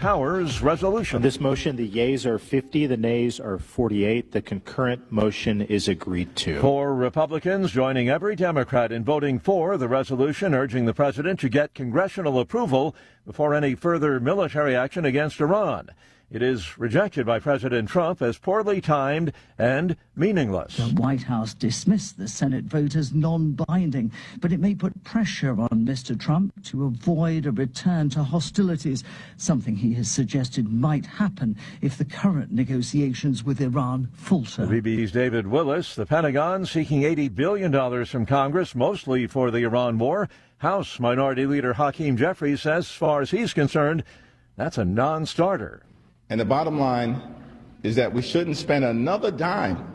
powers resolution. On this motion, the yeas are 50, the nays are 48. The concurrent motion is agreed to. 4 Republicans joining every Democrat in voting for the resolution urging the president to get congressional approval before any further military action against Iran. It is rejected by President Trump as poorly timed and meaningless. The White House dismissed the Senate vote as non-binding, but it may put pressure on Mr. Trump to avoid a return to hostilities, something he has suggested might happen if the current negotiations with Iran falter. The BBC's David Willis. The Pentagon seeking $80 billion from Congress, mostly for the Iran war. House Minority Leader Hakeem Jeffries says, as far as he's concerned, that's a non-starter. And the bottom line is that we shouldn't spend another dime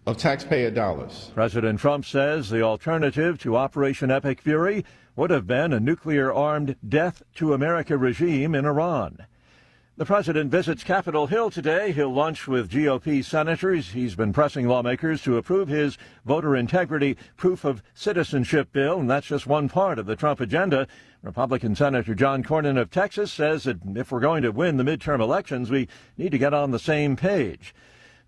of taxpayer dollars. President Trump says the alternative to Operation Epic Fury would have been a nuclear-armed death to America regime in Iran. The president visits Capitol Hill today. He'll lunch with GOP senators. He's been pressing lawmakers to approve his voter integrity proof of citizenship bill, and that's just one part of the Trump agenda. Republican Senator John Cornyn of Texas says that if we're going to win the midterm elections, we need to get on the same page.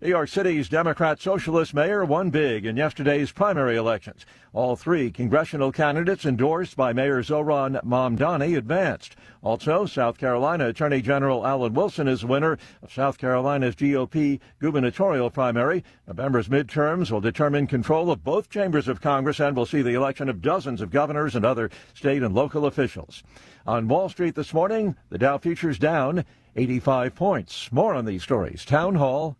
New York City's Democrat Socialist mayor won big in yesterday's primary elections. All 3 congressional candidates endorsed by Mayor Zohran Mamdani advanced. Also, South Carolina Attorney General Alan Wilson is winner of South Carolina's GOP gubernatorial primary. November's midterms will determine control of both chambers of Congress and will see the election of dozens of governors and other state and local officials. On Wall Street this morning, the Dow futures down 85 points. More on these stories. Townhall.com.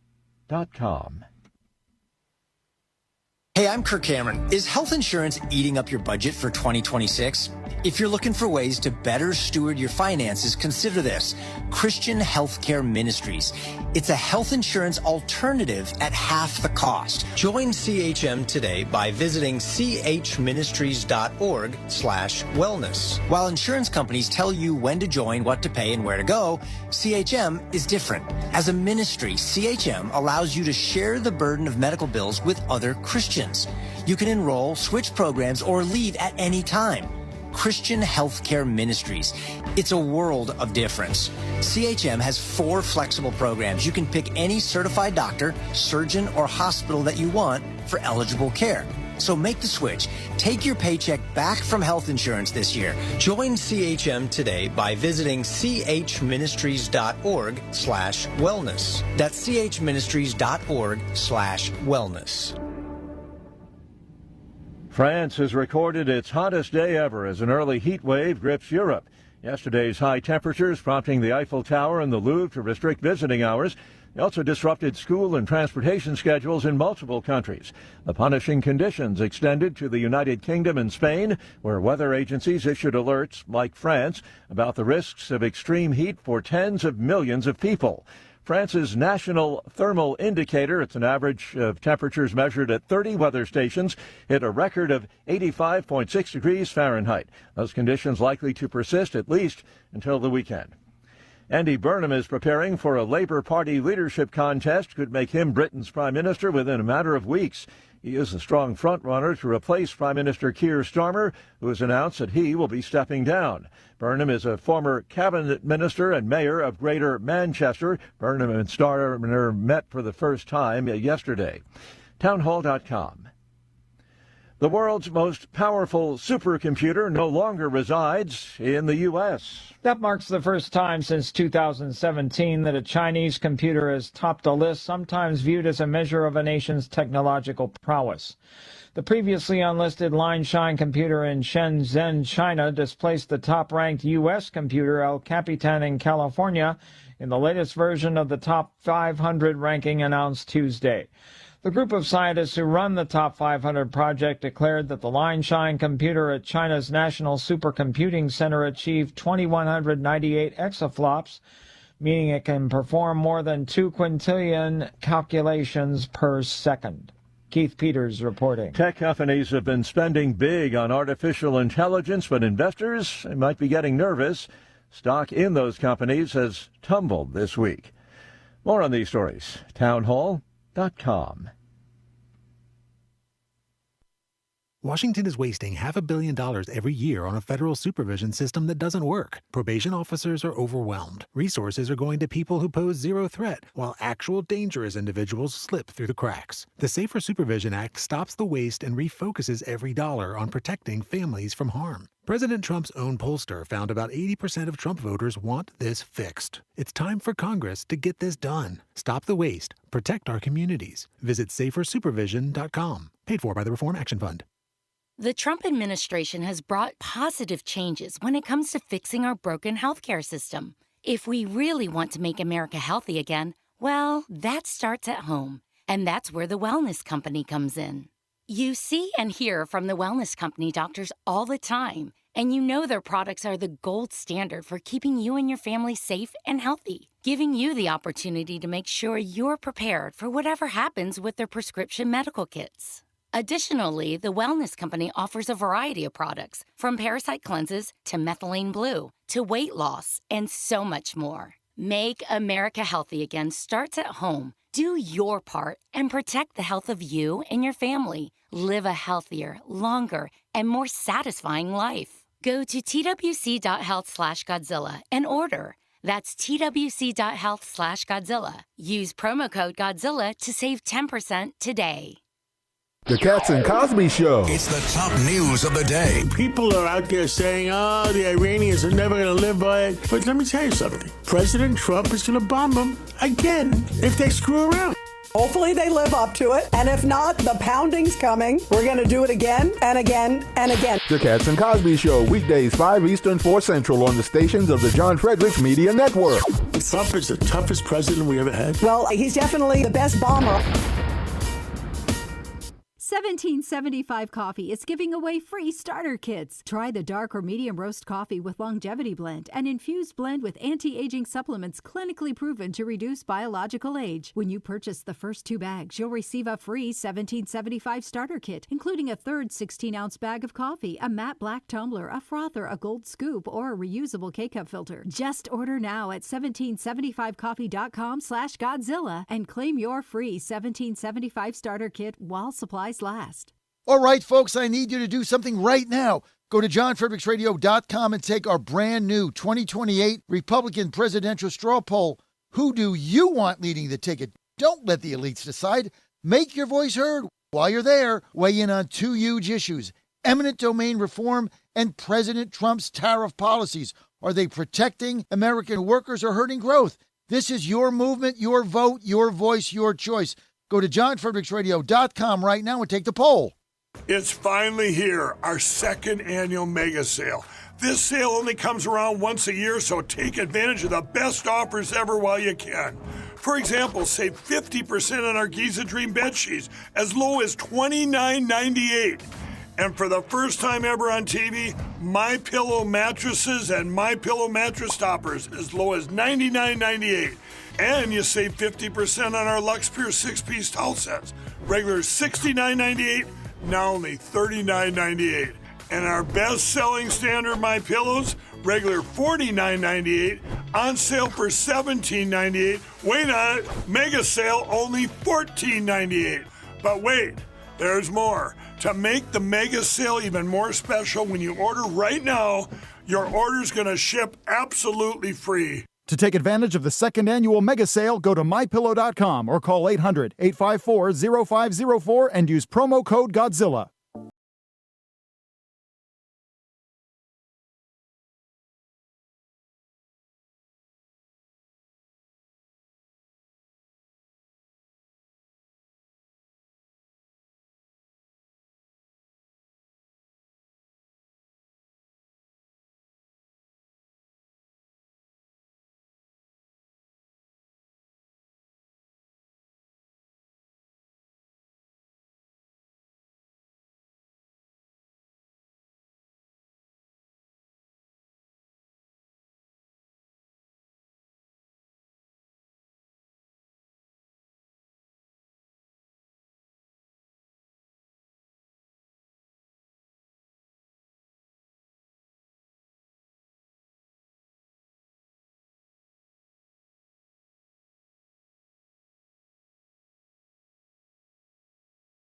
Hey, I'm Kirk Cameron. Is health insurance eating up your budget for 2026? If you're looking for ways to better steward your finances, consider this: Christian Healthcare Ministries. It's a health insurance alternative at half the cost. Join CHM today by visiting chministries.org/wellness. While insurance companies tell you when to join, what to pay, and where to go, CHM is different. As a ministry, CHM allows you to share the burden of medical bills with other Christians. You can enroll, switch programs, or leave at any time. Christian Healthcare Ministries. It's a world of difference. CHM has 4 flexible programs. You can pick any certified doctor, surgeon, or hospital that you want for eligible care. So make the switch. Take your paycheck back from health insurance this year. Join CHM today by visiting chministries.org/wellness. That's chministries.org/wellness. France has recorded its hottest day ever as an early heat wave grips Europe. Yesterday's high temperatures prompting the Eiffel Tower and the Louvre to restrict visiting hours. They also disrupted school and transportation schedules in multiple countries. The punishing conditions extended to the United Kingdom and Spain, where weather agencies issued alerts, like France, about the risks of extreme heat for tens of millions of people. France's national thermal indicator, it's an average of temperatures measured at 30 weather stations, hit a record of 85.6 degrees Fahrenheit. Those conditions likely to persist at least until the weekend. Andy Burnham is preparing for a Labour Party leadership contest. Could make him Britain's prime minister within a matter of weeks. He is a strong front-runner to replace Prime Minister Keir Starmer, who has announced that he will be stepping down. Burnham is a former cabinet minister and mayor of Greater Manchester. Burnham and Starmer met for the first time yesterday. Townhall.com. The world's most powerful supercomputer no longer resides in the U.S. That marks the first time since 2017 that a Chinese computer has topped a list sometimes viewed as a measure of a nation's technological prowess. The previously unlisted Line Shine computer in Shenzhen, China, displaced the top-ranked U.S. computer El Capitan in California in the latest version of the Top 500 ranking announced Tuesday. The group of scientists who run the Top 500 project declared that the Line Shine computer at China's National Supercomputing Center achieved 2,198 exaflops, meaning it can perform more than 2 quintillion calculations per second. Keith Peters reporting. Tech companies have been spending big on artificial intelligence, but investors might be getting nervous. Stock in those companies has tumbled this week. More on these stories. Townhall.com. Washington is wasting $500 million every year on a federal supervision system that doesn't work. Probation officers are overwhelmed. Resources are going to people who pose zero threat, while actual dangerous individuals slip through the cracks. The Safer Supervision Act stops the waste and refocuses every dollar on protecting families from harm. President Trump's own pollster found about 80% of Trump voters want this fixed. It's time for Congress to get this done. Stop the waste. Protect our communities. Visit safersupervision.com. Paid for by the Reform Action Fund. The Trump administration has brought positive changes when it comes to fixing our broken healthcare system. If we really want to make America healthy again, well, that starts at home. And that's where the Wellness Company comes in. You see and hear from the Wellness Company doctors all the time, and you know their products are the gold standard for keeping you and your family safe and healthy, giving you the opportunity to make sure you're prepared for whatever happens with their prescription medical kits. Additionally, the Wellness Company offers a variety of products, from parasite cleanses to methylene blue to weight loss and so much more. Make America healthy again starts at home. Do your part and protect the health of you and your family. Live a healthier, longer, and more satisfying life. Go to twc.health/Godzilla and order. That's twc.health/Godzilla. Use promo code Godzilla to save 10% today. The Cats and Cosby Show. It's the top news of the day. People are out there saying, oh, the Iranians are never going to live by it. But let me tell you something. President Trump is going to bomb them again if they screw around. Hopefully they live up to it. And if not, the pounding's coming. We're going to do it again and again and again. The Cats and Cosby Show, weekdays 5 Eastern, 4 Central on the stations of the John Fredericks Media Network. Trump is the toughest president we ever had. Well, he's definitely the best bomber. 1775 Coffee is giving away free starter kits. Try the dark or medium roast coffee with longevity blend, an infused blend with anti-aging supplements clinically proven to reduce biological age. When you purchase the first 2 bags, you'll receive a free 1775 starter kit, including a third 16-ounce bag of coffee, a matte black tumbler, a frother, a gold scoop, or a reusable K-cup filter. Just order now at 1775coffee.com/Godzilla and claim your free 1775 starter kit while supplies last. All right, folks, I need you to do something right now. Go to johnfredericksradio.com and take our brand new 2028 Republican presidential straw poll. Who do you want leading the ticket? Don't let the elites decide. Make your voice heard. While you're there, weigh in on 2 huge issues: eminent domain reform and President Trump's tariff policies. Are they protecting American workers or hurting growth? This is your movement, your vote, your voice, your choice. Go to johnfredericksradio.com right now and take the poll. It's finally here, our second annual mega sale. This sale only comes around once a year, so take advantage of the best offers ever while you can. For example, save 50% on our Giza Dream bed sheets, as low as $29.98. And for the first time ever on TV, MyPillow mattresses and MyPillow mattress toppers, as low as $99.98. And you save 50% on our Lux Pure 6-piece towel sets. Regular $69.98, now only $39.98. And our best-selling standard My Pillows, regular $49.98, on sale for $17.98. Wait on it, mega sale, only $14.98. But wait, there's more. To make the mega sale even more special, when you order right now, your order's going to ship absolutely free. To take advantage of the second annual mega sale, go to mypillow.com or call 800-854-0504 and use promo code Godzilla.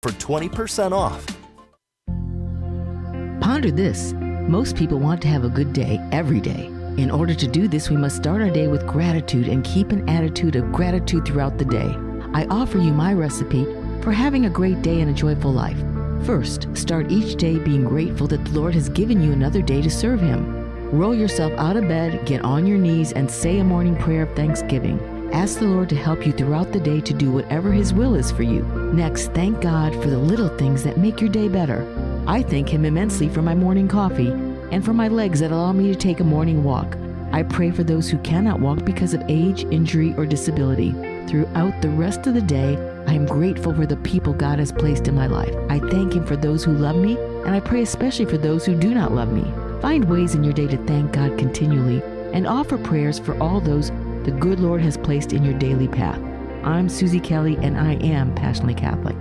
For 20% off. Ponder this. Most people want to have a good day every day. In order to do this, we must start our day with gratitude and keep an attitude of gratitude throughout the day. I offer you my recipe for having a great day and a joyful life. First, start each day being grateful that the Lord has given you another day to serve Him. Roll yourself out of bed, get on your knees, and say a morning prayer of thanksgiving. Ask the Lord to help you throughout the day to do whatever His will is for you. Next, thank God for the little things that make your day better. I thank Him immensely for my morning coffee and for my legs that allow me to take a morning walk. I pray for those who cannot walk because of age, injury, or disability. Throughout the rest of the day, I am grateful for the people God has placed in my life. I thank Him for those who love me, and I pray especially for those who do not love me. Find ways in your day to thank God continually and offer prayers for all those the good Lord has placed in your daily path. I'm Susie Kelly, and I am Passionately Catholic.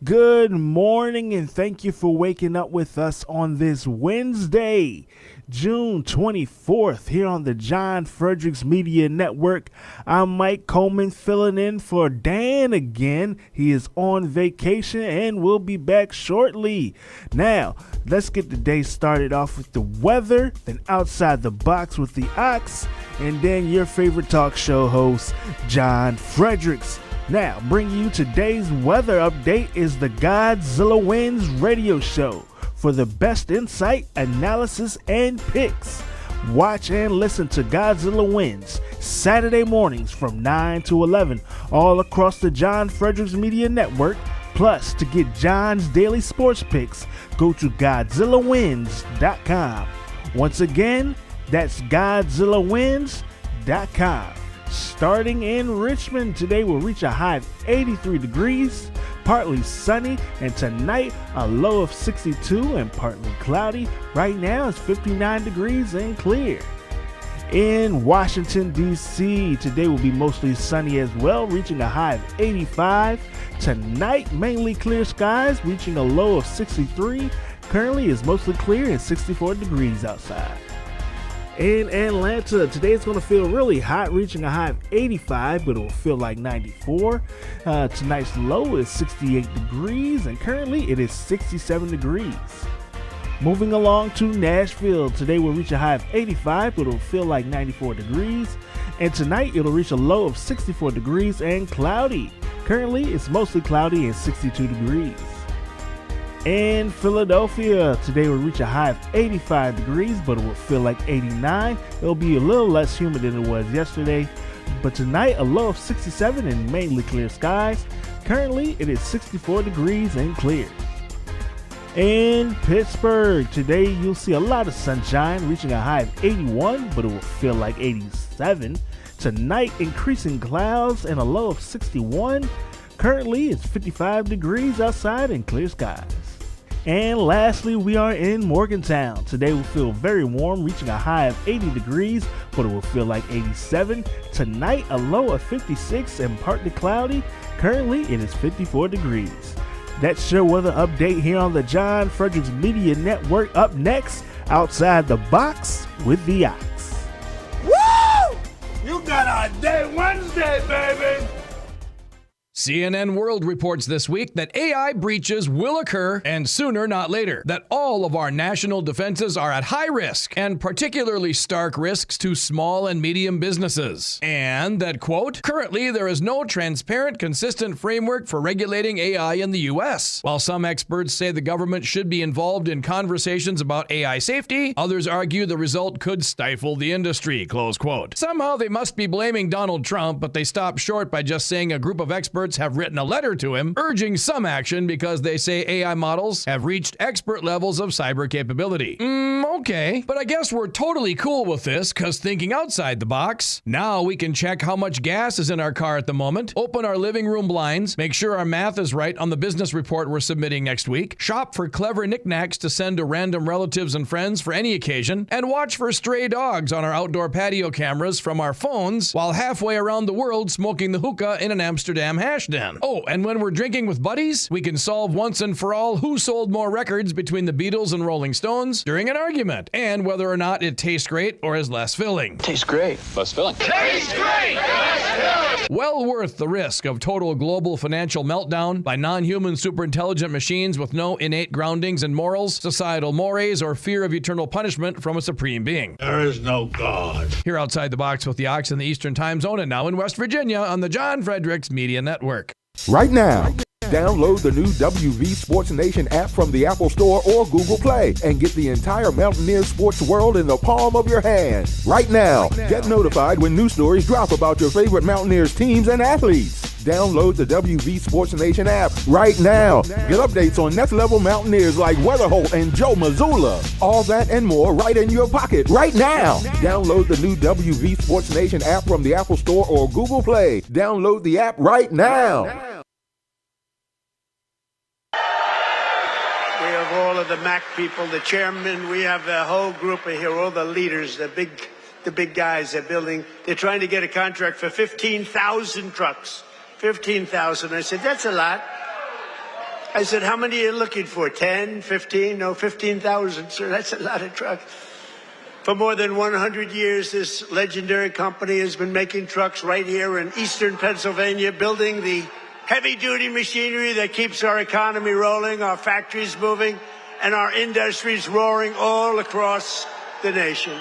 Good morning, and thank you for waking up with us on this Wednesday, June 24th, here on the John Fredericks Media Network. I'm Mike Coleman, filling in for Dan again. He is on vacation and will be back shortly. Now, let's get the day started off with the weather, then Outside the Box with the Ox, and then your favorite talk show host, John Fredericks. Now, bringing you today's weather update is the Godzilla Wins radio show for the best insight, analysis, and picks. Watch and listen to Godzilla Wins Saturday mornings from 9 to 11 all across the John Fredericks Media Network. Plus, to get John's daily sports picks, go to GodzillaWins.com. Once again, that's GodzillaWins.com. Starting in Richmond, today will reach a high of 83 degrees, partly sunny, and tonight a low of 62 and partly cloudy. Right now it's 59 degrees and clear. In Washington, D.C., today will be mostly sunny as well, reaching a high of 85. Tonight, mainly clear skies, reaching a low of 63. Currently it's mostly clear and 64 degrees outside. In Atlanta, today it's going to feel really hot, reaching a high of 85, but it will feel like 94. Tonight's low is 68 degrees, and currently it is 67 degrees. Moving along to Nashville, today will reach a high of 85, but it will feel like 94 degrees. And tonight it'll reach a low of 64 degrees and cloudy. Currently it's mostly cloudy and 62 degrees. In Philadelphia, today will reach a high of 85 degrees, but it will feel like 89. It'll be a little less humid than it was yesterday. But tonight, a low of 67 and mainly clear skies. Currently, it is 64 degrees and clear. In Pittsburgh, today you'll see a lot of sunshine, reaching a high of 81, but it will feel like 87. Tonight, increasing clouds and a low of 61. Currently, it's 55 degrees outside and clear skies. And lastly, we are in Morgantown. Today will feel very warm, reaching a high of 80 degrees, but it will feel like 87. Tonight, a low of 56 and partly cloudy. Currently, it is 54 degrees. That's your weather update here on the John Fredericks Media Network. Up next, Outside the Box with the Ox. Woo! You got a day Wednesday, baby! CNN World reports this week that AI breaches will occur, and sooner not later. That all of our national defenses are at high risk, and particularly stark risks to small and medium businesses. And that, quote, currently there is no transparent, consistent framework for regulating AI in the U.S. While some experts say the government should be involved in conversations about AI safety, others argue the result could stifle the industry, close quote. Somehow they must be blaming Donald Trump, but they stop short by just saying a group of experts have written a letter to him urging some action because they say AI models have reached expert levels of cyber capability. Okay, but I guess we're totally cool with this because thinking outside the box, now we can check how much gas is in our car at the moment, open our living room blinds, make sure our math is right on the business report we're submitting next week, shop for clever knickknacks to send to random relatives and friends for any occasion, and watch for stray dogs on our outdoor patio cameras from our phones while halfway around the world smoking the hookah in an Amsterdam hash trash den. Oh, and when we're drinking with buddies, we can solve once and for all who sold more records between the Beatles and Rolling Stones during an argument, and whether or not it tastes great or is less filling. Tastes great. Less filling. Tastes great! Less filling! Well worth the risk of total global financial meltdown by non-human superintelligent machines with no innate groundings in morals, societal mores, or fear of eternal punishment from a supreme being. There is no God. Here outside the box with the Ox in the Eastern Time Zone and now in West Virginia on the John Fredericks Media Network. Right now, download the new WV Sports Nation app from the Apple Store or Google Play and get the entire Mountaineers sports world in the palm of your hand. Right now, get notified when new stories drop about your favorite Mountaineers teams and athletes. Download the WV Sports Nation app right now. Get updates on next-level Mountaineers like Weatherholt and Joe Mazzulla. All that and more right in your pocket right now. Download the new WV Sports Nation app from the Apple Store or Google Play. Download the app right now. We have all of the MAC people, the chairman, we have the whole group of here, all the leaders, the big guys they're trying to get a contract for 15,000 trucks. 15,000. I said, that's a lot. I said, how many are you looking for? 10, 15? No, 15,000, sir. That's a lot of trucks. For more than 100 years, this legendary company has been making trucks right here in eastern Pennsylvania, building the heavy-duty machinery that keeps our economy rolling, our factories moving, and our industries roaring all across the nation.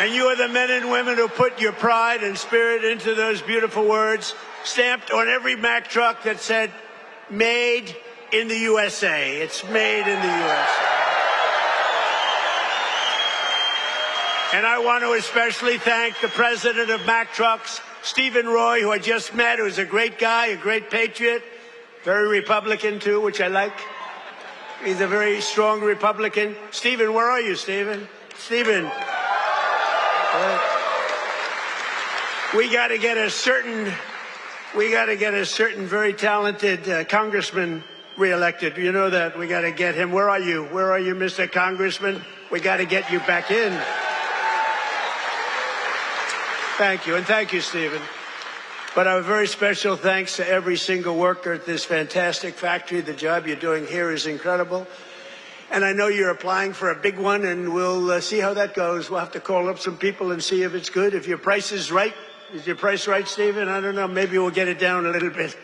And you are the men and women who put your pride and spirit into those beautiful words, stamped on every Mack truck that said, made in the USA. It's made in the USA. And I want to especially thank the president of Mack Trucks, Stephen Roy, who I just met, who's a great guy, a great patriot, very Republican too, which I like. He's a very strong Republican. Stephen, where are you, Stephen? Stephen. We got to get a certain very talented congressman reelected. You know that. We got to get him. Where are you? Where are you, Mr. Congressman? We got to get you back in. Thank you. And thank you, Stephen. But a very special thanks to every single worker at this fantastic factory. The job you're doing here is incredible. And I know you're applying for a big one, and we'll see how that goes. We'll have to call up some people and see if it's good. If your price is right. Is your price right, Stephen? I don't know. Maybe we'll get it down a little bit.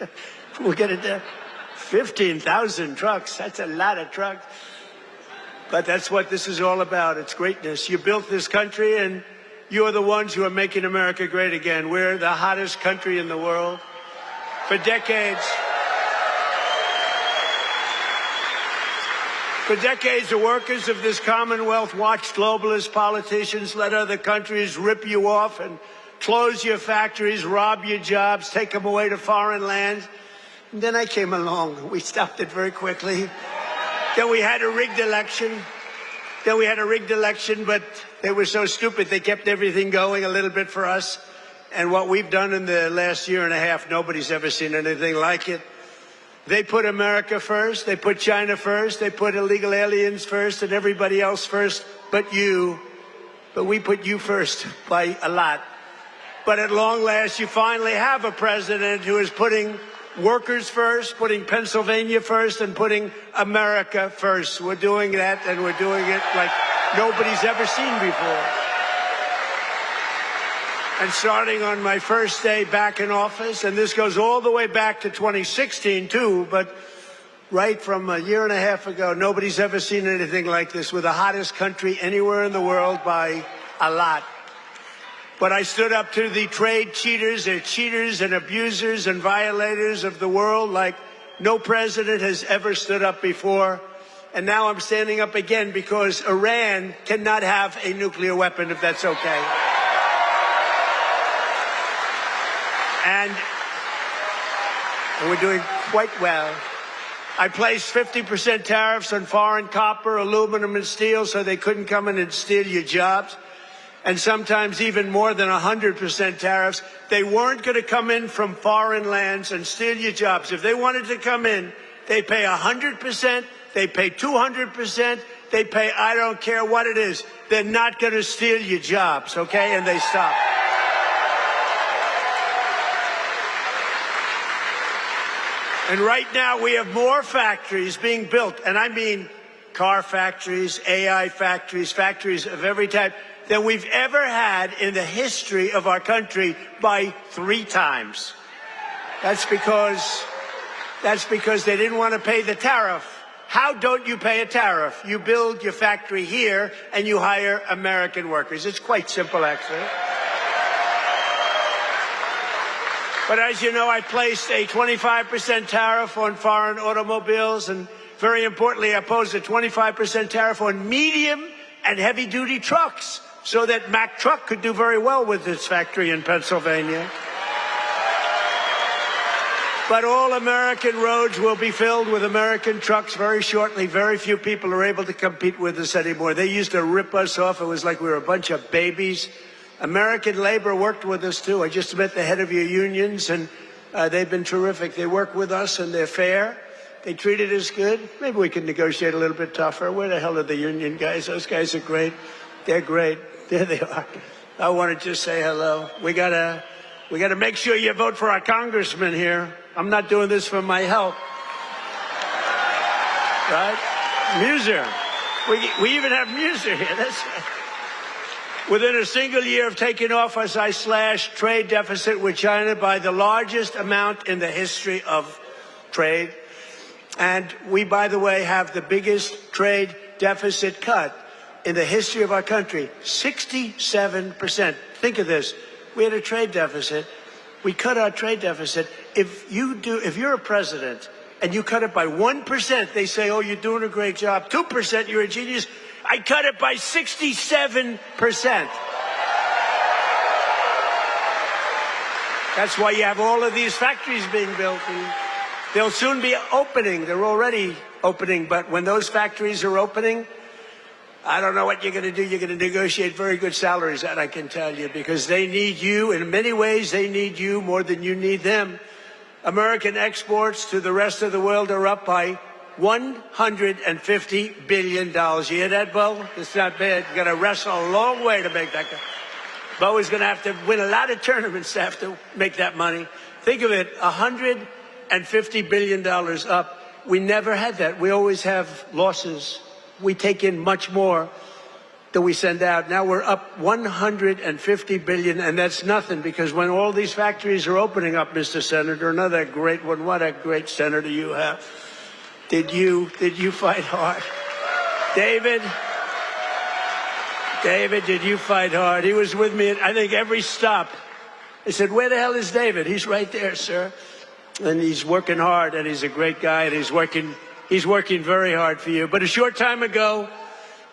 We'll get it down. 15,000 trucks. That's a lot of trucks. But that's what this is all about. It's greatness. You built this country, and you are the ones who are making America great again. We're the hottest country in the world. For decades, the workers of this Commonwealth watched globalist politicians let other countries rip you off and close your factories, rob your jobs, take them away to foreign lands. And then I came along. We stopped it very quickly. Then we had a rigged election. But they were so stupid, they kept everything going a little bit for us. And what we've done in the last year and a half, nobody's ever seen anything like it. They put America first, they put China first, they put illegal aliens first and everybody else first but you. But we put you first by a lot. But at long last, you finally have a president who is putting workers first, putting Pennsylvania first, and putting America first. We're doing that, and we're doing it like nobody's ever seen before. And starting on my first day back in office, and this goes all the way back to 2016 too, but right from a year and a half ago, nobody's ever seen anything like this. We're the hottest country anywhere in the world by a lot. But I stood up to the trade cheaters. They're cheaters and abusers and violators of the world like no president has ever stood up before. And now I'm standing up again because Iran cannot have a nuclear weapon, if that's okay. And we're doing quite well. I placed 50% tariffs on foreign copper, aluminum, and steel so they couldn't come in and steal your jobs. And sometimes even more than 100% tariffs. They weren't going to come in from foreign lands and steal your jobs. If they wanted to come in, they pay 100%, they pay 200%, they pay, I don't care what it is. They're not going to steal your jobs, okay? And they stop. And right now we have more factories being built, and I mean car factories, AI factories, factories of every type, than we've ever had in the history of our country by 3 times. That's because they didn't want to pay the tariff. How don't you pay a tariff? You build your factory here and you hire American workers. It's quite simple, actually. But as you know, I placed a 25% tariff on foreign automobiles, and very importantly, I posed a 25% tariff on medium and heavy-duty trucks so that Mack Truck could do very well with its factory in Pennsylvania. But all American roads will be filled with American trucks very shortly. Very few people are able to compete with us anymore. They used to rip us off. It was like we were a bunch of babies. American labor worked with us, too. I just met the head of your unions, and they've been terrific. They work with us, and they're fair. They treated us good. Maybe we can negotiate a little bit tougher. Where the hell are the union guys? Those guys are great. They're great. There they are. I want to just say hello. We gotta make sure you vote for our congressman here. I'm not doing this for my health. Right? Muser. We even have Muser here. That's right. Within a single year of taking office, I slashed trade deficit with China by the largest amount in the history of trade. And we, by the way, have the biggest trade deficit cut in the history of our country, 67%. Think of this. We had a trade deficit. We cut our trade deficit. If you're a president and you cut it by 1%, they say, oh, you're doing a great job. 2%, you're a genius. I cut it by 67%. That's why you have all of these factories being built. And they'll soon be opening. They're already opening. But when those factories are opening, I don't know what you're going to do. You're going to negotiate very good salaries, that I can tell you, because they need you. In many ways, they need you more than you need them. American exports to the rest of the world are up by $150 billion. You hear that, Bo? It's not bad. You're going to wrestle a long way to make that go. Bo is going to have to win a lot of tournaments to have to make that money. Think of it, $150 billion up. We never had that. We always have losses. We take in much more than we send out. Now we're up $150 billion, and that's nothing, because when all these factories are opening up, Mr. Senator, another great one, what a great senator you have. Did you fight hard? David, did you fight hard? He was with me at, I think, every stop. I said, where the hell is David? He's right there, sir. And he's working hard, and he's a great guy, and he's working very hard for you. But a short time ago,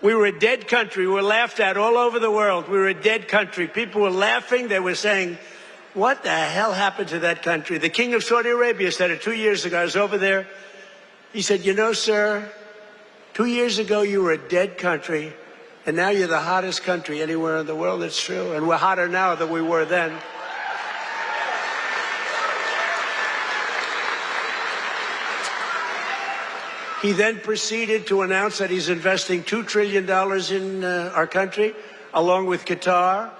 we were a dead country. We were laughed at all over the world. We were a dead country. People were laughing. They were saying, what the hell happened to that country? The king of Saudi Arabia said it 2 years ago. I was over there. He said, you know, sir, 2 years ago you were a dead country, and now you're the hottest country anywhere in the world. It's true. And we're hotter now than we were then. He then proceeded to announce that he's investing $2 trillion in our country, along with Qatar,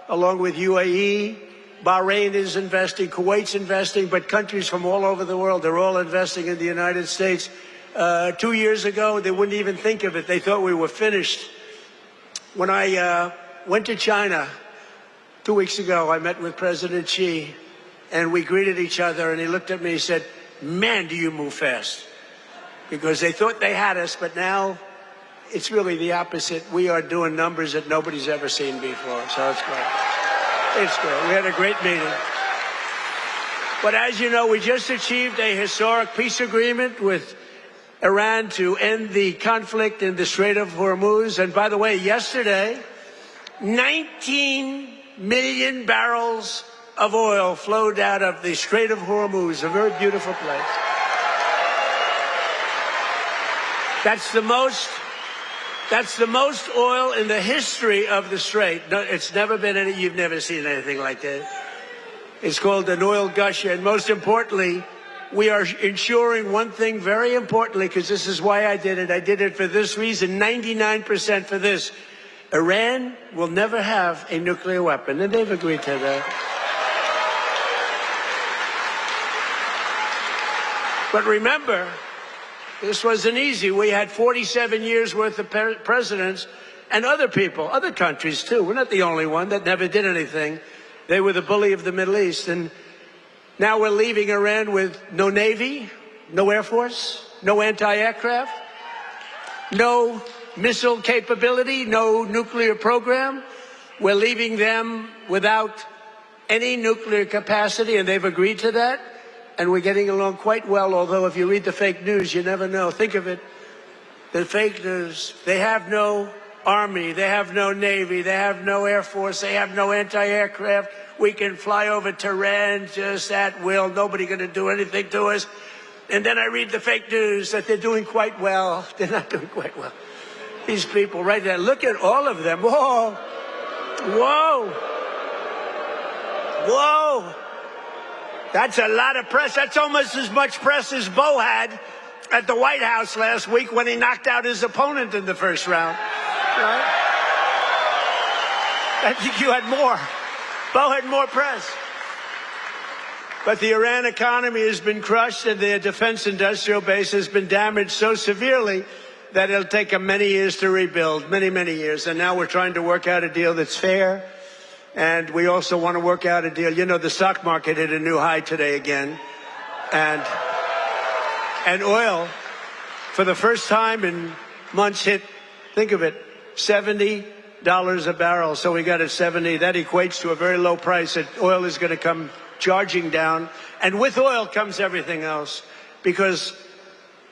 along with UAE. Bahrain is investing, Kuwait's investing, but countries from all over the world, they're all investing in the United States. 2 years ago, they wouldn't even think of it. They thought we were finished. When I went to China 2 weeks ago, I met with President Xi, and we greeted each other, and he looked at me and said, man, do you move fast. Because they thought they had us, but now it's really the opposite. We are doing numbers that nobody's ever seen before, so it's great. It's great. We had a great meeting. But as you know, we just achieved a historic peace agreement with Iran to end the conflict in the Strait of Hormuz. And by the way, yesterday, 19 million barrels of oil flowed out of the Strait of Hormuz, a very beautiful place. That's the most oil in the history of the Strait. No, it's never been any, you've never seen anything like that. It's called an oil gusher, and most importantly, we are ensuring one thing very importantly, because this is why I did it. I did it for this reason, 99% for this. Iran will never have a nuclear weapon, and they've agreed to that. But remember, this wasn't easy. We had 47 years worth of presidents and other people, other countries too. We're not the only one that never did anything. They were the bully of the Middle East. And now we're leaving Iran with no Navy, no Air Force, no anti-aircraft, no missile capability, no nuclear program. We're leaving them without any nuclear capacity, and they've agreed to that. And we're getting along quite well, although if you read the fake news, you never know. Think of it, the fake news. They have no Army, they have no Navy, they have no Air Force, they have no anti-aircraft. We can fly over Tehran just at will. Nobody going to do anything to us. And then I read the fake news that they're doing quite well. They're not doing quite well. These people right there, look at all of them. Whoa, whoa, whoa. That's a lot of press. That's almost as much press as Bo had at the White House last week when he knocked out his opponent in the first round. Right? I think you had more. Bo had more press. But the Iran economy has been crushed and their defense industrial base has been damaged so severely that it'll take them many years to rebuild, many, many years. And now we're trying to work out a deal that's fair. And we also want to work out a deal. You know, the stock market hit a new high today again. And oil, for the first time in months, hit, think of it, $70 a barrel. So we got at 70. That equates to a very low price. That oil is going to come charging down. And with oil comes everything else. Because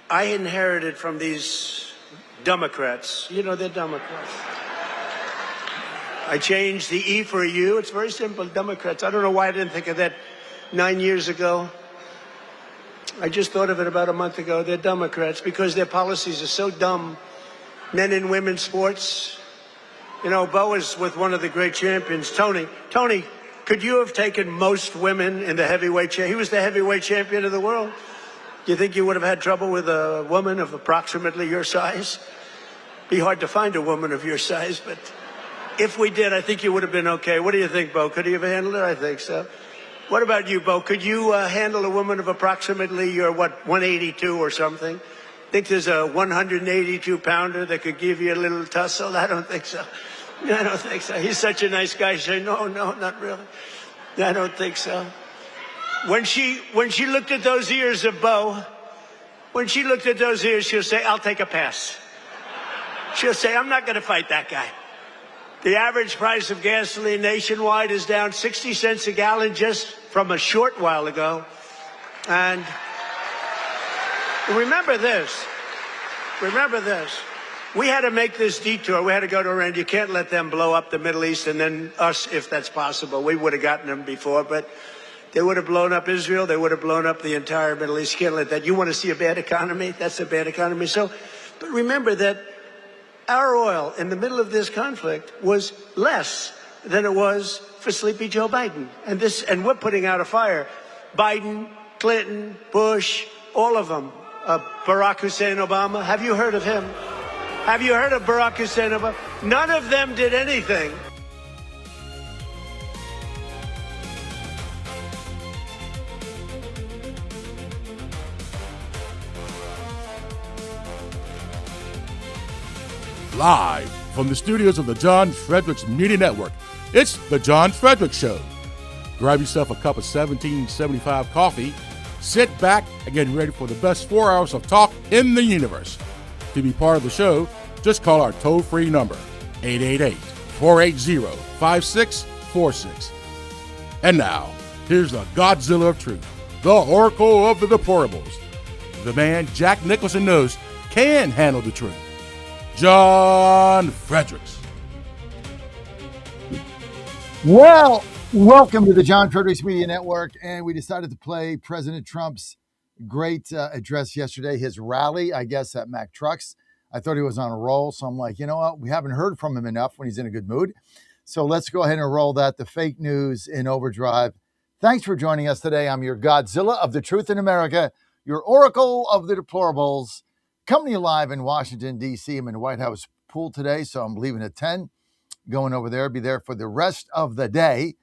I inherited from these Democrats. You know, they're Democrats. I changed the E for a U. It's very simple, Democrats. I don't know why I didn't think of that 9 years ago. I just thought of it about a month ago. They're Democrats because their policies are so dumb. Men and women's sports. You know, Bo is with one of the great champions, Tony. Tony, could you have taken most women in the heavyweight championship? He was the heavyweight champion of the world. Do you think you would have had trouble with a woman of approximately your size? Be hard to find a woman of your size, but if we did, I think you would have been okay. What do you think, Bo? Could you have handled it? I think so. What about you, Bo? Could you handle a woman of approximately your, 182 or something? Think there's a 182-pounder that could give you a little tussle? I don't think so. I don't think so. He's such a nice guy. Say, no, not really. I don't think so. When she looked at those ears of Bo, she'll say, I'll take a pass. She'll say, I'm not going to fight that guy. The average price of gasoline nationwide is down 60 cents a gallon just from a short while ago. And remember this. We had to make this detour. We had to go to Iran. You can't let them blow up the Middle East and then us, if that's possible. We would have gotten them before, but they would have blown up Israel. They would have blown up the entire Middle East. You can't let that. You want to see a bad economy? That's a bad economy. So, but remember that our oil in the middle of this conflict was less than it was for sleepy Joe Biden. And we're putting out a fire. Biden, Clinton, Bush, all of them. Barack Hussein Obama. Have you heard of him? Have you heard of Barack Hussein Obama? None of them did anything. Live from the studios of the John Fredericks Media Network, it's The John Fredericks Show. Grab yourself a cup of 1775 coffee, sit back, and get ready for the best 4 hours of talk in the universe. To be part of the show, just call our toll-free number, 888-480-5646. And now, here's the Godzilla of Truth, the Oracle of the Deplorables, the man Jack Nicholson knows can handle the truth, John Fredericks. Well, welcome to the John Fredericks Media Network, and we decided to play President Trump's great address yesterday, his rally, I guess, at Mack Trucks. I thought he was on a roll, so I'm like, you know what? We haven't heard from him enough when he's in a good mood. So let's go ahead and roll that. The fake news in overdrive. Thanks for joining us today. I'm your Godzilla of the Truth in America, your Oracle of the Deplorables, coming to you live in Washington, D.C. I'm in the White House pool today, so I'm leaving at 10, going over there, be there for the rest of the day,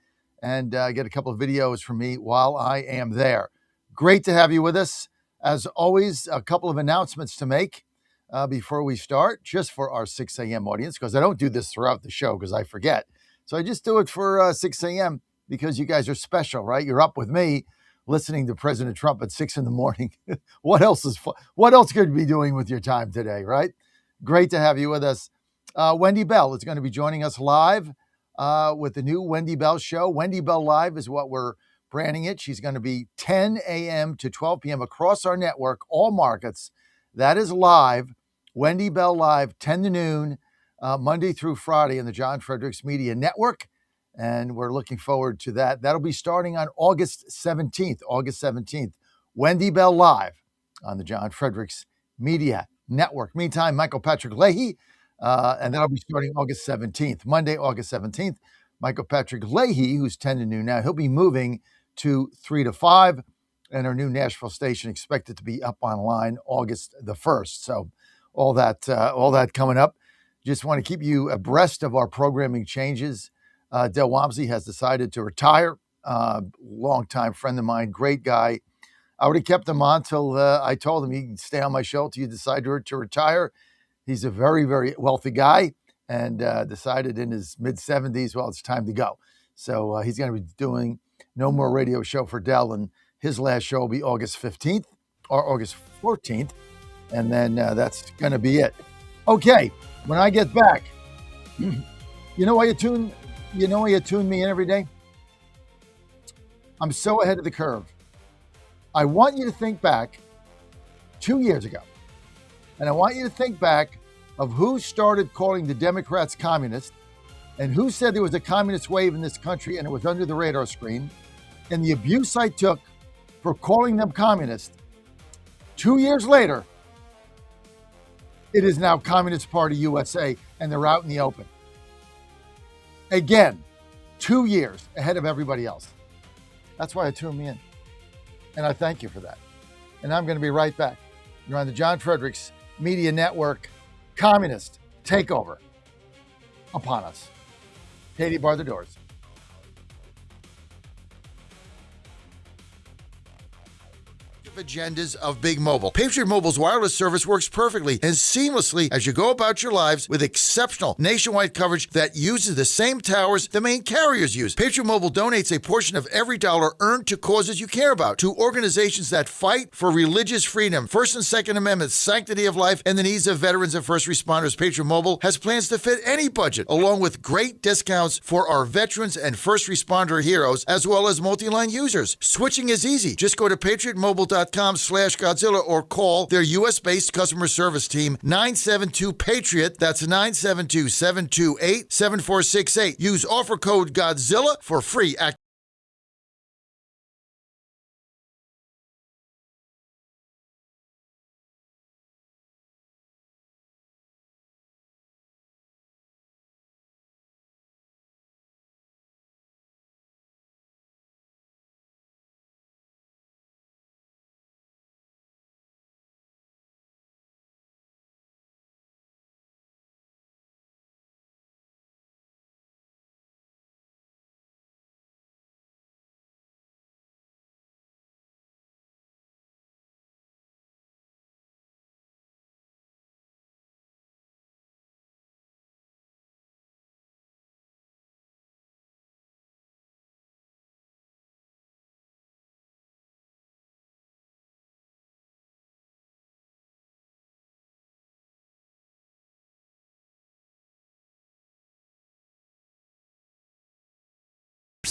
and get a couple of videos from me while I am there. Great to have you with us. As always, a couple of announcements to make before we start, just for our 6 a.m. audience, because I don't do this throughout the show because I forget. So I just do it for 6 a.m. because you guys are special, right? You're up with me listening to President Trump at 6 in the morning. What else could you be doing with your time today, right? Great to have you with us. Wendy Bell is going to be joining us live with the new Wendy Bell show. Wendy Bell Live is what we're branding it. She's going to be 10 a.m. to 12 p.m. across our network, all markets. That is live. Wendy Bell Live, 10 to noon, Monday through Friday in the John Fredericks Media Network. And we're looking forward to that. That'll be starting on August 17th. Wendy Bell Live on the John Fredericks Media Network. Meantime, Michael Patrick Leahy, and that'll be starting August 17th, Monday, August 17th. Michael Patrick Leahy, who's 10 to noon now, he'll be moving to 3 to 5, and our new Nashville station expected to be up online August the 1st. So all that coming up. Just want to keep you abreast of our programming changes. Del Wamsey has decided to retire. Longtime friend of mine, great guy. I would have kept him on till I told him he can stay on my show till you decide to retire. He's a very, very wealthy guy and decided in his mid-70s, well, it's time to go. So he's going to be doing no more radio show for Del, and his last show will be August 15th or August 14th, and then that's going to be it. Okay, when I get back, you know why you tune me in every day? I'm so ahead of the curve. I want you to think back 2 years ago. And I want you to think back of who started calling the Democrats communists and who said there was a communist wave in this country and it was under the radar screen, and the abuse I took for calling them communist. 2 years later, it is now Communist Party USA, and they're out in the open. Again, 2 years ahead of everybody else. That's why I tuned me in. And I thank you for that. And I'm going to be right back. You're on the John Fredericks Media Network. Communist takeover upon us. Katie, bar the doors. Agendas of Big Mobile. Patriot Mobile's wireless service works perfectly and seamlessly as you go about your lives with exceptional nationwide coverage that uses the same towers the main carriers use. Patriot Mobile donates a portion of every dollar earned to causes you care about, to organizations that fight for religious freedom, First and Second Amendment, sanctity of life, and the needs of veterans and first responders. Patriot Mobile has plans to fit any budget, along with great discounts for our veterans and first responder heroes, as well as multi-line users. Switching is easy. Just go to patriotmobile.com/Godzilla or call their U.S.-based customer service team, 972-PATRIOT. That's 972-728-7468. Use offer code Godzilla for free activation.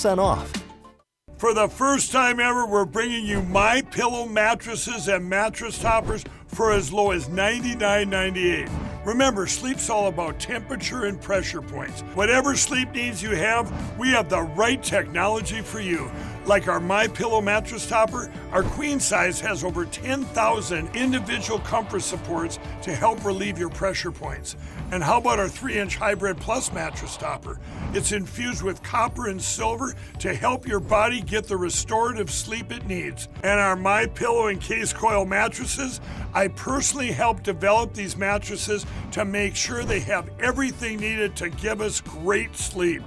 Off. For the first time ever, we're bringing you My Pillow mattresses and mattress toppers for as low as $99.98. Remember, sleep's all about temperature and pressure points. Whatever sleep needs you have, we have the right technology for you. Like our MyPillow mattress topper, our queen size has over 10,000 individual comfort supports to help relieve your pressure points. And how about our 3-inch Hybrid Plus mattress topper? It's infused with copper and silver to help your body get the restorative sleep it needs. And our MyPillow and Case Coil mattresses, I personally helped develop these mattresses to make sure they have everything needed to give us great sleep.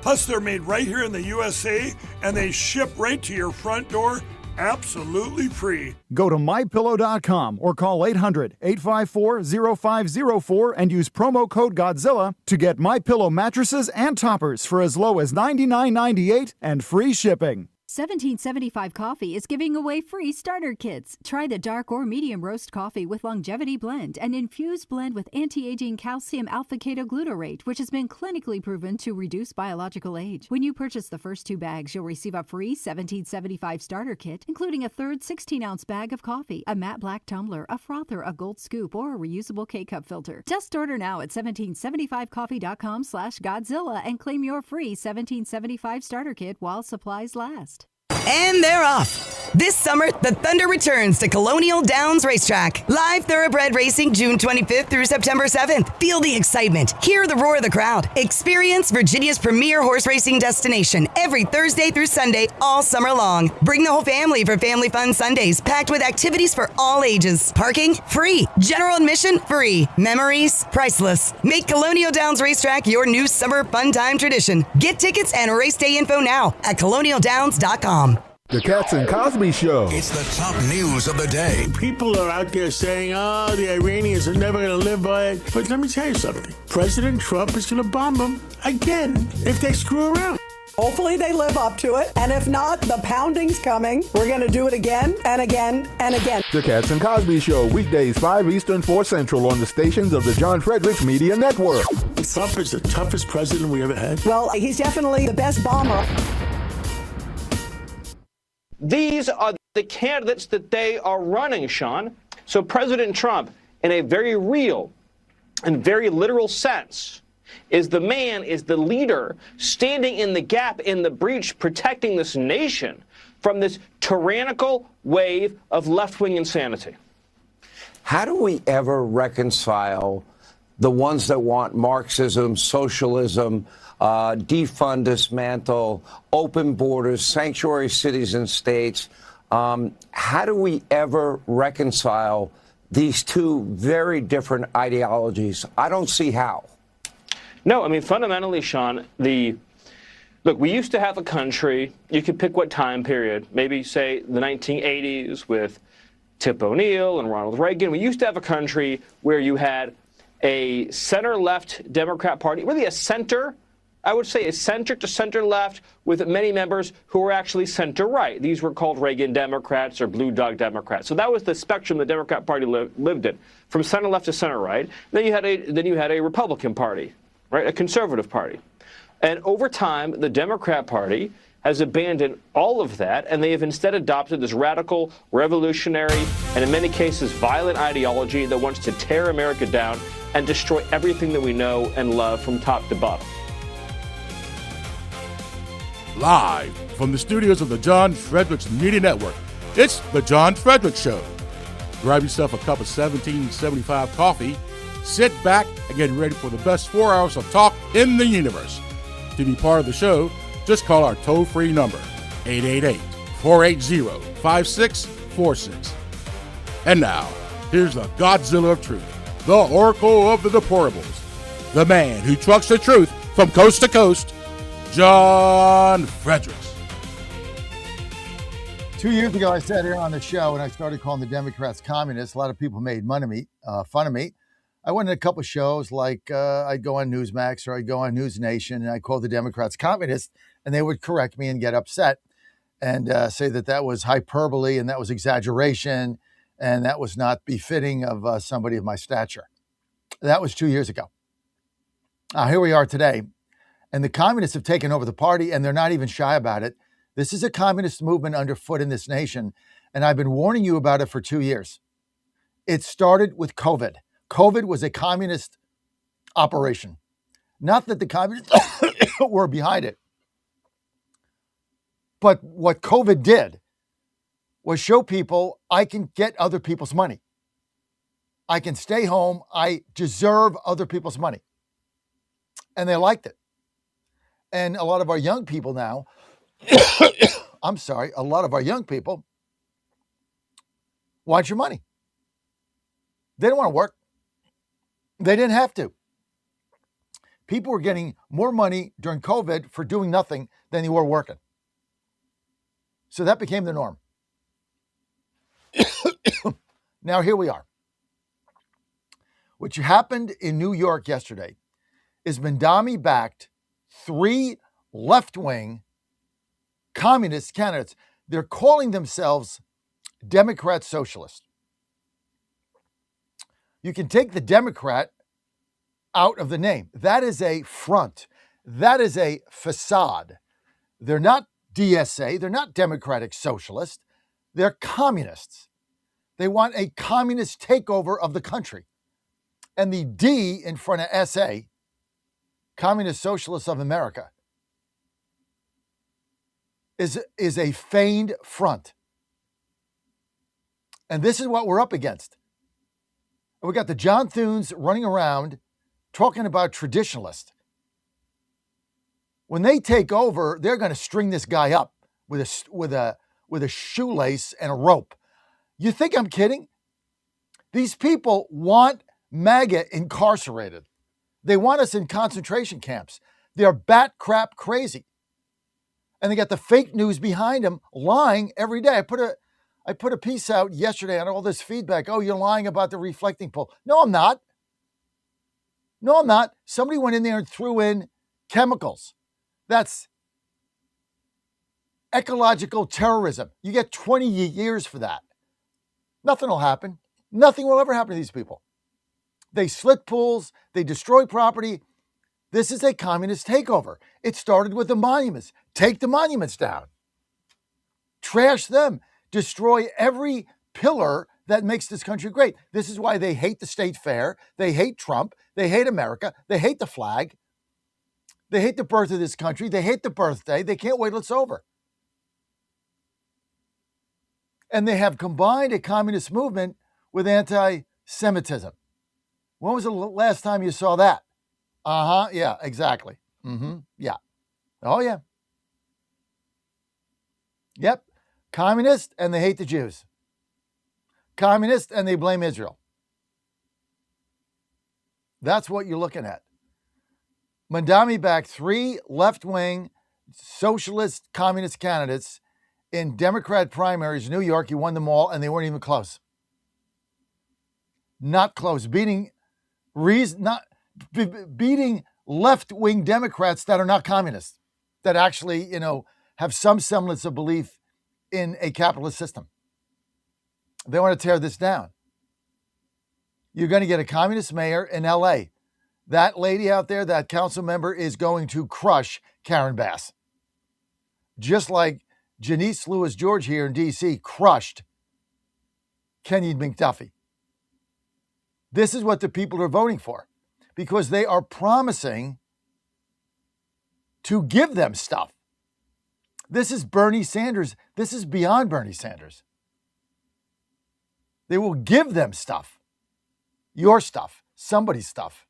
Plus, they're made right here in the USA, and they ship right to your front door, absolutely free. Go to MyPillow.com or call 800-854-0504 and use promo code Godzilla to get MyPillow mattresses and toppers for as low as $99.98 and free shipping. 1775 Coffee is giving away free starter kits. Try the dark or medium roast coffee with longevity blend, an infused blend with anti-aging calcium alpha-ketoglutarate, which has been clinically proven to reduce biological age. When you purchase the first 2 bags, you'll receive a free 1775 starter kit, including a third 16-ounce bag of coffee, a matte black tumbler, a frother, a gold scoop, or a reusable K-cup filter. Just order now at 1775coffee.com/Godzilla and claim your free 1775 starter kit while supplies last. And they're off. This summer, the Thunder returns to Colonial Downs Racetrack. Live thoroughbred racing June 25th through September 7th. Feel the excitement. Hear the roar of the crowd. Experience Virginia's premier horse racing destination every Thursday through Sunday all summer long. Bring the whole family for Family Fun Sundays, packed with activities for all ages. Parking? Free. General admission? Free. Memories? Priceless. Make Colonial Downs Racetrack your new summer fun time tradition. Get tickets and race day info now at colonialdowns.com. The Cats and Cosby Show. It's the top news of the day. People are out there saying, the Iranians are never going to live by it. But let me tell you something. President Trump is going to bomb them again if they screw around. Hopefully they live up to it. And if not, the pounding's coming. We're going to do it again and again and again. The Cats and Cosby Show, weekdays 5 Eastern, 4 Central on the stations of the John Fredericks Media Network. Trump is the toughest president we ever had. Well, he's definitely the best bomber. These are the candidates that they are running, Sean. So President Trump, in a very real and very literal sense, is the man, is the leader standing in the gap, in the breach, protecting this nation from this tyrannical wave of left-wing insanity. How do we ever reconcile the ones that want Marxism, socialism, defund, dismantle, open borders, sanctuary cities and states? How do we ever reconcile these two very different ideologies? I don't see how. No, I mean, fundamentally, Sean, look, we used to have a country, you could pick what time period, maybe say the 1980s with Tip O'Neill and Ronald Reagan. We used to have a country where you had a center-left Democrat Party, really a center, I would say a center to center-left with many members who were actually center-right. These were called Reagan Democrats or Blue Dog Democrats. So that was the spectrum the Democrat Party lived in, from center-left to center-right. Then you had a Republican Party, right, a conservative party. And over time, the Democrat Party has abandoned all of that, and they have instead adopted this radical, revolutionary, and in many cases violent ideology that wants to tear America down and destroy everything that we know and love from top to bottom. Live from the studios of the John Fredericks Media Network, it's The John Fredericks Show. Grab yourself a cup of 1775 coffee, sit back, and get ready for the best 4 hours of talk in the universe. To be part of the show, just call our toll-free number, 888-480-5646. And now, here's the Godzilla of Truth, the Oracle of the Deplorables, the man who trucks the truth from coast to coast, John Fredericks. 2 years ago, I sat here on the show and I started calling the Democrats communists. A lot of people made fun of me. I went in a couple of shows, like I'd go on Newsmax or I'd go on News Nation, and I called the Democrats communists, and they would correct me and get upset and say that was hyperbole and that was exaggeration and that was not befitting of somebody of my stature. That was 2 years ago. Here we are today. And the communists have taken over the party, and they're not even shy about it. This is a communist movement underfoot in this nation, and I've been warning you about it for 2 years. It started with COVID. COVID was a communist operation. Not that the communists were behind it, But what COVID did was show people I can get other people's money. I can stay home. I deserve other people's money. And they liked it. And a lot of our young people now, a lot of our young people want your money. They don't want to work. They didn't have to. People were getting more money during COVID for doing nothing than they were working. So that became the norm. Now here we are. What happened in New York yesterday is Mandami-backed 3 left-wing communist candidates. They're calling themselves Democrat Socialists. You can take the Democrat out of the name. That is a front. That is a facade. They're not DSA. They're not Democratic Socialists. They're communists. They want a communist takeover of the country. And the D in front of SA, Communist Socialists of America, is a feigned front. And this is what we're up against. We got the John Thunes running around talking about traditionalists. When they take over, they're going to string this guy up with a shoelace and a rope. You think I'm kidding? These people want MAGA incarcerated. They want us in concentration camps. They're bat crap crazy. And they got the fake news behind them lying every day. I put a piece out yesterday on all this feedback. Oh, you're lying about the reflecting poll. No, I'm not. No, I'm not. Somebody went in there and threw in chemicals. That's ecological terrorism. You get 20 years for that. Nothing will happen. Nothing will ever happen to these people. They slit pools. They destroy property. This is a communist takeover. It started with the monuments. Take the monuments down. Trash them. Destroy every pillar that makes this country great. This is why they hate the state fair. They hate Trump. They hate America. They hate the flag. They hate the birth of this country. They hate the birthday. They can't wait till it's over. And they have combined a communist movement with anti-Semitism. When was the last time you saw that? Yeah, exactly. Yeah. Oh, yeah. Yep. Communist, and they hate the Jews. Communist, and they blame Israel. That's what you're looking at. Mandami backed 3 left-wing socialist communist candidates in Democrat primaries in New York. He won them all, and they weren't even close. Not close. Beating left-wing Democrats that are not communists, that actually, have some semblance of belief in a capitalist system. They want to tear this down. You're going to get a communist mayor in LA. That lady out there, that council member, is going to crush Karen Bass. Just like Janice Lewis George here in D.C. crushed Kenyon McDuffie. This is what the people are voting for, because they are promising to give them stuff. This is Bernie Sanders. This is beyond Bernie Sanders. They will give them stuff. Your stuff. Somebody's stuff.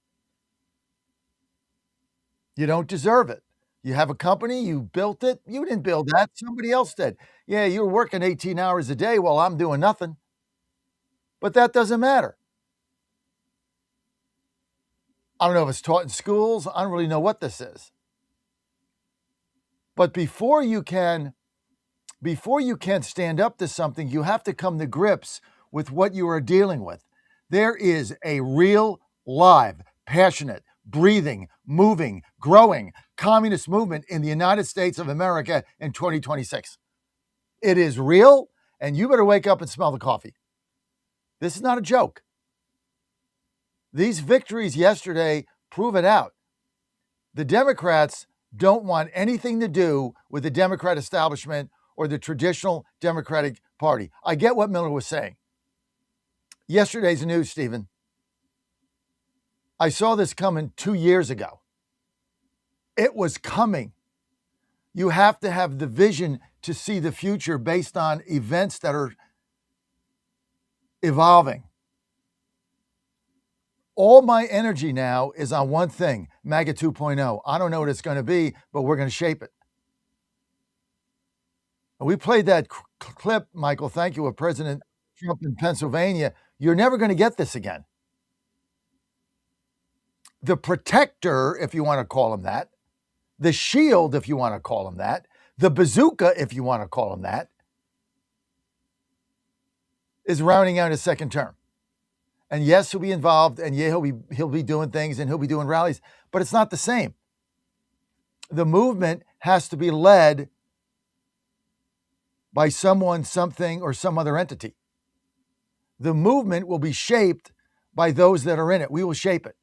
You don't deserve it. You have a company, you built it. You didn't build that. Somebody else did. Yeah, you're working 18 hours a day while I'm doing nothing. But that doesn't matter. I don't know if it's taught in schools. I don't really know what this is. But before you can stand up to something, you have to come to grips with what you are dealing with. There is a real, live, passionate, breathing, moving, growing communist movement in the United States of America in 2026. It is real, and you better wake up and smell the coffee. This is not a joke. These victories yesterday prove it out. The Democrats don't want anything to do with the Democrat establishment or the traditional Democratic Party. I get what Miller was saying. Yesterday's news, Stephen. I saw this coming 2 years ago. It was coming. You have to have the vision to see the future based on events that are evolving. All my energy now is on one thing, MAGA 2.0. I don't know what it's going to be, but we're going to shape it. And we played that clip, Michael, thank you, of President Trump in Pennsylvania. You're never going to get this again. The protector, if you want to call him that, the shield, if you want to call him that, the bazooka, if you want to call him that, is rounding out his second term. And yes, he'll be involved, and yeah, he'll be doing things, and he'll be doing rallies, but it's not the same. The movement has to be led by someone, something, or some other entity. The movement will be shaped by those that are in it. We will shape it.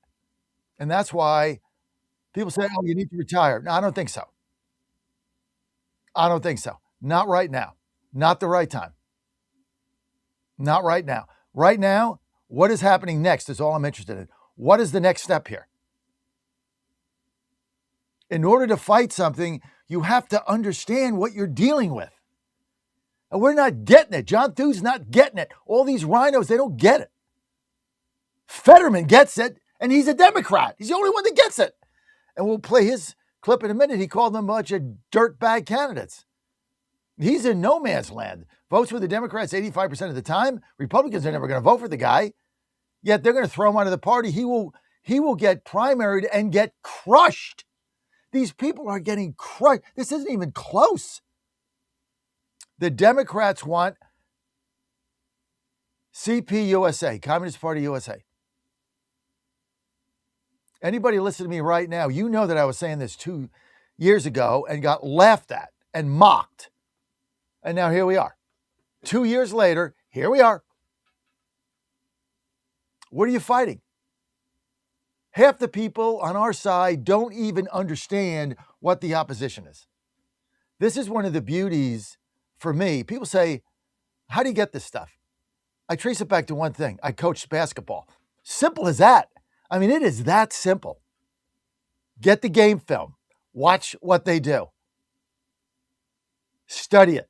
And that's why people say, oh, you need to retire. No, I don't think so. I don't think so. Not right now. Not the right time. Not right now. Right now, what is happening next is all I'm interested in. What is the next step here? In order to fight something, you have to understand what you're dealing with. And we're not getting it. John Thun's not getting it. All these rhinos, they don't get it. Fetterman gets it, and he's a Democrat. He's the only one that gets it. And we'll play his clip in a minute. He called them a bunch of dirtbag candidates. He's in no man's land. Votes with the Democrats 85% of the time. Republicans are never going to vote for the guy. Yet they're going to throw him out of the party. He will get primaried and get crushed. These people are getting crushed. This isn't even close. The Democrats want CPUSA, Communist Party USA. Anybody listen to me right now, you know that I was saying this 2 years ago and got laughed at and mocked. And now here we are. 2 years later, here we are. What are you fighting? Half the people on our side don't even understand what the opposition is. This is one of the beauties for me. People say, how do you get this stuff? I trace it back to one thing. I coached basketball. Simple as that. I mean, it is that simple. Get the game film. Watch what they do. Study it.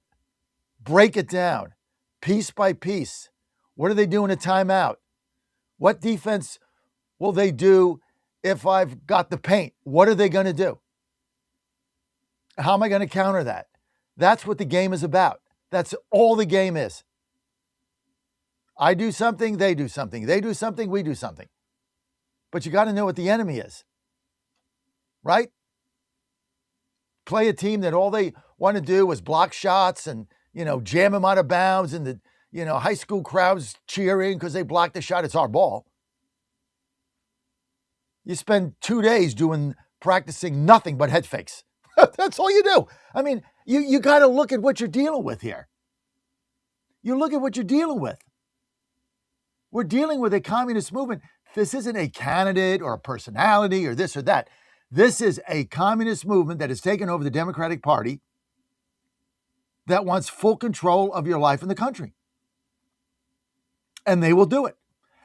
Break it down. Piece by piece. What are they doing in a timeout? What defense will they do if I've got the paint? What are they going to do? How am I going to counter that? That's what the game is about. That's all the game is. I do something, they do something. They do something, we do something. But you got to know what the enemy is. Right? Play a team that all they want to do is block shots and, jam them out of bounds and the, high school crowds cheering because they blocked the shot. It's our ball. You spend 2 days practicing nothing but head fakes. That's all you do. I mean, you got to look at what you're dealing with here. You look at what you're dealing with. We're dealing with a communist movement. This isn't a candidate or a personality or this or that. This is a communist movement that has taken over the Democratic Party that wants full control of your life in the country. And they will do it.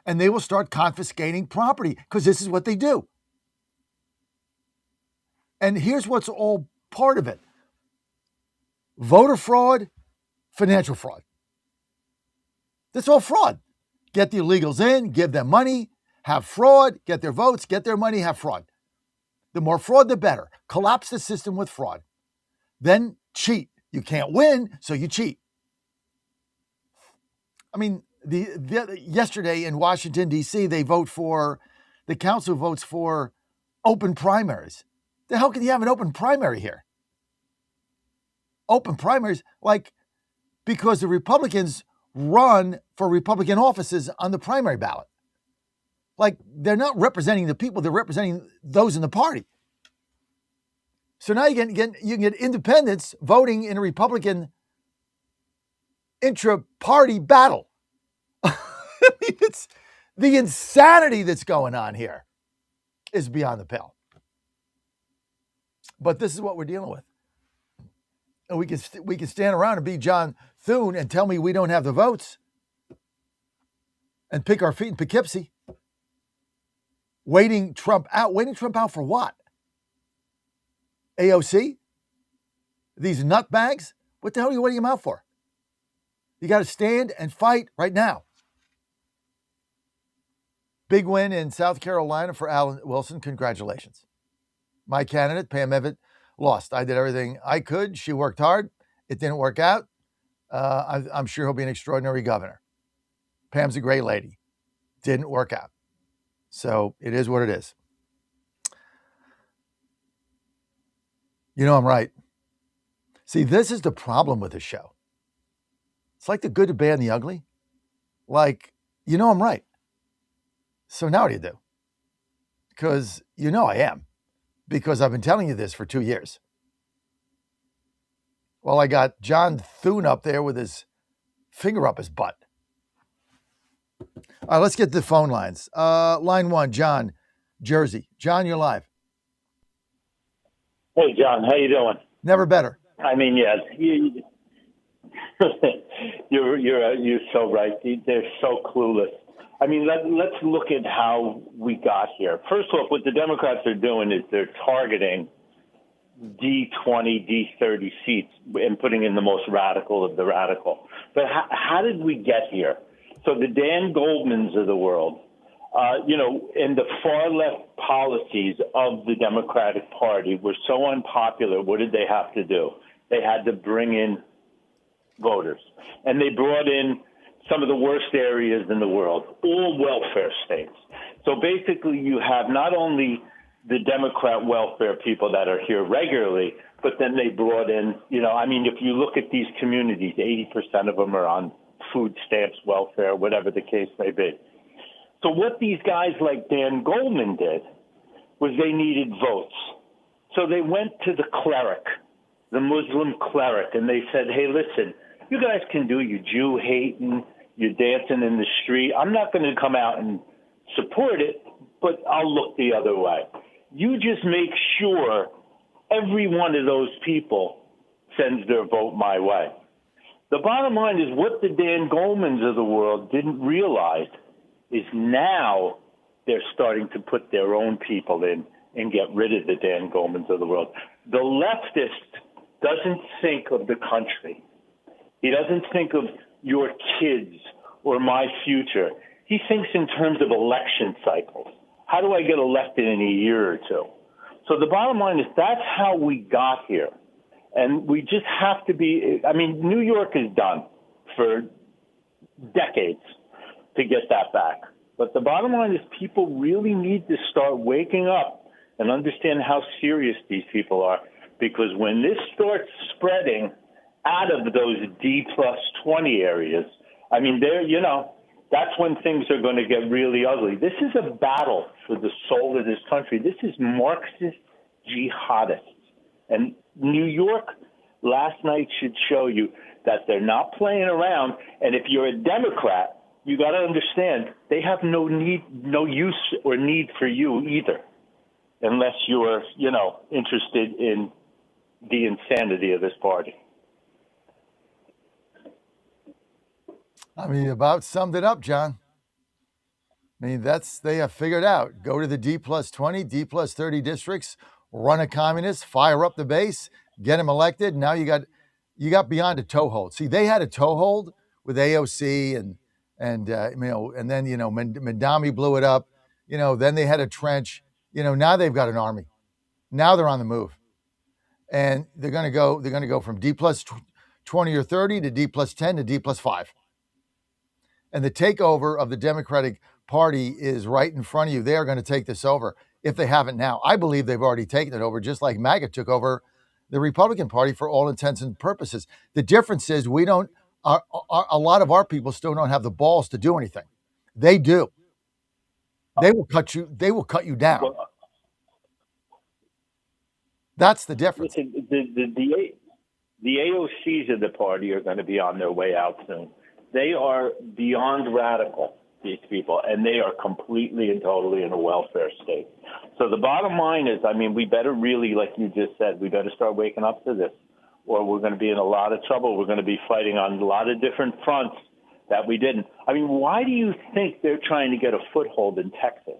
And they will start confiscating property because this is what they do. And here's what's all part of it. Voter fraud, financial fraud. That's all fraud. Get the illegals in, give them money, have fraud, get their votes, get their money, have fraud. The more fraud, the better. Collapse the system with fraud. Then cheat. You can't win, so you cheat. I mean, yesterday in Washington, D.C., the council votes for open primaries. The hell can you have an open primary here? Open primaries, because the Republicans run for Republican offices on the primary ballot. They're not representing the people, they're representing those in the party. So now you can get independents voting in a Republican intra-party battle. I mean, it's the insanity that's going on here is beyond the pale. But this is what we're dealing with. And we can stand around and be John Thune and tell me we don't have the votes and pick our feet in Poughkeepsie. Waiting Trump out for what? AOC? These nutbags, what the hell are you waiting them out for? You got to stand and fight right now. Big win in South Carolina for Alan Wilson. Congratulations. My candidate, Pam Evitt, lost. I did everything I could. She worked hard. It didn't work out. I'm sure he'll be an extraordinary governor. Pam's a great lady. Didn't work out. So it is what it is. You know I'm right. See, this is the problem with the show. It's like the good, the bad, and the ugly. Like, you know I'm right. So now what do you do? Because you know I am. Because I've been telling you this for 2 years. Well, I got John Thune up there with his finger up his butt. All right, let's get to the phone lines. Line 1, John, Jersey. John, you're live. Hey, John, how you doing? Never better. I mean, yeah, you're so right. They're so clueless. I mean, let's look at how we got here. First off, what the Democrats are doing is they're targeting D20, D30 seats and putting in the most radical of the radical. But how did we get here? So the Dan Goldmans of the world, and the far left policies of the Democratic Party were so unpopular. What did they have to do? They had to bring in voters. And they brought in some of the worst areas in the world, all welfare states. So basically you have not only the Democrat welfare people that are here regularly, but then they brought in, if you look at these communities, 80% of them are on food stamps, welfare, whatever the case may be. So what these guys like Dan Goldman did was they needed votes. So they went to the cleric, the Muslim cleric, and they said, hey, listen, you guys can do your Jew hating, you're dancing in the street. I'm not going to come out and support it, but I'll look the other way. You just make sure every one of those people sends their vote my way. The bottom line is what the Dan Goldmans of the world didn't realize is now they're starting to put their own people in and get rid of the Dan Goldmans of the world. The leftist doesn't think of the country. He doesn't think of your kids or my future. He thinks in terms of election cycles. How do I get elected in a year or two? So the bottom line is that's how we got here. And we just have to be, New York is done for decades to get that back. But the bottom line is people really need to start waking up and understand how serious these people are. Because when this starts spreading out of those D+20 areas, that's when things are going to get really ugly. This is a battle for the soul of this country. This is Marxist jihadists. And New York last night should show you that they're not playing around. And if you're a Democrat, you got to understand they have no use or need for you either, unless you're, interested in the insanity of this party. You about summed it up, John. They have figured out. Go to the D+20, D+30 districts, run a communist, fire up the base, get him elected. Now you got beyond a toehold. See, they had a toehold with AOC and then Mandami blew it up. Then they had a trench. Now they've got an army. Now they're on the move, and they're going to go from D+20 or 30 to D+10 to D+5. And the takeover of the Democratic Party is right in front of you. They are going to take this over if they haven't now. I believe they've already taken it over, just like MAGA took over the Republican Party for all intents and purposes. The difference is a lot of our people still don't have the balls to do anything. They do. They will cut you down. That's the difference. Listen, the AOCs of the party are going to be on their way out soon. They are beyond radical, these people, and they are completely and totally in a welfare state. So the bottom line is, we better really, like you just said, we better start waking up to this, or we're going to be in a lot of trouble. We're going to be fighting on a lot of different fronts that we didn't. Why do you think they're trying to get a foothold in Texas?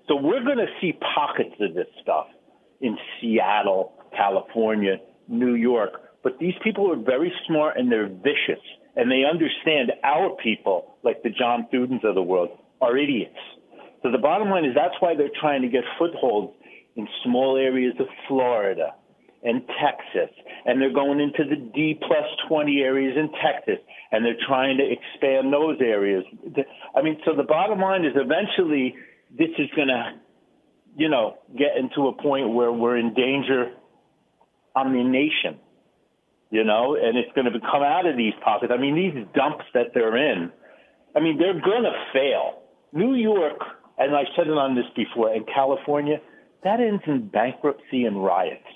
So we're going to see pockets of this stuff in Seattle, California, New York, but these people are very smart and they're vicious, and they understand our people, like the John Thudens of the world, are idiots. So the bottom line is that's why they're trying to get footholds in small areas of Florida and Texas, and they're going into the D+20 areas in Texas, and they're trying to expand those areas. I mean, so the bottom line is eventually this is going to, get into a point where we're in danger on the nation, and it's going to come out of these pockets. I mean, these dumps that they're in, I mean, they're going to fail. New York, and I said it on this before, and California, that ends in bankruptcy and riots.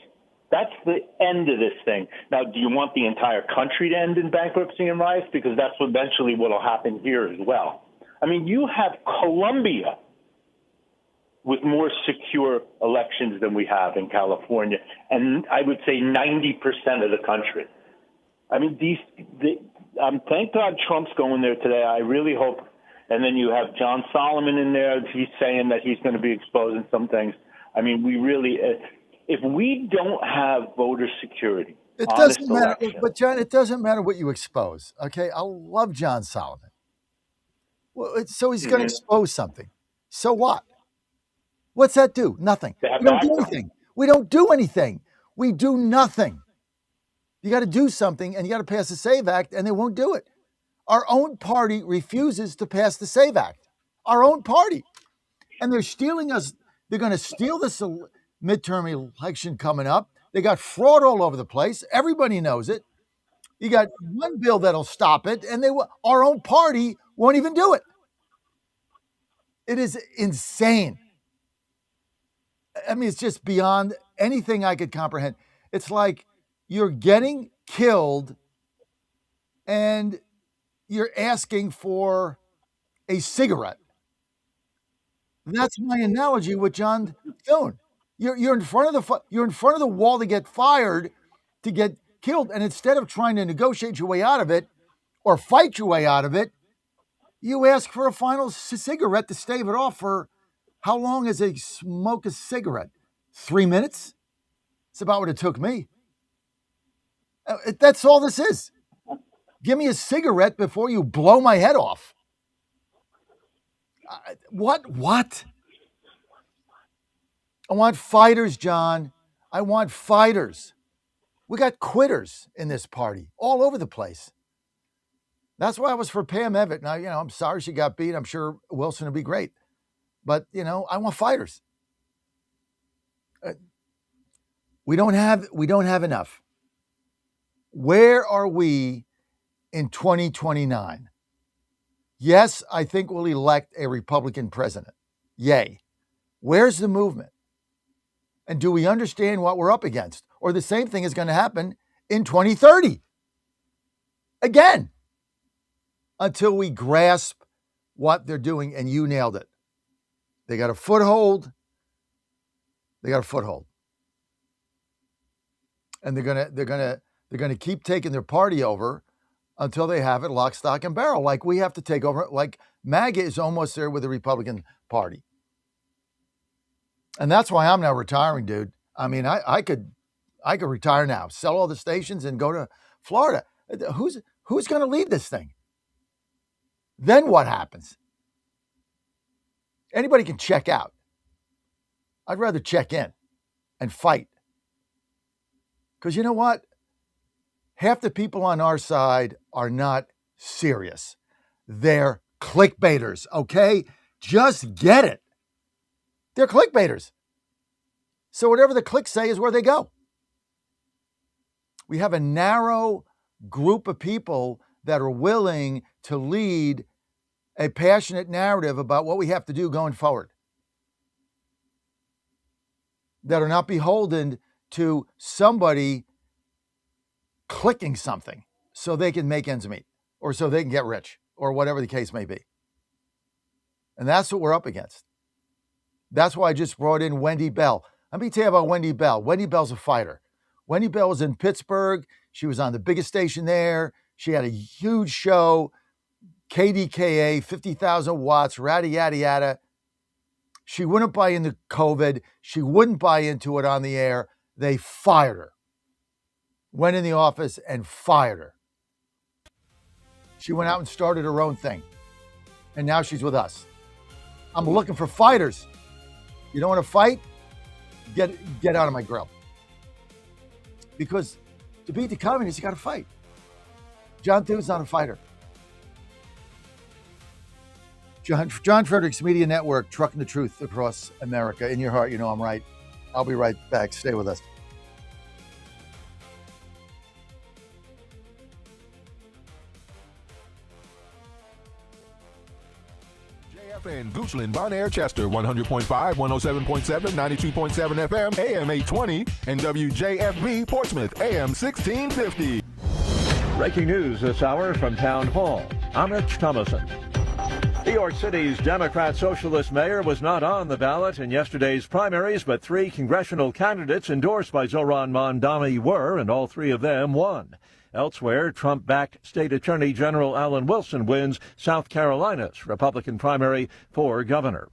That's the end of this thing. Now, do you want the entire country to end in bankruptcy and riots? Because that's eventually what will happen here as well. I mean, you have Colombia with more secure elections than we have in California, and I would say 90% of the country. I mean, thank God Trump's going there today. I really hope. And then you have John Solomon in there. He's saying that he's going to be exposing some things. I mean, we really, if we don't have voter security, it doesn't matter. But John, it doesn't matter what you expose. Okay, I love John Solomon. Well, so he's going to expose something. So what? What's that do? Nothing. We don't do anything. We don't do anything. We do nothing. You got to do something, and you got to pass the SAVE Act, and they won't do it. Our own party refuses to pass the SAVE Act. Our own party. And they're stealing us. They're going to steal this midterm election coming up. They got fraud all over the place. Everybody knows it. You got one bill that'll stop it, and our own party won't even do it. It is insane. I mean, it's just beyond anything I could comprehend. It's like you're getting killed and you're asking for a cigarette. That's my analogy with John Thune. You're in front of the wall to get fired, to get killed, and instead of trying to negotiate your way out of it or fight your way out of it, you ask for a final cigarette to stave it off. For how long is a smoke a cigarette? 3 minutes? It's about what it took me. That's all this is. Give me a cigarette before you blow my head off. What? I want fighters, John. I want fighters. We got quitters in this party all over the place. That's why I was for Pam Evitt. Now, I'm sorry she got beat. I'm sure Wilson will be great. But, I want fighters. We don't have enough. Where are we in 2029? Yes, I think we'll elect a Republican president. Yay. Where's the movement? And do we understand what we're up against? Or the same thing is going to happen in 2030. Again. Until we grasp what they're doing, and you nailed it. They got a foothold. And they're gonna keep taking their party over until they have it lock, stock, and barrel. Like we have to take over. Like MAGA is almost there with the Republican Party. And that's why I'm now retiring, dude. I mean, I could retire now, sell all the stations and go to Florida. Who's going to lead this thing? Then what happens? Anybody can check out. I'd rather check in and fight. Because you know what? Half the people on our side are not serious. They're clickbaiters, okay? Just get it. They're clickbaiters. So whatever the clicks say is where they go. We have a narrow group of people that are willing to lead a passionate narrative about what we have to do going forward. That are not beholden to somebody clicking something so they can make ends meet or so they can get rich or whatever the case may be. And that's what we're up against. That's why I just brought in Wendy Bell. Let me tell you about Wendy Bell. Wendy Bell's a fighter. Wendy Bell was in Pittsburgh. She was on the biggest station there. She had a huge show, KDKA, 50,000 watts, yada, yada, yada. She wouldn't buy into COVID. She wouldn't buy into it on the air. They fired her. went in the office and fired her. She went out and started her own thing. And now she's with us. I'm looking for fighters. You don't want to fight? Get out of my grill. Because to beat the communists, you got to fight. John Thune's not a fighter. John Fredericks Media Network, trucking the truth across America. In your heart, you know I'm right. I'll be right back. Stay with us. In Goochland, Bonaire, Chester, 100.5, 107.7, 92.7 FM, AM 820, and WJFB, Portsmouth, AM 1650. Breaking news this hour from Town Hall. I'm Rich Thomason. New York City's Democrat Socialist mayor was not on the ballot in yesterday's primaries, but 3 congressional candidates endorsed by Zohran Mamdani were, and all 3 of them won. Elsewhere, Trump-backed State Attorney General Alan Wilson wins South Carolina's Republican primary for governor.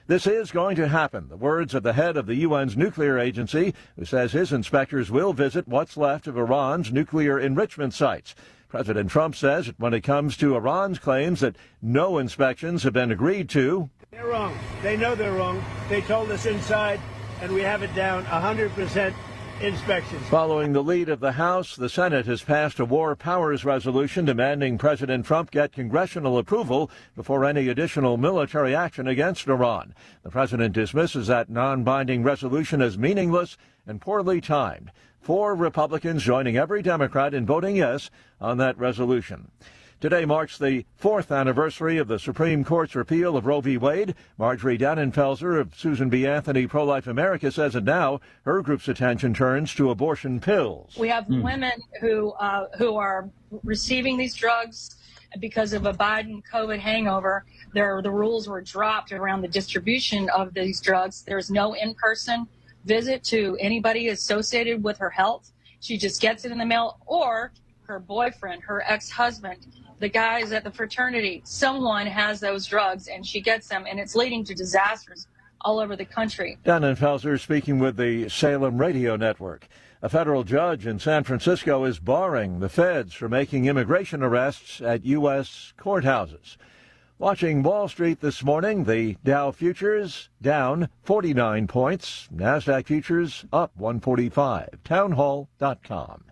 This is going to happen, the words of the head of the UN's nuclear agency, who says his inspectors will visit what's left of Iran's nuclear enrichment sites. President Trump says that when it comes to Iran's claims that no inspections have been agreed to, they're wrong. They know they're wrong. They told us inside, and we have it down 100%. Inspections. Following the lead of the House, the Senate has passed a war powers resolution demanding President Trump get congressional approval before any additional military action against Iran. The president dismisses that non-binding resolution as meaningless and poorly timed. 4 Republicans joining every Democrat in voting yes on that resolution. Today marks the 4th anniversary of the Supreme Court's repeal of Roe v. Wade. Marjorie Dannenfelser of Susan B. Anthony Pro-Life America says that now her group's attention turns to abortion pills. We have women who are receiving these drugs because of a Biden COVID hangover. The rules were dropped around the distribution of these drugs. There's no in-person visit to anybody associated with her health. She just gets it in the mail, or her boyfriend, her ex-husband, the guys at the fraternity, someone has those drugs and she gets them, and it's leading to disasters all over the country. Dannenfelser speaking with the Salem Radio Network. A federal judge in San Francisco is barring the feds from making immigration arrests at U.S. courthouses. Watching Wall Street this morning, the Dow futures down 49 points, NASDAQ futures up 145. Townhall.com.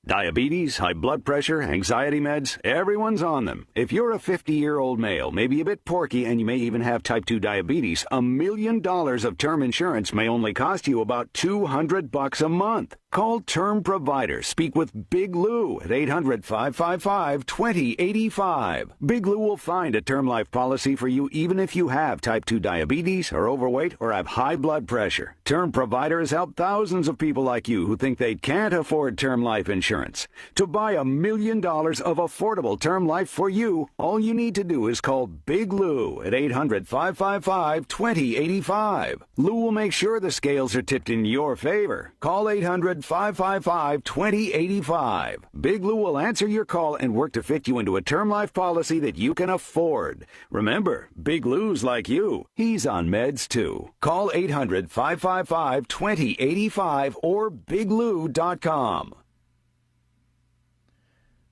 Diabetes, high blood pressure, anxiety meds, everyone's on them. If you're a 50-year-old male, maybe a bit porky, and you may even have type 2 diabetes, $1 million of term insurance may only cost you about $200 a month. Call Term Provider. Speak with Big Lou at 800-555-2085. Big Lou will find a term life policy for you even if you have type 2 diabetes, are overweight, or have high blood pressure. Term Provider has helped thousands of people like you who think they can't afford term life insurance. To buy $1 million of affordable term life for you, all you need to do is call Big Lou at 800-555-2085. Lou will make sure the scales are tipped in your favor. Call 800-555-2085. Big Lou will answer your call and work to fit you into a term life policy that you can afford. Remember, Big Lou's like you. He's on meds too. Call 800-555-2085 or biglou.com.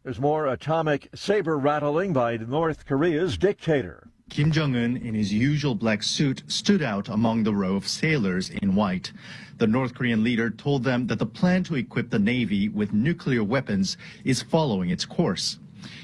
There's more atomic saber rattling by North Korea's dictator. Kim Jong-un, in his usual black suit, stood out among the row of sailors in white. The North Korean leader told them that the plan to equip the Navy with nuclear weapons is following its course.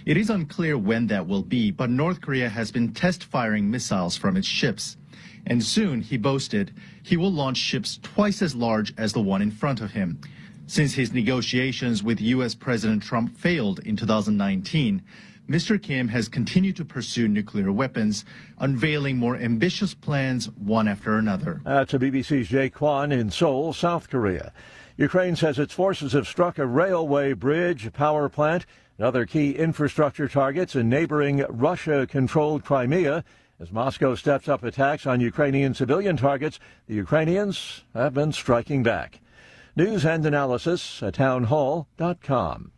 It is unclear when that will be, but North Korea has been test-firing missiles from its ships. And soon, he boasted, he will launch ships twice as large as the one in front of him. Since his negotiations with U.S. President Trump failed in 2019, Mr. Kim has continued to pursue nuclear weapons, unveiling more ambitious plans one after another. To BBC's Jay Kwan in Seoul, South Korea. Ukraine says its forces have struck a railway bridge, power plant, and other key infrastructure targets in neighboring Russia-controlled Crimea. As Moscow steps up attacks on Ukrainian civilian targets, the Ukrainians have been striking back. News and analysis at townhall.com.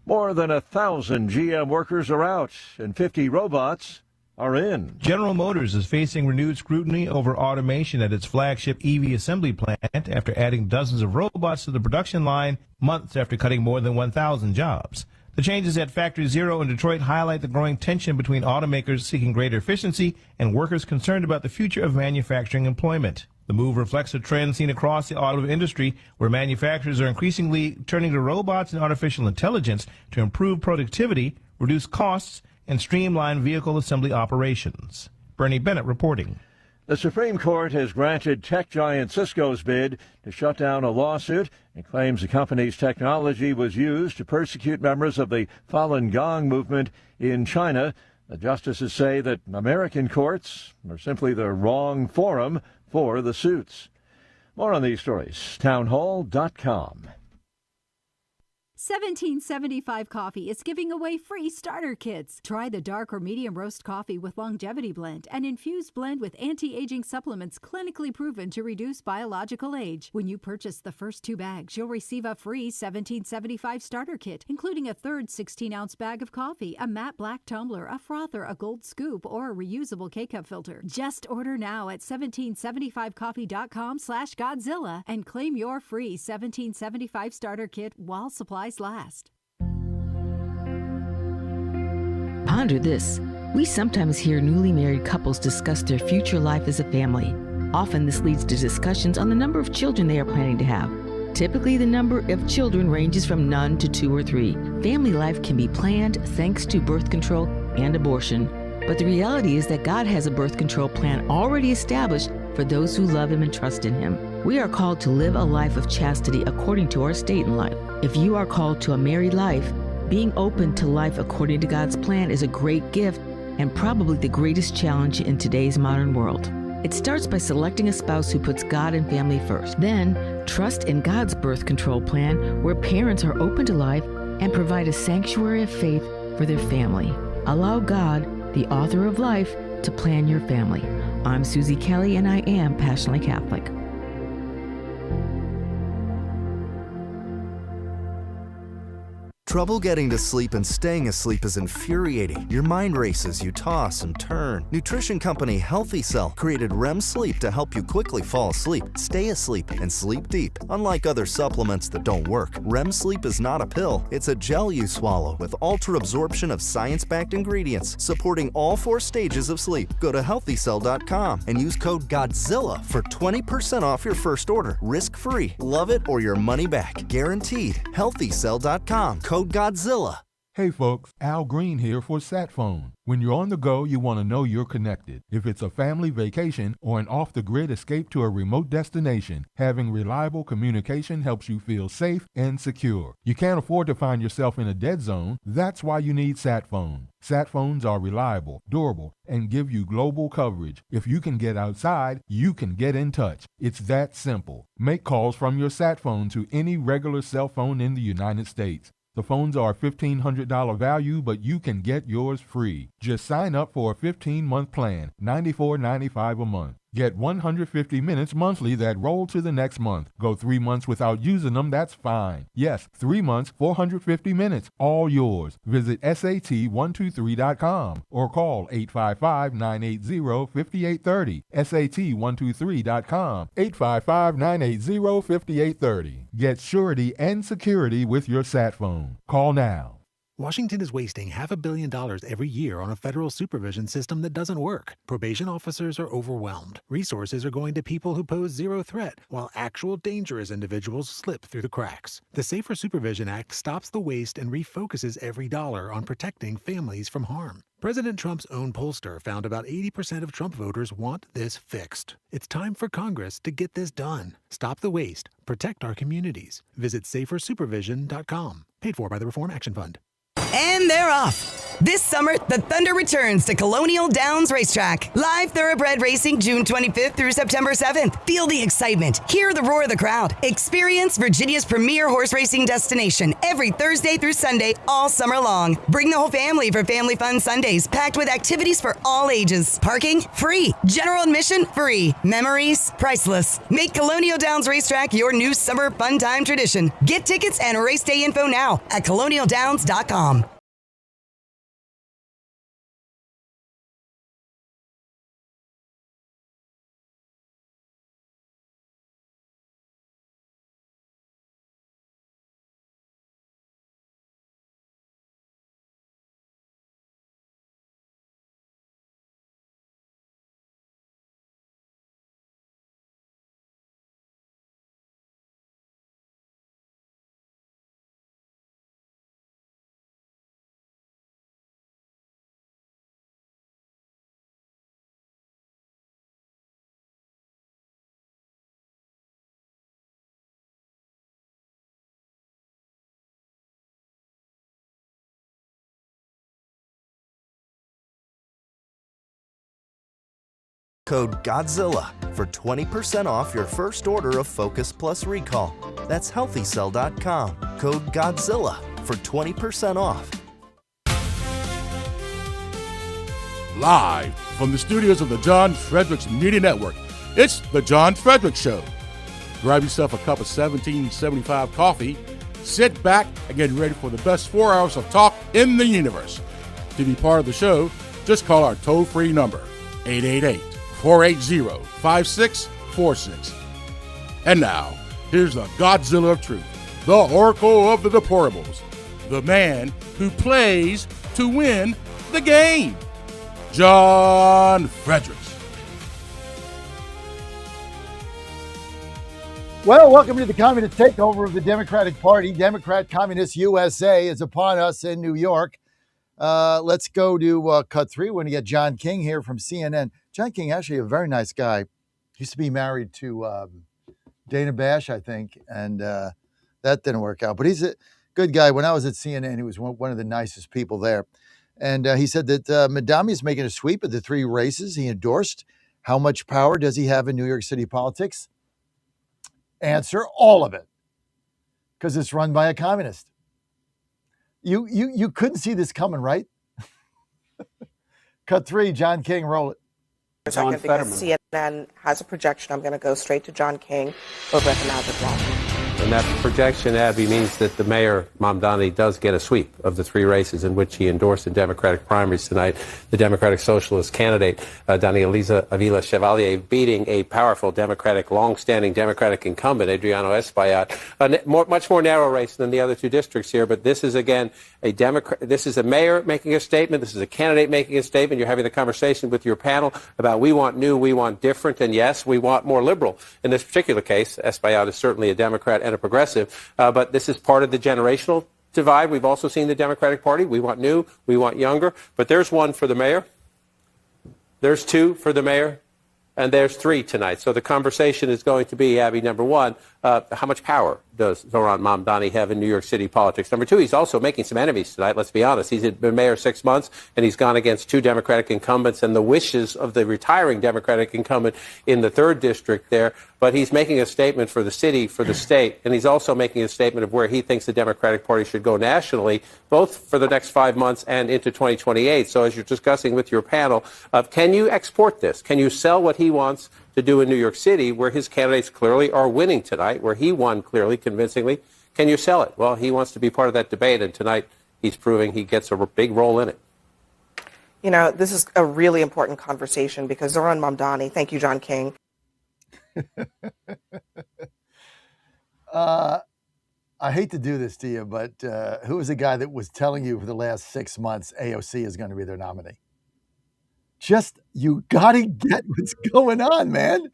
More than 1,000 GM workers are out, and 50 robots are in. General Motors is facing renewed scrutiny over automation at its flagship EV assembly plant after adding dozens of robots to the production line months after cutting more than 1,000 jobs. The changes at Factory Zero in Detroit highlight the growing tension between automakers seeking greater efficiency and workers concerned about the future of manufacturing employment. The move reflects a trend seen across the auto industry, where manufacturers are increasingly turning to robots and artificial intelligence to improve productivity, reduce costs, and streamline vehicle assembly operations. Bernie Bennett reporting. The Supreme Court has granted tech giant Cisco's bid to shut down a lawsuit and claims the company's technology was used to persecute members of the Falun Gong movement in China. The justices say that American courts are simply the wrong forum for the suits. More on these stories, townhall.com. 1775 Coffee is giving away free starter kits. Try the dark or medium roast coffee with longevity blend, an infused blend with anti-aging supplements clinically proven to reduce biological age. When you purchase the first 2 bags, you'll receive a free 1775 starter kit, including a third 16-ounce bag of coffee, a matte black tumbler, a frother, a gold scoop, or a reusable K-cup filter. Just order now at 1775coffee.com/Godzilla and claim your free 1775 starter kit while supplies last. Ponder this. We sometimes hear newly married couples discuss their future life as a family. Often this leads to discussions on the number of children they are planning to have. Typically, the number of children ranges from none to 2 or 3. Family life can be planned thanks to birth control and abortion. But the reality is that God has a birth control plan already established for those who love Him and trust in Him. We are called to live a life of chastity according to our state in life. If you are called to a married life, being open to life according to God's plan is a great gift and probably the greatest challenge in today's modern world. It starts by selecting a spouse who puts God and family first. Then, trust in God's birth control plan, where parents are open to life and provide a sanctuary of faith for their family. Allow God, the author of life, to plan your family. I'm Susie Kelly, and I am passionately Catholic. Trouble getting to sleep and staying asleep is infuriating. Your mind races, you toss and turn. Nutrition company Healthy Cell created REM sleep to help you quickly fall asleep, stay asleep, and sleep deep. Unlike other supplements that don't work, REM sleep is not a pill. It's a gel you swallow with ultra-absorption of science-backed ingredients supporting all 4 stages of sleep. Go to healthycell.com and use code GODZILLA for 20% off your first order. Risk-free. Love it or your money back. Guaranteed. Healthycell.com. Code Godzilla. Hey folks, Al Green here for SatPhone. When you're on the go, you want to know you're connected. If it's a family vacation or an off-the-grid escape to a remote destination, having reliable communication helps you feel safe and secure. You can't afford to find yourself in a dead zone. That's why you need SatPhone. SatPhones are reliable, durable, and give you global coverage. If you can get outside, you can get in touch. It's that simple. Make calls from your SatPhone to any regular cell phone in the United States. The phones are $1,500 value, but you can get yours free. Just sign up for a 15-month plan, $94.95 a month. Get 150 minutes monthly that roll to the next month. Go 3 months without using them, that's fine. Yes, 3 months, 450 minutes, all yours. Visit SAT123.com or call 855-980-5830. SAT123.com, 855-980-5830. Get surety and security with your SatPhone. Call now. Washington is wasting $500 million every year on a federal supervision system that doesn't work. Probation officers are overwhelmed. Resources are going to people who pose zero threat, while actual dangerous individuals slip through the cracks. The Safer Supervision Act stops the waste and refocuses every dollar on protecting families from harm. President Trump's own pollster found about 80% of Trump voters want this fixed. It's time for Congress to get this done. Stop the waste. Protect our communities. Visit safersupervision.com. Paid for by the Reform Action Fund. And they're off. This summer, the Thunder returns to Colonial Downs Racetrack. Live thoroughbred racing June 25th through September 7th. Feel the excitement. Hear the roar of the crowd. Experience Virginia's premier horse racing destination every Thursday through Sunday all summer long. Bring the whole family for Family Fun Sundays, packed with activities for all ages. Parking? Free. General admission? Free. Memories? Priceless. Make Colonial Downs Racetrack your new summer fun time tradition. Get tickets and race day info now at colonialdowns.com. Code GODZILLA for 20% off your first order of Focus Plus Recall. That's HealthyCell.com. Code GODZILLA for 20% off. Live from the studios of the John Fredericks Media Network, it's The John Fredericks Show. Grab yourself a cup of 1775 coffee, sit back, and get ready for the best 4 hours of talk in the universe. To be part of the show, just call our toll-free number, 888-480-5646. And now, here's the Godzilla of Truth, the Oracle of the Deplorables, the man who plays to win the game, John Fredericks. Well, welcome to the communist takeover of the Democratic Party. Democrat Communist USA is upon us in New York. Let's go to cut 3. We're going to get John King here from CNN. John King, actually a very nice guy. Used to be married to Dana Bash, I think, and that didn't work out. But he's a good guy. When I was at CNN, he was one of the nicest people there. And he said that Madami is making a sweep of the 3 races he endorsed. How much power does he have in New York City politics? Answer, all of it, because it's run by a communist. You couldn't see this coming, right? Cut 3, John King, roll it. John because CNN has a projection. I'm going to go straight to John King over at the Magic Wall. And that projection, Abby, means that the mayor, Mamdani, does get a sweep of the 3 races in which he endorsed in Democratic primaries tonight. The Democratic Socialist candidate, Danielisa Avila Chevalier, beating a powerful Democratic, long-standing Democratic incumbent, Adriano Espaillat. Much more narrow race than the other 2 districts here, but this is, again, this is a mayor making a statement. This is a candidate making a statement. You're having the conversation with your panel about we want new, we want different, and yes, we want more liberal. In this particular case, Espaillat is certainly a Democrat and a progressive, but this is part of the generational divide. We've also seen the Democratic Party. We want new, we want younger, but there's 1 for the mayor, there's 2 for the mayor, and there's 3 tonight. So the conversation is going to be, Abby, number 1, how much power does Zohran Mamdani have in New York City politics? Number 2, he's also making some enemies tonight, let's be honest. He's been mayor 6 months, and he's gone against 2 Democratic incumbents and the wishes of the retiring Democratic incumbent in the 3rd district there. But he's making a statement for the city, for the state, and he's also making a statement of where he thinks the Democratic Party should go nationally, both for the next 5 months and into 2028. So as you're discussing with your panel, can you export this? Can you sell what he wants to do in New York City, where his candidates clearly are winning tonight, where he won clearly, convincingly? Can you sell it? Well, he wants to be part of that debate, and tonight he's proving he gets a big role in it. You know, this is a really important conversation because Zohran Mamdani, thank you, John King. I hate to do this to you, but who was the guy that was telling you for the last 6 months AOC is going to be their nominee? Just, you got to get what's going on, man.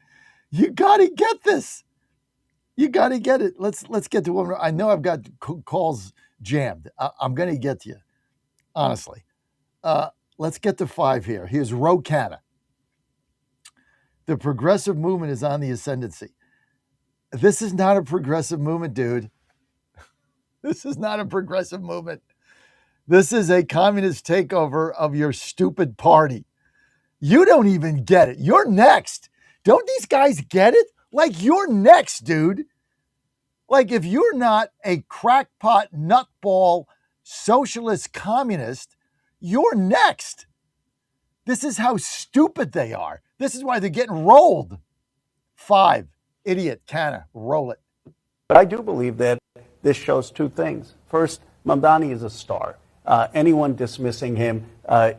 You got to get this. You got to get it. Let's get to one. I know I've got calls jammed. I'm going to get to you, honestly. Let's get to 5 here. Here's Ro Khanna. The progressive movement is on the ascendancy. This is not a progressive movement, dude. This is not a progressive movement. This is a communist takeover of your stupid party. You don't even get it. You're next. Don't these guys get it? Like, you're next, dude. Like, if you're not a crackpot, nutball, socialist communist, you're next. This is how stupid they are. This is why they're getting rolled. 5, idiot, Khanna, roll it. But I do believe that this shows 2 things. First, Mamdani is a star. Anyone dismissing him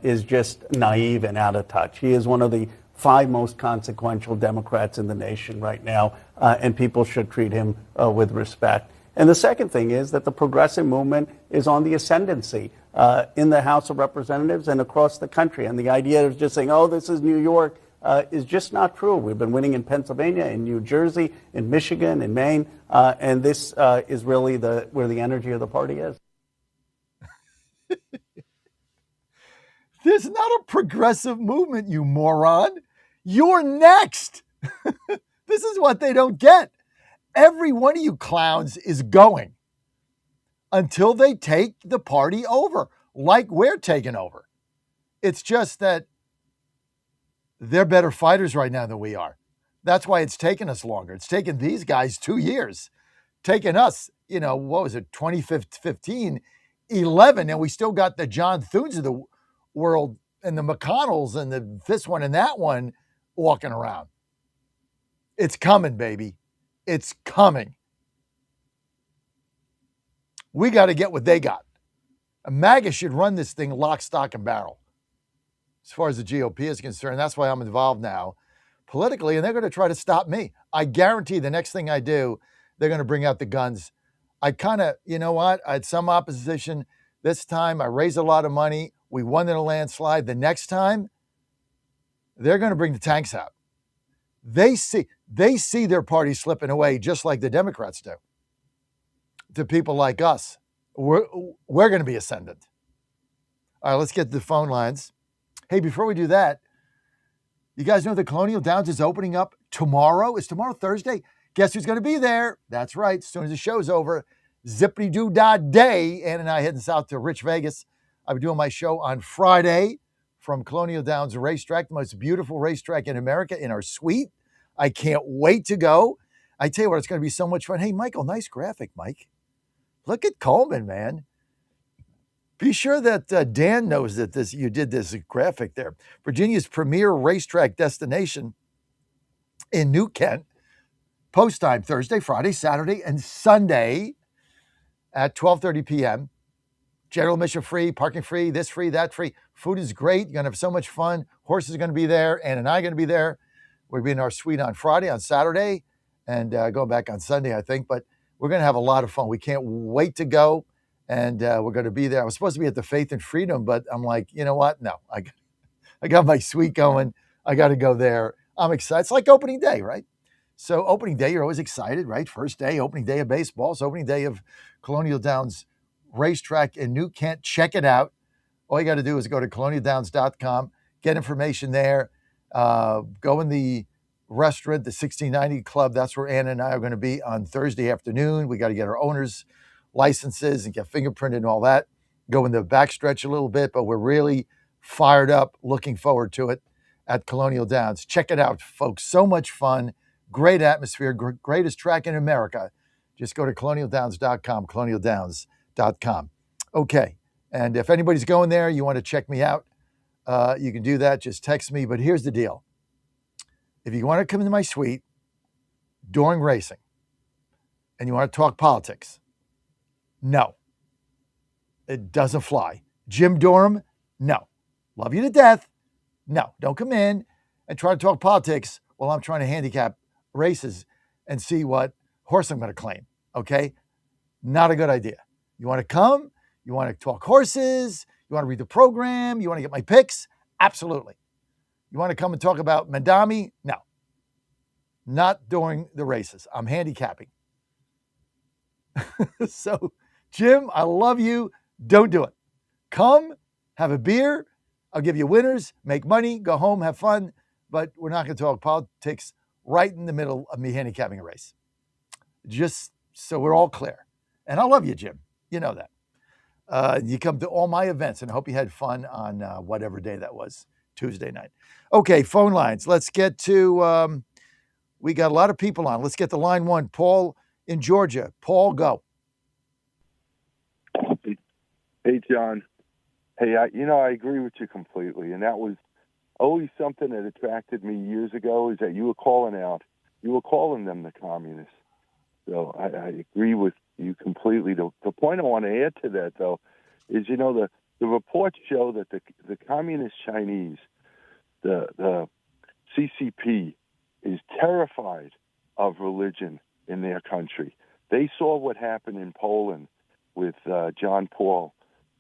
is just naive and out of touch. He is one of the 5 most consequential Democrats in the nation right now, and people should treat him with respect. And the second thing is that the progressive movement is on the ascendancy in the House of Representatives and across the country. And the idea of just saying, oh, this is New York, is just not true. We've been winning in Pennsylvania, in New Jersey, in Michigan, in Maine, and this is really where the energy of the party is. There's not a progressive movement, you moron. You're next. This is what they don't get. Every one of you clowns is going until they take the party over, like we're taking over. It's just that They're better fighters right now than we are. That's why it's taken us longer. It's taken these guys 2 years. Taken us, what was it, 2015, 11, and we still got the John Thunes of the world and the McConnells and this one and that one walking around. It's coming, baby. It's coming. We got to get what they got. MAGA should run this thing lock, stock, and barrel. As far as the GOP is concerned, that's why I'm involved now politically, and they're going to try to stop me. I guarantee the next thing I do, they're going to bring out the guns. I kind of, I had some opposition. This time I raised a lot of money. We won in a landslide. The next time, they're going to bring the tanks out. They see their party slipping away just like the Democrats do. To people like us, we're going to be ascendant. All right, let's get to the phone lines. Hey, before we do that, you guys know the Colonial Downs is opening up tomorrow. Is tomorrow Thursday? Guess who's going to be there? That's right. As soon as the show's over, zippity-doo-dah day. Ann and I heading south to Rich Vegas. I'll be doing my show on Friday from Colonial Downs Racetrack, the most beautiful racetrack in America, in our suite. I can't wait to go. I tell you what, it's going to be so much fun. Hey, Michael, nice graphic, Mike. Look at Coleman, man. Be sure that Dan knows that you did this graphic there. Virginia's premier racetrack destination in New Kent. Post time Thursday, Friday, Saturday, and Sunday at 12:30 p.m. General admission free, parking free, this free, that free. Food is great. You're going to have so much fun. Horses are going to be there. Ann and I are going to be there. We'll be in our suite on Friday, on Saturday, and going back on Sunday, I think. But we're going to have a lot of fun. We can't wait to go, and we're going to be there. I was supposed to be at the Faith and Freedom, but I'm like, you know what? No, I got my suite going. I got to go there. I'm excited. It's like opening day, right? So opening day, you're always excited, right? First day, opening day of baseball. It's opening day of Colonial Downs Racetrack in New Kent. Check it out. All you got to do is go to colonialdowns.com, get information there, go in the restaurant, the 1690 Club. That's where Anna and I are going to be on Thursday afternoon. We got to get our owners' licenses and get fingerprinted and all that. Go in the backstretch a little bit, but we're really fired up, looking forward to it at Colonial Downs. Check it out, folks. So much fun. Great atmosphere, greatest track in America. Just go to colonialdowns.com, colonialdowns.com. Okay, and if anybody's going there, you want to check me out, you can do that. Just text me. But here's the deal. If you want to come into my suite during racing and you want to talk politics, no, it doesn't fly. Jim Durham, no. Love you to death. No, don't come in and try to talk politics while I'm trying to handicap races and see what horse I'm going to claim, okay? Not a good idea. You want to come, you want to talk horses, you want to read the program, you want to get my picks? Absolutely. You want to come and talk about Mandami? No. Not during the races. I'm handicapping. So, Jim, I love you. Don't do it. Come, have a beer. I'll give you winners, make money, go home, have fun. But we're not going to talk politics right in the middle of me handicapping a race. Just so we're all clear. And I love you, Jim. You know that. You come to all my events, and I hope you had fun on whatever day that was, Tuesday night. Okay, phone lines. Let's get to, we got a lot of people on. Let's get to line one. Paul in Georgia. Paul, go. Hey, John. Hey, I agree with you completely. And that was always something that attracted me years ago, is that you were calling them the communists. So I agree with you completely. The point I want to add to that, though, is, the reports show that the communist Chinese, the CCP, is terrified of religion in their country. They saw what happened in Poland with John Paul,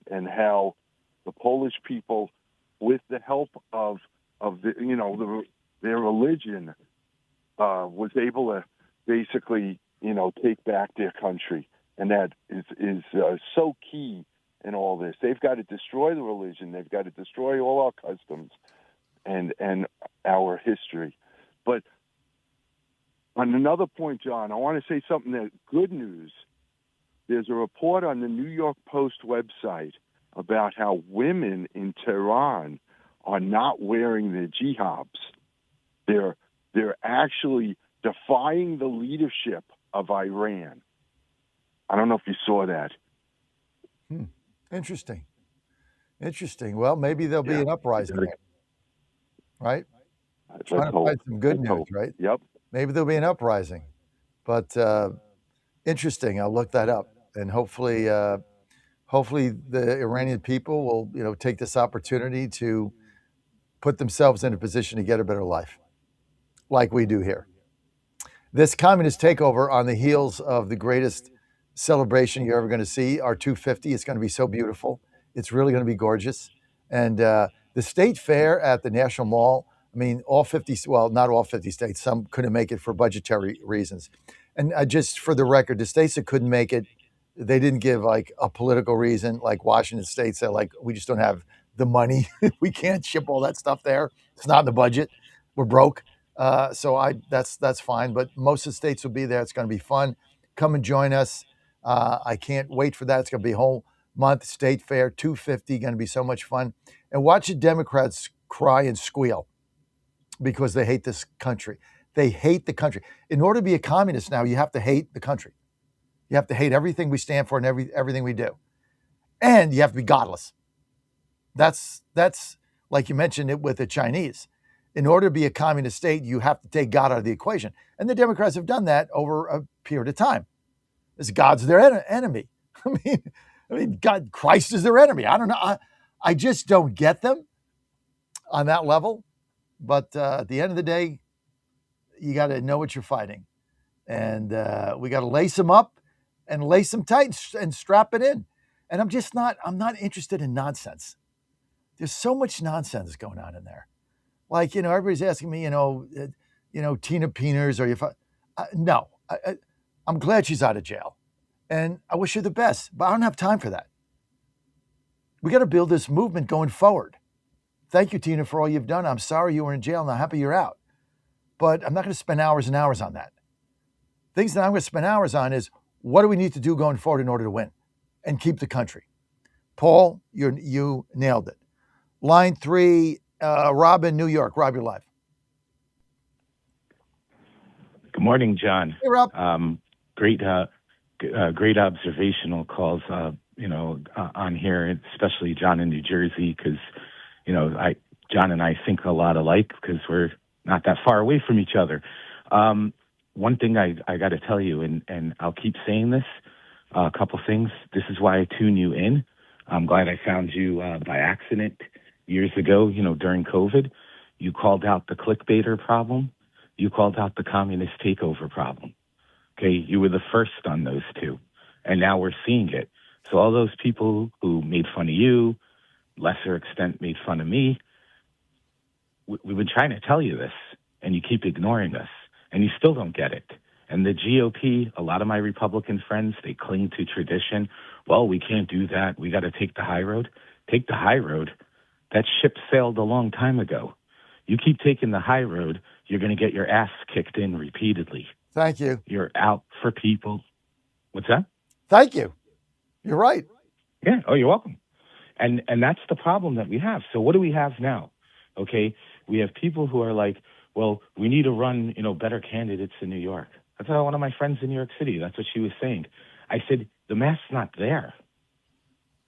and how the Polish people, with the help of their religion, was able to basically take back their country, and that is so key in all this. They've got to destroy the religion. They've got to destroy all our customs and our history. But on another point, John, I want to say something that good news. There's a report on the New York Post website about how women in Tehran are not wearing their jihadis. They're actually defying the leadership of Iran. I don't know if you saw that. Interesting. Well, maybe there'll be an uprising there, right? Trying to find some good news, right? Yep. Maybe there'll be an uprising. But interesting. I'll look that up, and hopefully the Iranian people will take this opportunity to put themselves in a position to get a better life, like we do here. This communist takeover on the heels of the greatest celebration you're ever going to see, our 250. It's going to be so beautiful. It's really going to be gorgeous. And the state fair at the National Mall, I mean, not all 50 states, some couldn't make it for budgetary reasons. And just for the record, the states that couldn't make it, they didn't give like a political reason, like Washington State said, like, we just don't have the money. We can't ship all that stuff there. It's not in the budget. We're broke. So that's fine. But most of the states will be there. It's going to be fun. Come and join us. I can't wait for that. It's going to be a whole month. State Fair, 250, going to be so much fun. And watch the Democrats cry and squeal because they hate this country. They hate the country. In order to be a communist now, you have to hate the country. You have to hate everything we stand for and everything we do. And you have to be godless. That's like you mentioned it with the Chinese. In order to be a communist state, you have to take God out of the equation. And the Democrats have done that over a period of time. As God's their enemy. I mean, God, Christ is their enemy. I don't know. I just don't get them on that level. But at the end of the day, you got to know what you're fighting. And we got to lace them up and lace them tight and strap it in. And I'm not interested in nonsense. There's so much nonsense going on in there. Like, everybody's asking me, Tina Peeners, or no, I'm glad she's out of jail. And I wish her the best, but I don't have time for that. We got to build this movement going forward. Thank you, Tina, for all you've done. I'm sorry you were in jail and I'm happy you're out. But I'm not going to spend hours and hours on that. Things that I'm going to spend hours on is what do we need to do going forward in order to win and keep the country? Paul, you nailed it. Line 3, Rob in New York. Rob, you're live. Good morning, John. Hey, Rob. Great observational calls, on here, especially John in New Jersey, because, John and I think a lot alike because we're not that far away from each other. One thing I got to tell you, and I'll keep saying this, a couple things. This is why I tune you in. I'm glad I found you by accident years ago, during COVID. You called out the clickbaiter problem. You called out the communist takeover problem. Okay, you were the first on those two, and now we're seeing it. So all those people who made fun of you, lesser extent made fun of me, we've been trying to tell you this, and you keep ignoring us, and you still don't get it. And the GOP, a lot of my Republican friends, they cling to tradition. Well, we can't do that. We got to take the high road. Take the high road. That ship sailed a long time ago. You keep taking the high road, you're going to get your ass kicked in repeatedly. Thank you. You're out for people. What's that? Thank you. You're right. Yeah. Oh, you're welcome. And that's the problem that we have. So what do we have now? Okay. We have people who are like, well, we need to run, better candidates in New York. That's one of my friends in New York City. That's what she was saying. I said, the math's not there.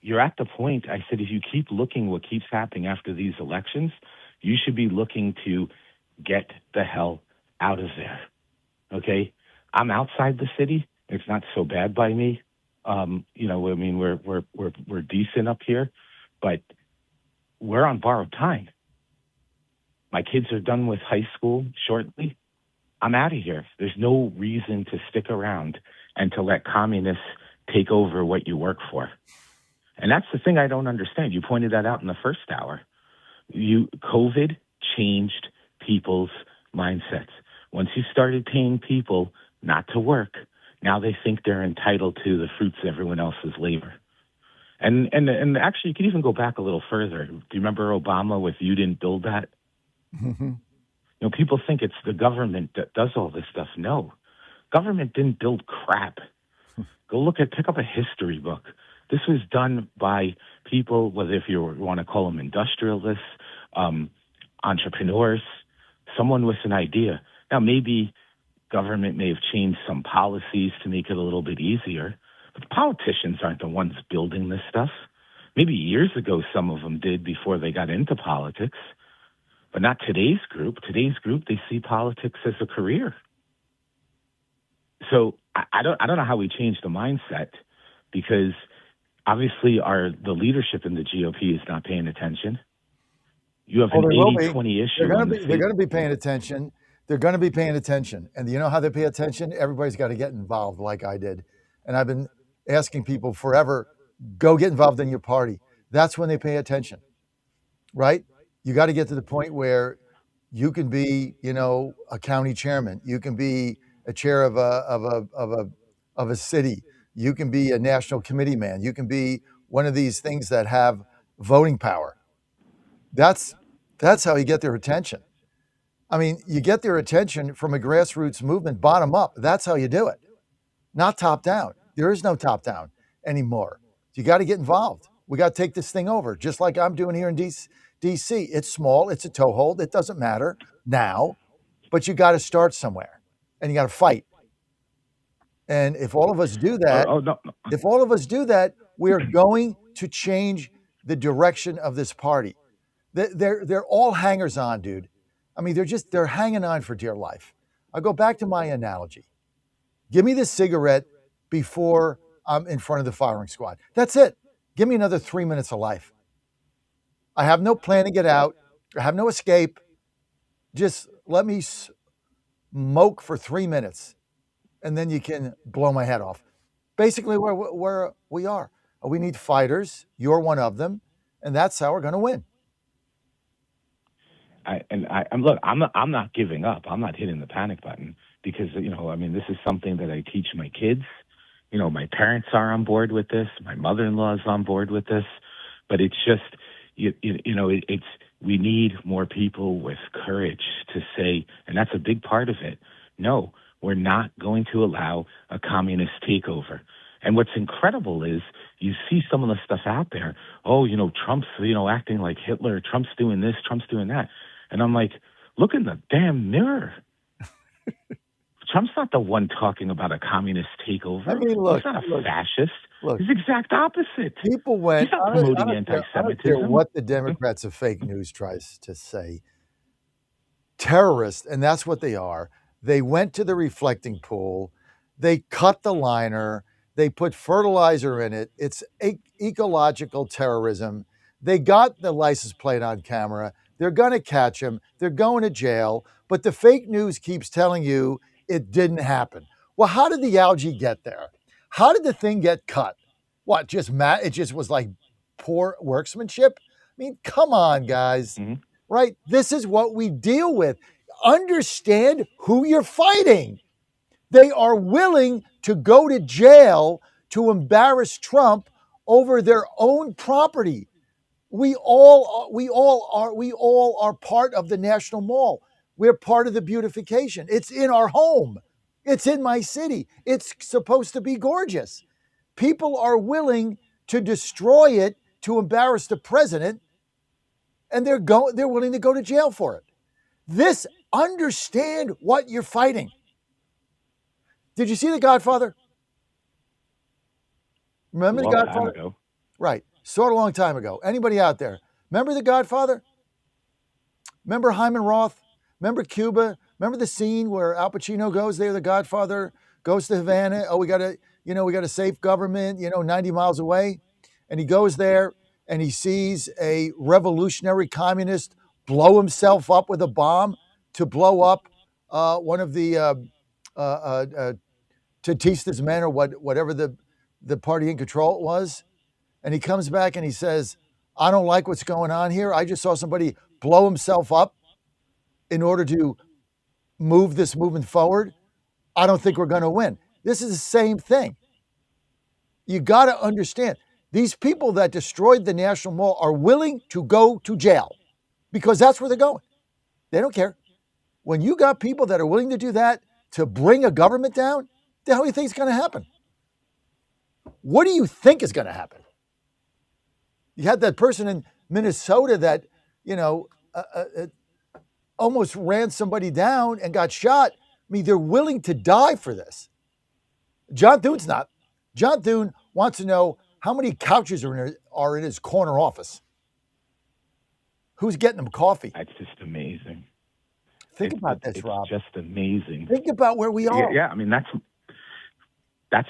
You're at the point, I said, if you keep looking what keeps happening after these elections, you should be looking to get the hell out of there. Okay? I'm outside the city. It's not so bad by me. We're decent up here, but we're on borrowed time. My kids are done with high school shortly. I'm out of here. There's no reason to stick around and to let communists take over what you work for. And that's the thing I don't understand. You pointed that out in the first hour. COVID changed people's mindsets. Once you started paying people not to work, now they think they're entitled to the fruits of everyone else's labor. And actually, you could even go back a little further. Do you remember Obama with "you didn't build that"? Mm-hmm. People think it's the government that does all this stuff. No, government didn't build crap. Pick up a history book. This was done by people, whether if you want to call them industrialists, entrepreneurs, someone with an idea. Now, maybe government may have changed some policies to make it a little bit easier, but the politicians aren't the ones building this stuff. Maybe years ago, some of them did before they got into politics, but not today's group. Today's group, they see politics as a career. So I don't know how we change the mindset, because obviously the leadership in the GOP is not paying attention. You have an 80-20 issue. They're going to be paying attention. They're going to be paying attention. And you know how they pay attention? Everybody's got to get involved like I did. And I've been asking people forever, go get involved in your party. That's when they pay attention, right? You got to get to the point where you can be, a county chairman. You can be a chair of a city. You can be a national committee man. You can be one of these things that have voting power. That's how you get their attention. I mean, you get their attention from a grassroots movement, bottom up. That's how you do it, not top down. There is no top down anymore. You got to get involved. We got to take this thing over, just like I'm doing here in DC. It's small. It's a toehold. It doesn't matter now, but you got to start somewhere, and you got to fight. And if all of us do that, we are going to change the direction of this party. They're all hangers on, dude. I mean, they're hanging on for dear life. I'll go back to my analogy. Give me the cigarette before I'm in front of the firing squad. That's it. Give me another 3 minutes of life. I have no plan to get out. I have no escape. Just let me smoke for 3 minutes, and then you can blow my head off. Basically, where we are. We need fighters. You're one of them, and that's how we're going to win. I'm not giving up. I'm not hitting the panic button, because this is something that I teach my kids. My parents are on board with this. My mother-in-law is on board with this, but it's just we need more people with courage to say, and that's a big part of it. No, we're not going to allow a communist takeover. And what's incredible is you see some of the stuff out there. Oh, Trump's, acting like Hitler. Trump's doing this. Trump's doing that. And I'm like, look in the damn mirror. Trump's not the one talking about a communist takeover. I mean, look, he's not a fascist. Look, he's the exact opposite. People went. He's not promoting anti-Semitism. I don't care what the Democrats of fake news tries to say. Terrorists, and that's what they are. They went to the reflecting pool. They cut the liner. They put fertilizer in it. It's ecological terrorism. They got the license plate on camera. They're going to catch him. They're going to jail. But the fake news keeps telling you it didn't happen. Well, how did the algae get there? How did the thing get cut? What, it just was like poor workmanship? I mean, come on, guys. Mm-hmm. Right? This is what we deal with. Understand who you're fighting. They are willing to go to jail to embarrass Trump over their own property. We all are part of the National Mall. We're part of the beautification. It's in our home. It's in my city. It's supposed to be gorgeous. People are willing to destroy it to embarrass the president, and they're willing to go to jail for it. Understand what you're fighting. Did you see The Godfather? Remember The Godfather? Time ago. Right. Saw it a long time ago. Anybody out there? Remember The Godfather? Remember Hyman Roth? Remember Cuba? Remember the scene where Al Pacino goes there, The Godfather, goes to Havana. Oh, we got a safe government, 90 miles away. And he goes there and he sees a revolutionary communist blow himself up with a bomb to blow up one of the Tatista's men, or whatever the party in control was. And he comes back and he says, I don't like what's going on here. I just saw somebody blow himself up in order to move this movement forward. I don't think we're going to win. This is the same thing. You got to understand, these people that destroyed the National Mall are willing to go to jail because that's where they're going. They don't care. When you got people that are willing to do that to bring a government down, the hell do you think is going to happen? What do you think is going to happen? You had that person in Minnesota that, almost ran somebody down and got shot. I mean, they're willing to die for this. John Thune's not. John Thune wants to know how many couches are in his corner office. Who's getting him coffee? That's just amazing. Think about this, Rob. It's just amazing. Think about where we are. Yeah, I mean, that's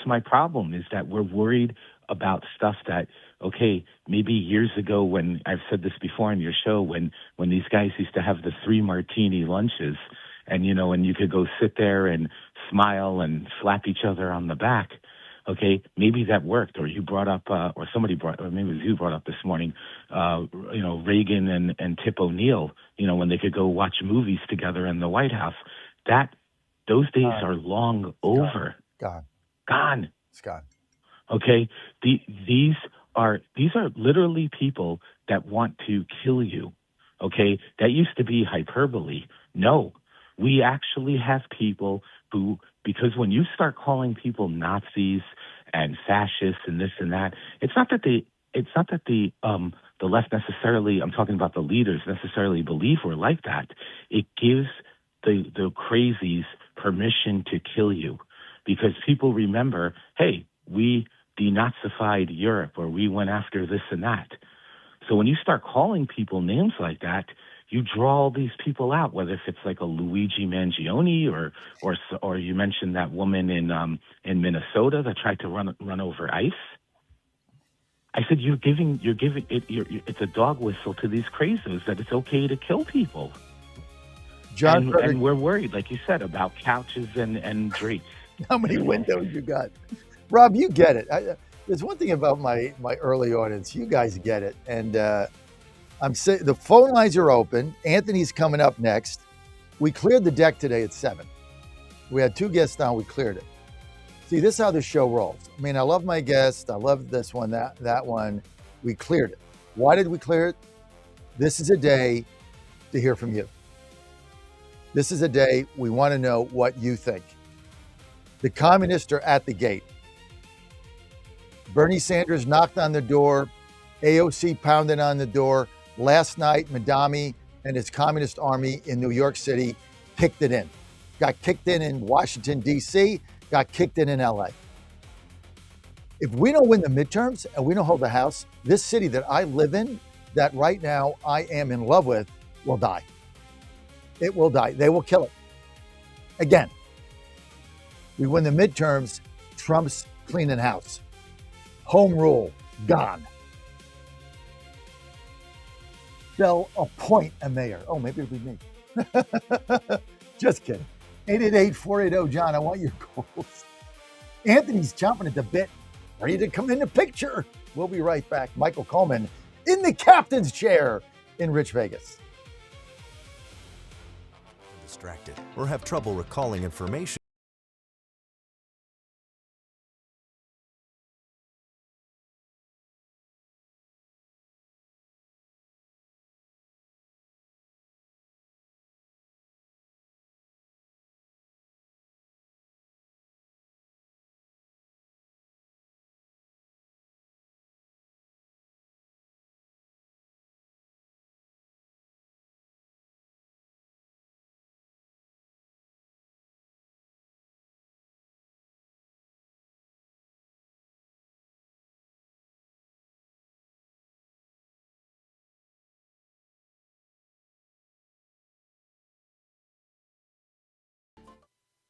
my problem, is that we're worried about stuff that, okay, maybe years ago, when I've said this before on your show, when these guys used to have the 3 martini lunches, and and you could go sit there and smile and slap each other on the back. Okay, maybe that worked. Or you brought up, or maybe it was you brought up this morning, Reagan and Tip O'Neill. When they could go watch movies together in the White House. Those days are long over. Gone. It's gone. Okay, these are literally people that want to kill you. Okay, that used to be hyperbole. No, we actually have people who, because when you start calling people Nazis and fascists and this and that, it's not that the left necessarily, I'm talking about the leaders, necessarily believe we're like that. It gives the crazies permission to kill you, because people remember, hey, we denazified Europe, or we went after this and that. So when you start calling people names like that, you draw all these people out, whether if it's like a Luigi Mangione or you mentioned that woman in Minnesota that tried to run over ICE. I said, it's a dog whistle to these crazos that it's okay to kill people. And we're worried, like you said, about couches and drapes. How many windows you got? Rob, you get it. There's one thing about my early audience. You guys get it. And I'm saying the phone lines are open. Anthony's coming up next. We cleared the deck today at 7. We had 2 guests on. We cleared it. See, this is how the show rolls. I mean, I love my guests. I love this one, that one. We cleared it. Why did we clear it? This is a day to hear from you. This is a day we want to know what you think. The communists are at the gate. Bernie Sanders knocked on the door. AOC pounded on the door. Last night, Madami and his communist army in New York City kicked it in. Got kicked in Washington, D.C., got kicked in LA. If we don't win the midterms and we don't hold the House, this city that I live in, that right now I am in love with, will die. It will die. They will kill it. Again, we win the midterms, Trump's cleaning house. Home rule, gone. They'll appoint a mayor. Oh, maybe it'll be me. Just kidding. 888-480-JOHN. I want your calls. Anthony's chomping at the bit, ready to come in the picture. We'll be right back. Michael Coleman in the captain's chair in Rich Vegas. Distracted or have trouble recalling information.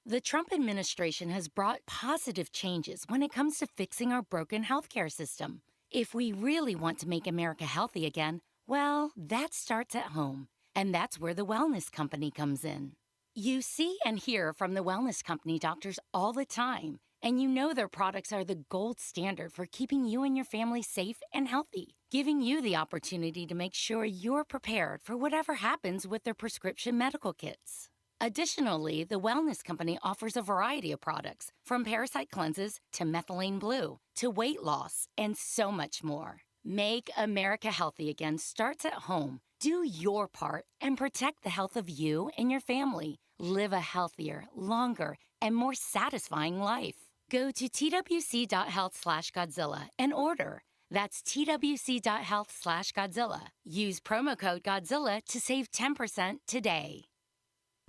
The Trump administration has brought positive changes when it comes to fixing our broken healthcare system. If we really want to make America healthy again, well, that starts at home. And that's where the Wellness Company comes in. You see and hear from the Wellness Company doctors all the time, and you know their products are the gold standard for keeping you and your family safe and healthy, giving you the opportunity to make sure you're prepared for whatever happens with their prescription medical kits. Additionally, the Wellness Company offers a variety of products, from parasite cleanses to methylene blue to weight loss and so much more. Make America healthy again starts at home. Do your part and protect the health of you and your family. Live a healthier, longer, and more satisfying life. Go to twc.health/Godzilla and order. That's twc.health/Godzilla. Use promo code Godzilla to save 10% today.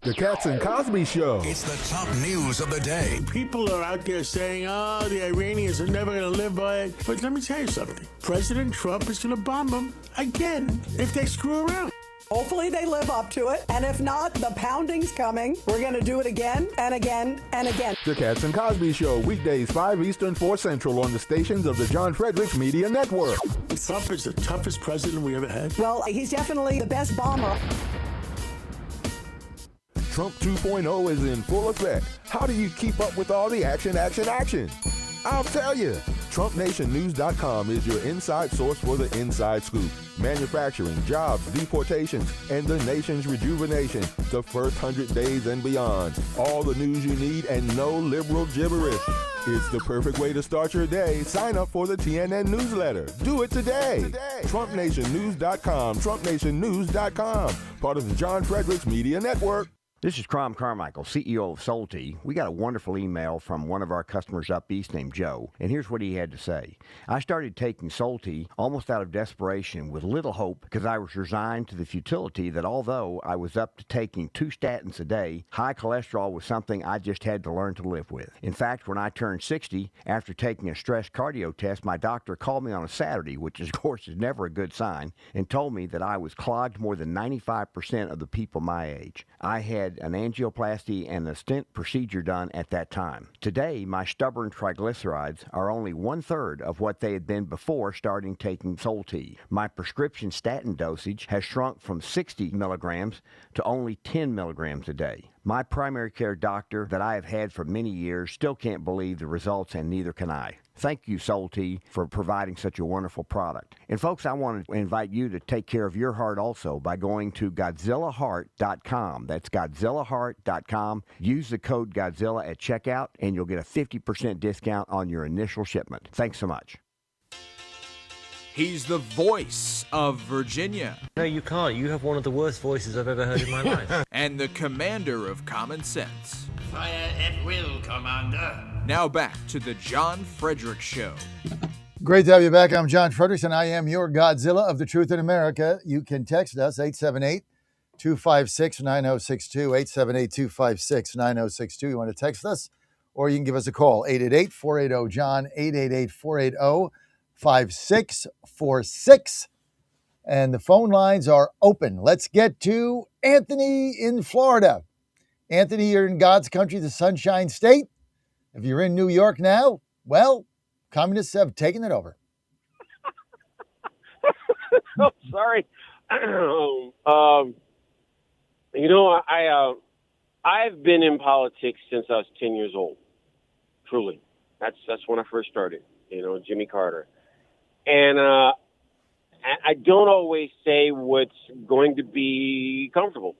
The Cats and Cosby Show. It's the top news of the day. People are out there saying, the Iranians are never going to live by it. But let me tell you something. President Trump is going to bomb them again if they screw around. Hopefully they live up to it. And if not, the pounding's coming. We're going to do it again and again and again. The Cats and Cosby Show, weekdays 5 Eastern, 4 Central on the stations of the John Fredericks Media Network. Trump is the toughest president we ever had. Well, he's definitely the best bomber. Trump 2.0 is in full effect. How do you keep up with all the action? I'll tell you. TrumpNationNews.com is your inside source for the inside scoop. Manufacturing, jobs, deportations, and the nation's rejuvenation. The first 100 days and beyond. All the news you need and no liberal gibberish. It's the perfect way to start your day. Sign up for the TNN newsletter. Do it today. TrumpNationNews.com. TrumpNationNews.com. Part of the John Fredericks Media Network. This is Crom Carmichael, CEO of Salty. We got a wonderful email from one of our customers up east named Joe, and here's what he had to say. I started taking Salty almost out of desperation with little hope because I was resigned to the futility that although I was up to taking 2 statins a day, high cholesterol was something I just had to learn to live with. In fact, when I turned 60, after taking a stress cardio test, my doctor called me on a Saturday, which of course is never a good sign, and told me that I was clogged more than 95% of the people my age. I had an angioplasty and a stent procedure done at that time. Today, my stubborn triglycerides are only 1/3 of what they had been before starting taking Sol-T. My prescription statin dosage has shrunk from 60 milligrams to only 10 milligrams a day. My primary care doctor that I have had for many years still can't believe the results, and neither can I. Thank you, Sol-T, for providing such a wonderful product. And folks, I want to invite you to take care of your heart also by going to GodzillaHeart.com. That's GodzillaHeart.com. Use the code Godzilla at checkout, and you'll get a 50% discount on your initial shipment. Thanks so much. He's the voice of Virginia. No, you can't. You have one of the worst voices I've ever heard in my life. And the commander of common sense. Fire at will, Commander. Now back to the John Fredericks Show. Great to have you back. I'm John Fredericks, and I am your Godzilla of the Truth in America. You can text us, 878-256-9062, 878-256-9062. You want to text us, or you can give us a call, 888-480-JOHN, 888-480-5646. And the phone lines are open. Let's get to Anthony in Florida. Anthony, you're in God's country, the Sunshine State. If you're in New York now, well, communists have taken it over. Oh, sorry. I've been in politics since I was 10 years old. Truly. That's when I first started, Jimmy Carter. And I don't always say what's going to be comfortable.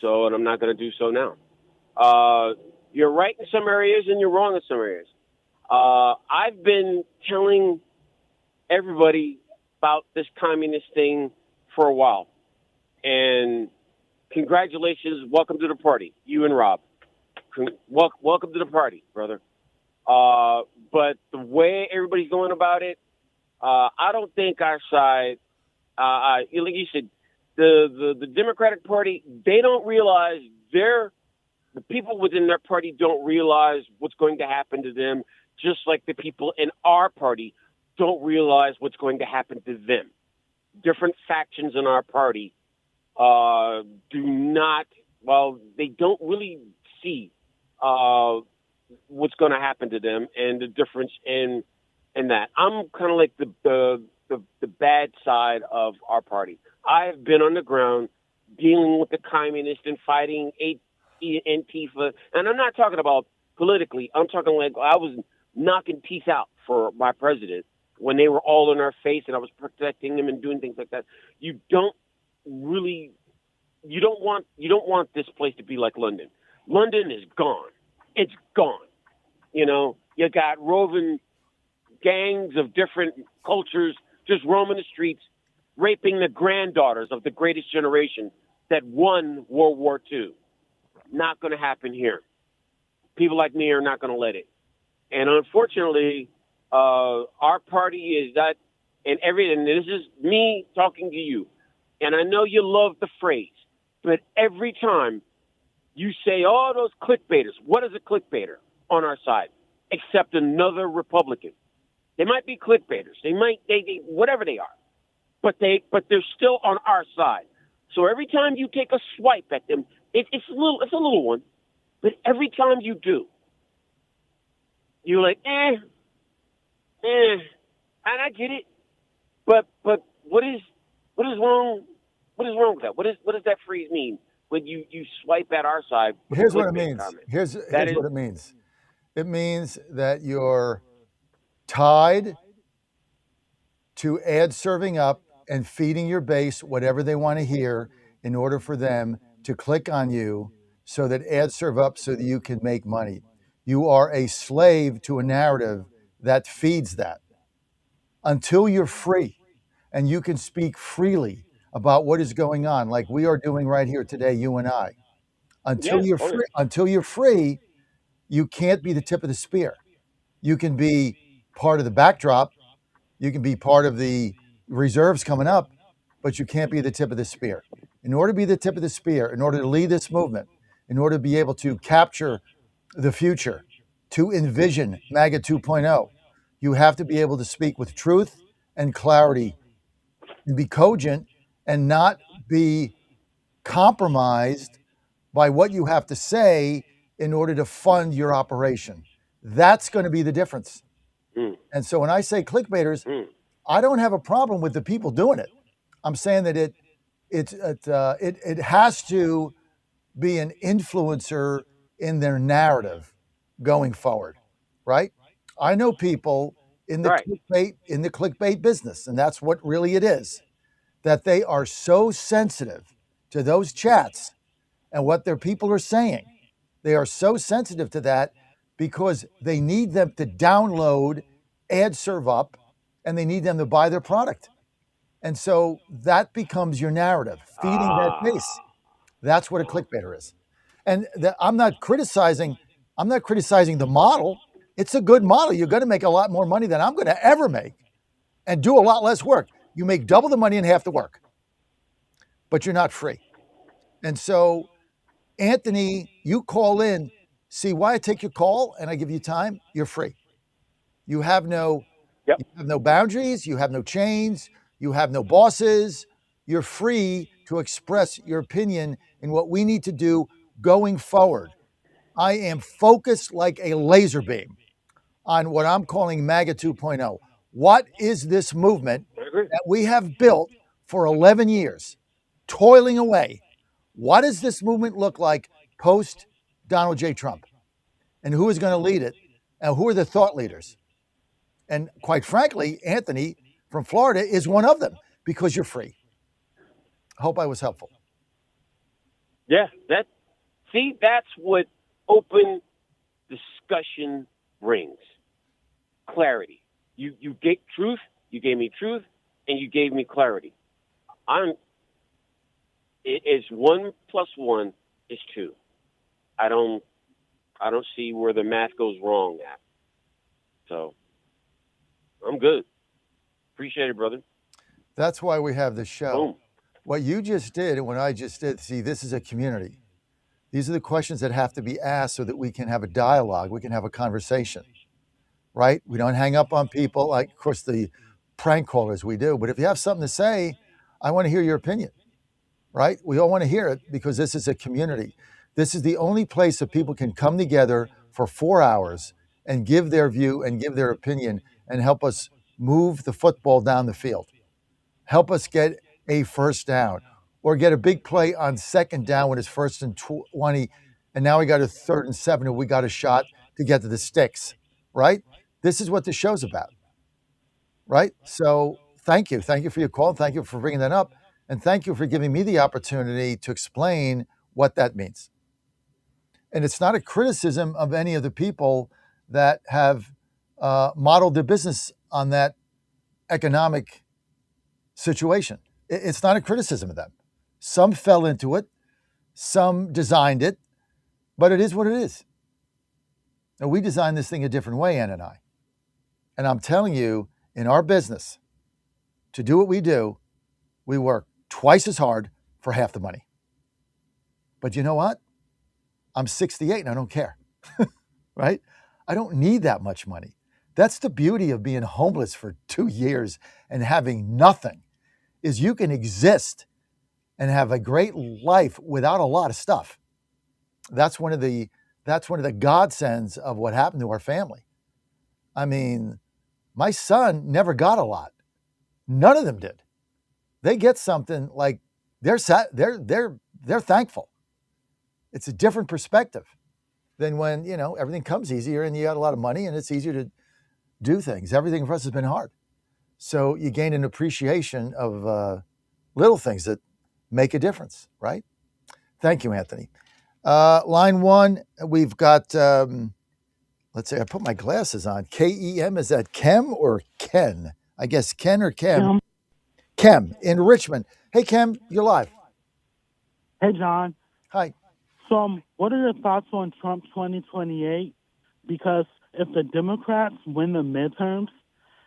And I'm not going to do so now. You're right in some areas and you're wrong in some areas. I've been telling everybody about this communist thing for a while. And congratulations. Welcome to the party. You and Rob. Welcome to the party, brother. But the way everybody's going about it, I don't think our side, like you said, the Democratic Party, they don't realize the people within their party don't realize what's going to happen to them, just like the people in our party don't realize what's going to happen to them. Different factions in our party they don't really see what's going to happen to them and the difference in that. I'm kind of like the bad side of our party. I've been on the ground dealing with the communists and fighting Antifa. And I'm not talking about politically. I'm talking like I was knocking teeth out for my president when they were all in our face and I was protecting them and doing things like that. You don't want this place to be like London. London is gone. It's gone. You got roving gangs of different cultures just roaming the streets, raping the granddaughters of the greatest generation that won World War II. Not going to happen here. People like me are not going to let it. And unfortunately, our party is and everything. This is me talking to you, and I know you love the phrase, but every time you say, "Oh, those clickbaiters," what is a clickbaiter on our side? Except another Republican. They might be clickbaiters. They whatever they are, but they're still on our side. So every time you take a swipe at them, it's a little one, but every time you do, you're like, and I get it, but what is wrong? What is wrong with that? What does that phrase mean when you swipe at our side? Here's what it means. Comment? Here's what it means. It means that you're tied to ad serving up and feeding your base whatever they want to hear in order for them to click on you so that ads serve up so that you can make money. You are a slave to a narrative that feeds that. Until you're free and you can speak freely about what is going on, like we are doing right here today, you and I. Until you're free, you can't be the tip of the spear. You can be part of the backdrop. You can be part of the reserves coming up, but you can't be the tip of the spear. In order to be the tip of the spear, in order to lead this movement, in order to be able to capture the future, to envision MAGA 2.0, you have to be able to speak with truth and clarity and be cogent and not be compromised by what you have to say in order to fund your operation. That's going to be the difference. And so when I say clickbaiters, I don't have a problem with the people doing it. I'm saying that it has to be an influencer in their narrative going forward, right? I know people in the clickbait business, and that's what really it is, that they are so sensitive to those chats and what their people are saying. They are so sensitive to that because they need them to download, ad serve up, and they need them to buy their product. And so that becomes your narrative, feeding that base. That's what a clickbaiter is. And I'm not criticizing the model. It's a good model. You're going to make a lot more money than I'm going to ever make and do a lot less work. You make double the money and half the work, but you're not free. And so, Anthony, you call in, see why I take your call and I give you time, you're free. You have no boundaries, you have no chains, you have no bosses. You're free to express your opinion in what we need to do going forward. I am focused like a laser beam on what I'm calling MAGA 2.0. What is this movement that we have built for 11 years, toiling away? What does this movement look like post Donald J. Trump? And who is going to lead it? And who are the thought leaders? And quite frankly, Anthony from Florida is one of them because you're free. I hope I was helpful. Yeah, that's what open discussion brings. Clarity. You get truth, you gave me truth, and you gave me clarity. It's 1 + 1 is 2. I don't see where the math goes wrong at. So I'm good. Appreciate it, brother. That's why we have this show. Boom. What you just did and what I just did, see, this is a community. These are the questions that have to be asked so that we can have a dialogue, we can have a conversation, right? We don't hang up on people like, of course, the prank callers we do. But if you have something to say, I want to hear your opinion, right? We all want to hear it because this is a community. This is the only place that people can come together for 4 hours and give their view and give their opinion and help us move the football down the field. Help us get a first down or get a big play on second down when it's 1st and 20. And now we got a 3rd and 7 and we got a shot to get to the sticks, right? This is what the show's about, right? So thank you. Thank you for your call. Thank you for bringing that up. And thank you for giving me the opportunity to explain what that means. And it's not a criticism of any of the people that have modeled their business on that economic situation. It's not a criticism of them. Some fell into it, some designed it, but it is what it is. And we designed this thing a different way, Ann and I. And I'm telling you, in our business, to do what we do, we work twice as hard for half the money. But you know what? I'm 68 and I don't care, right? I don't need that much money. That's the beauty of being homeless for 2 years and having nothing, is you can exist and have a great life without a lot of stuff. That's one of the godsends of what happened to our family. I mean, my son never got a lot. None of them did. They get something like they're thankful. It's a different perspective than when, everything comes easier and you got a lot of money and it's easier to do things. Everything for us has been hard. So you gain an appreciation of little things that make a difference, right? Thank you, Anthony. Line one, we've got, let's see, I put my glasses on. Kem, is that Kem or Ken? I guess Ken or Kem. Kem in Richmond. Hey, Kem, you're live. Hey, John. Hi. So, what are your thoughts on Trump 2028? Because if the Democrats win the midterms,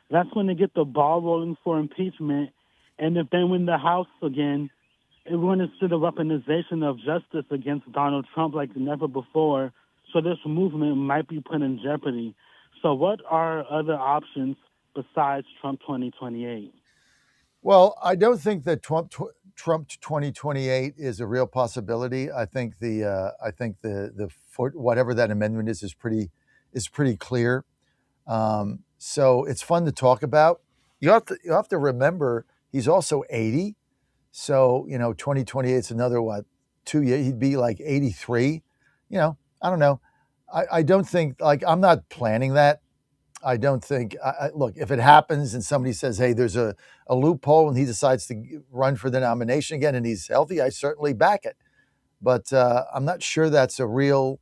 that's when they get the ball rolling for impeachment. And if they win the House again, we're going to see the weaponization of justice against Donald Trump like never before. So this movement might be put in jeopardy. So what are other options besides Trump 2028? Well, I don't think that Trump 2028 is a real possibility. I think the whatever that amendment is pretty clear. So it's fun to talk about. You have to remember he's also 80. So 2028 is another 2 years. He'd be like 83. I don't know. I don't think, I'm not planning that. I don't think, look, if it happens and somebody says, hey, there's a loophole and he decides to run for the nomination again and he's healthy, I certainly back it. But I'm not sure that's a real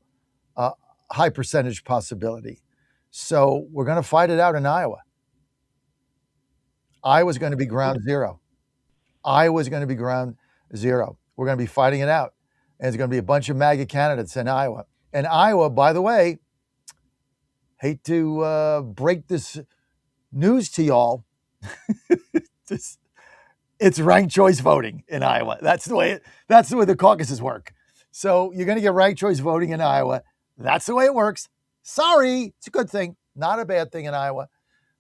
high percentage possibility. So we're going to fight it out in Iowa. Iowa's going to be ground zero. Iowa's going to be ground zero. We're going to be fighting it out. And there's going to be a bunch of MAGA candidates in Iowa. And Iowa, by the way, hate to break this news to y'all. It's ranked choice voting in Iowa. That's the way the caucuses work. So you're going to get ranked choice voting in Iowa. That's the way it works. Sorry, it's a good thing, not a bad thing in Iowa.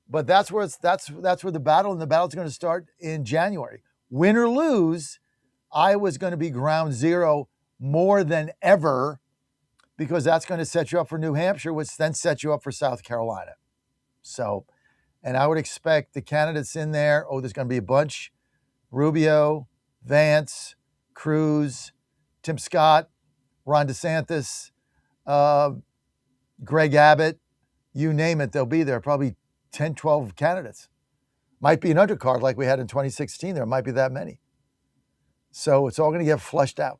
But that's where the battle's going to start in January. Win or lose, Iowa's going to be ground zero more than ever, because that's going to set you up for New Hampshire, which then sets you up for South Carolina. So, and I would expect the candidates in there, there's going to be a bunch: Rubio, Vance, Cruz, Tim Scott, Ron DeSantis, Greg Abbott, you name it, they'll be there. Probably 10, 12 candidates. Might be an undercard like we had in 2016. There might be that many. So it's all going to get flushed out.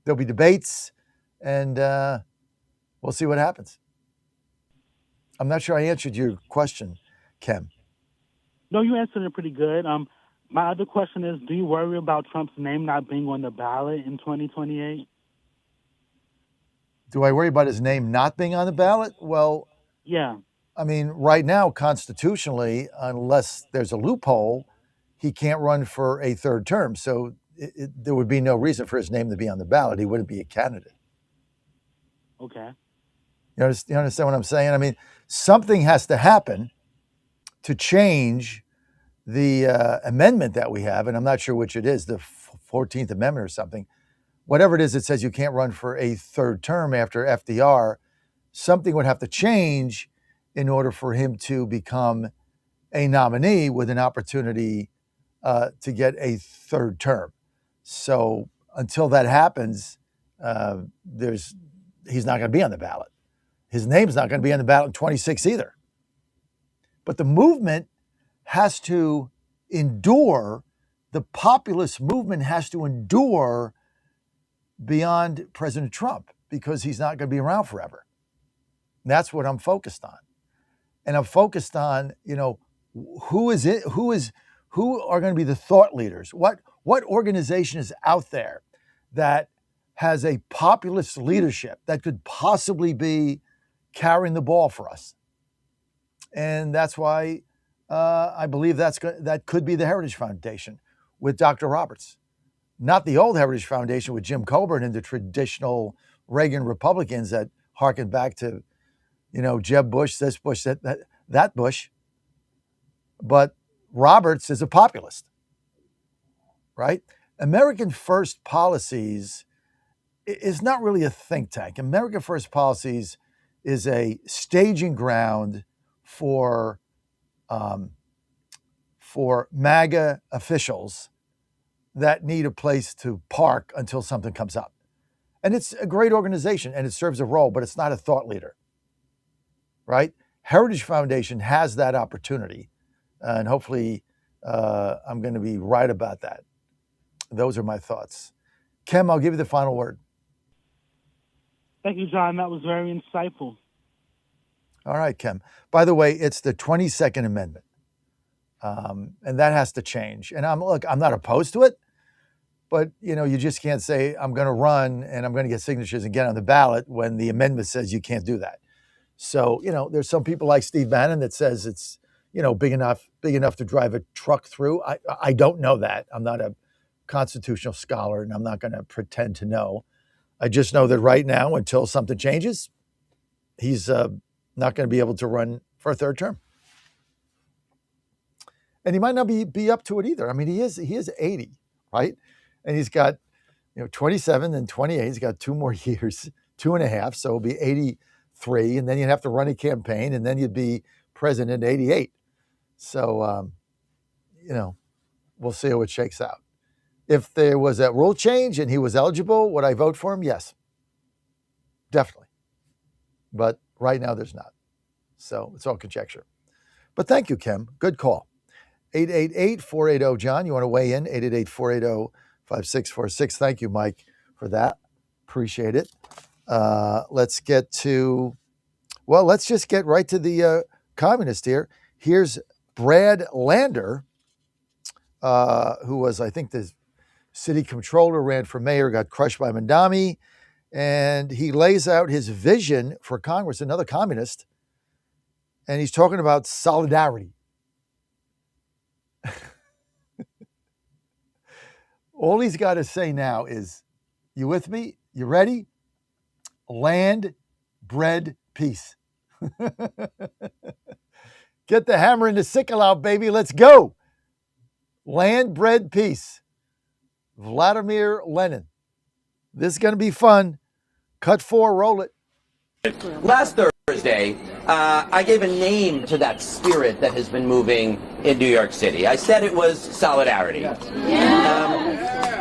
There'll be debates, and we'll see what happens. I'm not sure I answered your question, Kem. No, you answered it pretty good. My other question is, do you worry about Trump's name not being on the ballot in 2028? Do I worry about his name not being on the ballot? Well, yeah. I mean, right now, constitutionally, unless there's a loophole, he can't run for a third term. So there would be no reason for his name to be on the ballot. He wouldn't be a candidate. Okay. You understand what I'm saying? I mean, something has to happen to change the amendment that we have, and I'm not sure which it is, the 14th Amendment or something. Whatever it is, it says you can't run for a third term after FDR. Something would have to change in order for him to become a nominee with an opportunity to get a third term. So until that happens, he's not going to be on the ballot. His name's not going to be on the ballot in 26 either. But the movement has to endure, the populist movement has to endure beyond President Trump, because he's not going to be around forever. And that's what I'm focused on. And I'm focused on, who are going to be the thought leaders? What organization is out there that has a populist leadership that could possibly be carrying the ball for us? And that's why I believe that could be the Heritage Foundation with Dr. Roberts. Not the old Heritage Foundation with Jim Coburn and the traditional Reagan Republicans that harken back to, Jeb Bush, this Bush, that Bush. But Roberts is a populist, right? American First Policies is not really a think tank. American First Policies is a staging ground for MAGA officials that need a place to park until something comes up. And it's a great organization and it serves a role, but it's not a thought leader, right? Heritage Foundation has that opportunity. And hopefully I'm going to be right about that. Those are my thoughts. Kim, I'll give you the final word. Thank you, John. That was very insightful. All right, Kim. By the way, it's the 22nd Amendment. And that has to change. And I'm not opposed to it, but you just can't say I'm going to run and I'm going to get signatures and get on the ballot when the amendment says you can't do that. So, there's some people like Steve Bannon that says it's, big enough to drive a truck through. I don't know that. I'm not a constitutional scholar and I'm not going to pretend to know. I just know that right now, until something changes, he's not going to be able to run for a third term. And he might not be up to it either. I mean, he is 80, right? And he's got, 27 and 28. He's got 2 more years, 2.5. So it'll be 83. And then you'd have to run a campaign and then you'd be president at 88. So, we'll see how it shakes out. If there was a rule change and he was eligible, would I vote for him? Yes, definitely. But right now there's not. So it's all conjecture. But thank you, Kim. Good call. 888-480-JOHN. You want to weigh in? 888-480-5646. Thank you, Mike, for that. Appreciate it. Let's just get right to the communist here. Here's Brad Lander, who was, I think, the city controller, ran for mayor, got crushed by Mandami, and he lays out his vision for Congress, another communist, and he's talking about solidarity. All he's got to say now is, you with me? You ready? Land, bread, peace. Get the hammer and the sickle out, baby. Let's go. Land, bread, peace. Vladimir Lenin. This is going to be fun. Cut 4, roll it. Last Thursday, I gave a name to that spirit that has been moving in New York City. I said it was solidarity.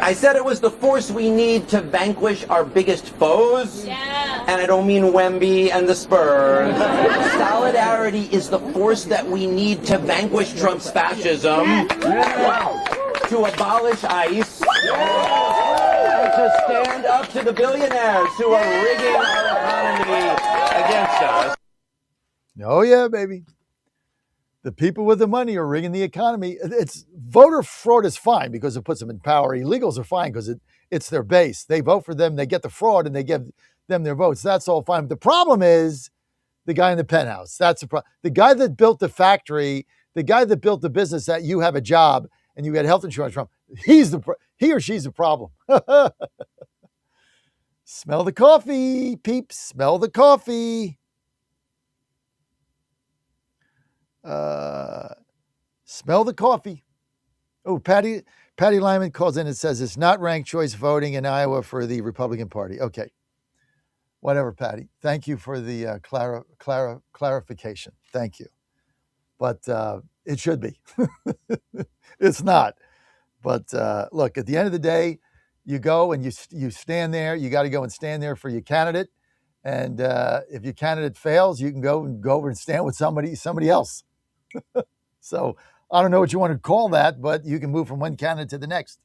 I said it was the force we need to vanquish our biggest foes. And I don't mean Wemby and the Spurs. Solidarity is the force that we need to vanquish Trump's fascism, to abolish ICE, and to stand up to the billionaires who are rigging our economy against us. Oh, yeah, baby. The people with the money are rigging the economy. It's voter fraud is fine because it puts them in power. Illegals are fine because it's their base. They vote for them, they get the fraud, and they give them their votes. That's all fine. But the problem is the guy in the penthouse. That's the problem. The guy that built the factory, the guy that built the business that you have a job and you get health insurance from, he or she's the problem. Smell the coffee, peeps. Smell the coffee. Smell the coffee. Oh, Patty Lyman calls in and says it's not ranked choice voting in Iowa for the Republican Party. Okay. Whatever, Patty. Thank you for the clarification. Thank you. But it should be. It's not. But look, at the end of the day, you go and you stand there. You got to go and stand there for your candidate. And if your candidate fails, you can go over and stand with somebody else. So I don't know what you want to call that, but you can move from one candidate to the next.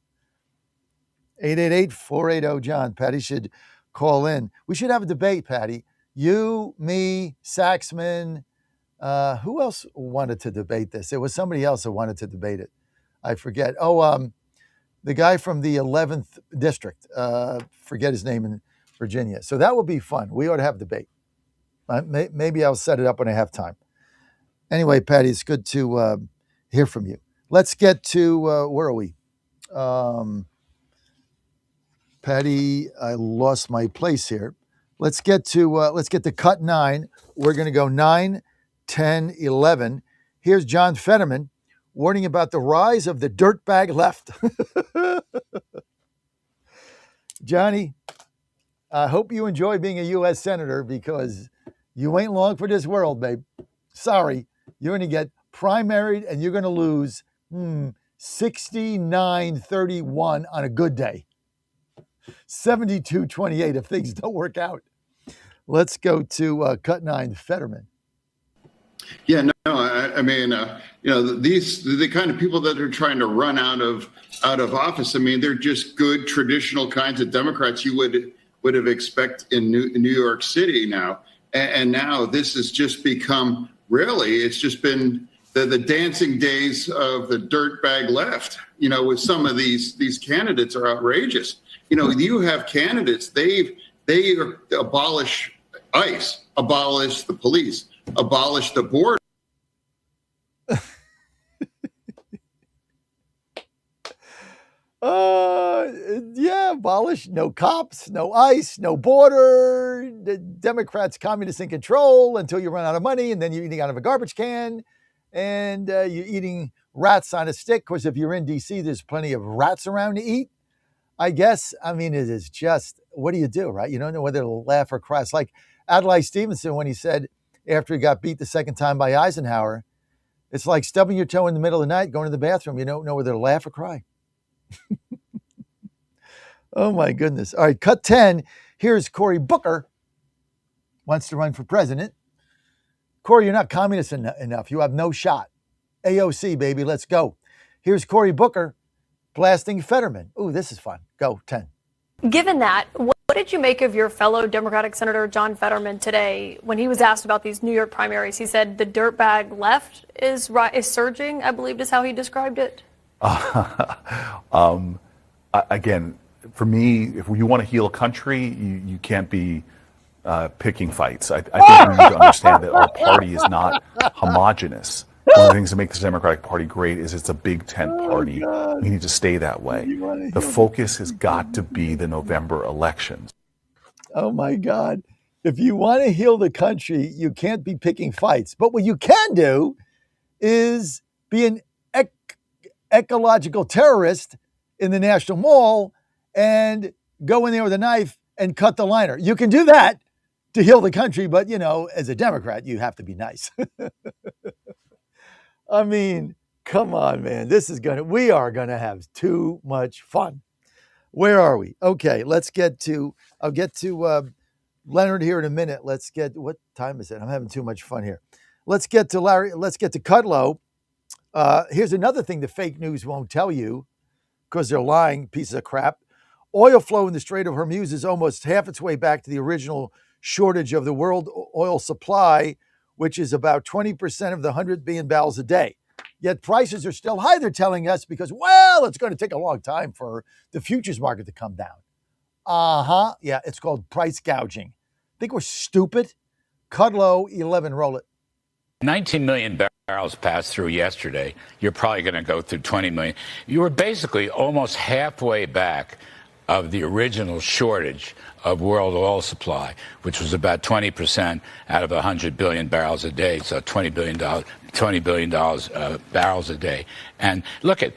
888-480-JOHN. Patty should call in. We should have a debate, Patty. You, me, Saxman. Who else wanted to debate this? There was somebody else who wanted to debate it. I forget. Oh, the guy from the 11th district. Forget his name in Virginia. So that will be fun. We ought to have a debate. Maybe I'll set it up when I have time. Anyway, Patty, it's good to hear from you. Let's get to, where are we? Patty, I lost my place here. Let's get to cut 9. We're going to go 9, 10, 11. Here's John Fetterman warning about the rise of the dirtbag left. Johnny, I hope you enjoy being a U.S. Senator because you ain't long for this world, babe. Sorry, you're going to get primaried and you're going to lose 69-31 on a good day. 72-28 if things don't work out. Let's go to cut 9, Fetterman. Yeah, no, I mean, the kind of people that are trying to run out of office. I mean, they're just good traditional kinds of Democrats you would have expected in New York City now, and now this has just become it's just been the dancing days of the dirtbag left. With some of these candidates are outrageous. You have candidates they abolish ICE, abolish the police, abolish the border. Abolish. No cops, no ICE, no border. The Democrats, communists in control until you run out of money, and then you're eating out of a garbage can, and you're eating rats on a stick. Because if you're in D.C., there's plenty of rats around to eat. I guess. I mean, it is just, what do you do, right? You don't know whether to laugh or cry. It's like Adlai Stevenson when he said after he got beat the second time by Eisenhower, it's like stubbing your toe in the middle of the night, going to the bathroom. You don't know whether to laugh or cry. Oh, my goodness. All right, cut 10. Here's Cory Booker. Wants to run for president. Cory, you're not communist enough. You have no shot. AOC, baby, let's go. Here's Cory Booker blasting Fetterman. Ooh, this is fun. Go, 10. Given that, what did you make of your fellow Democratic Senator John Fetterman today when he was asked about these New York primaries? He said the dirtbag left is surging, I believe is how he described it. Again, for me, if you want to heal a country, you can't be picking fights. I think we need to understand that our party is not homogenous. One of the things that makes the Democratic Party great is it's a big tent party. We need to stay that way. The focus has got to be the November elections. Oh, my God. If you want to heal the country, you can't be picking fights. But what you can do is be an ecological terrorist in the National Mall and go in there with a knife and cut the liner. You can do that to heal the country, but, as a Democrat, you have to be nice. I mean, come on, man. We are going to have too much fun. Where are we? Okay, I'll get to Leonard here in a minute. What time is it? I'm having too much fun here. Let's get to Larry. Let's get to Kudlow. Here's another thing the fake news won't tell you because they're lying pieces of crap. Oil flow in the Strait of Hormuz is almost half its way back to the original shortage of the world oil supply, which is about 20% of the 100 billion barrels a day. Yet prices are still high, they're telling us, because, it's going to take a long time for the futures market to come down. Yeah, it's called price gouging. Think we're stupid? Kudlow, 11, roll it. 19 million barrels passed through yesterday. You're probably going to go through 20 million. You were basically almost halfway back of the original shortage of world oil supply, which was about 20% out of 100 billion barrels a day, so $20 billion barrels a day. And look at,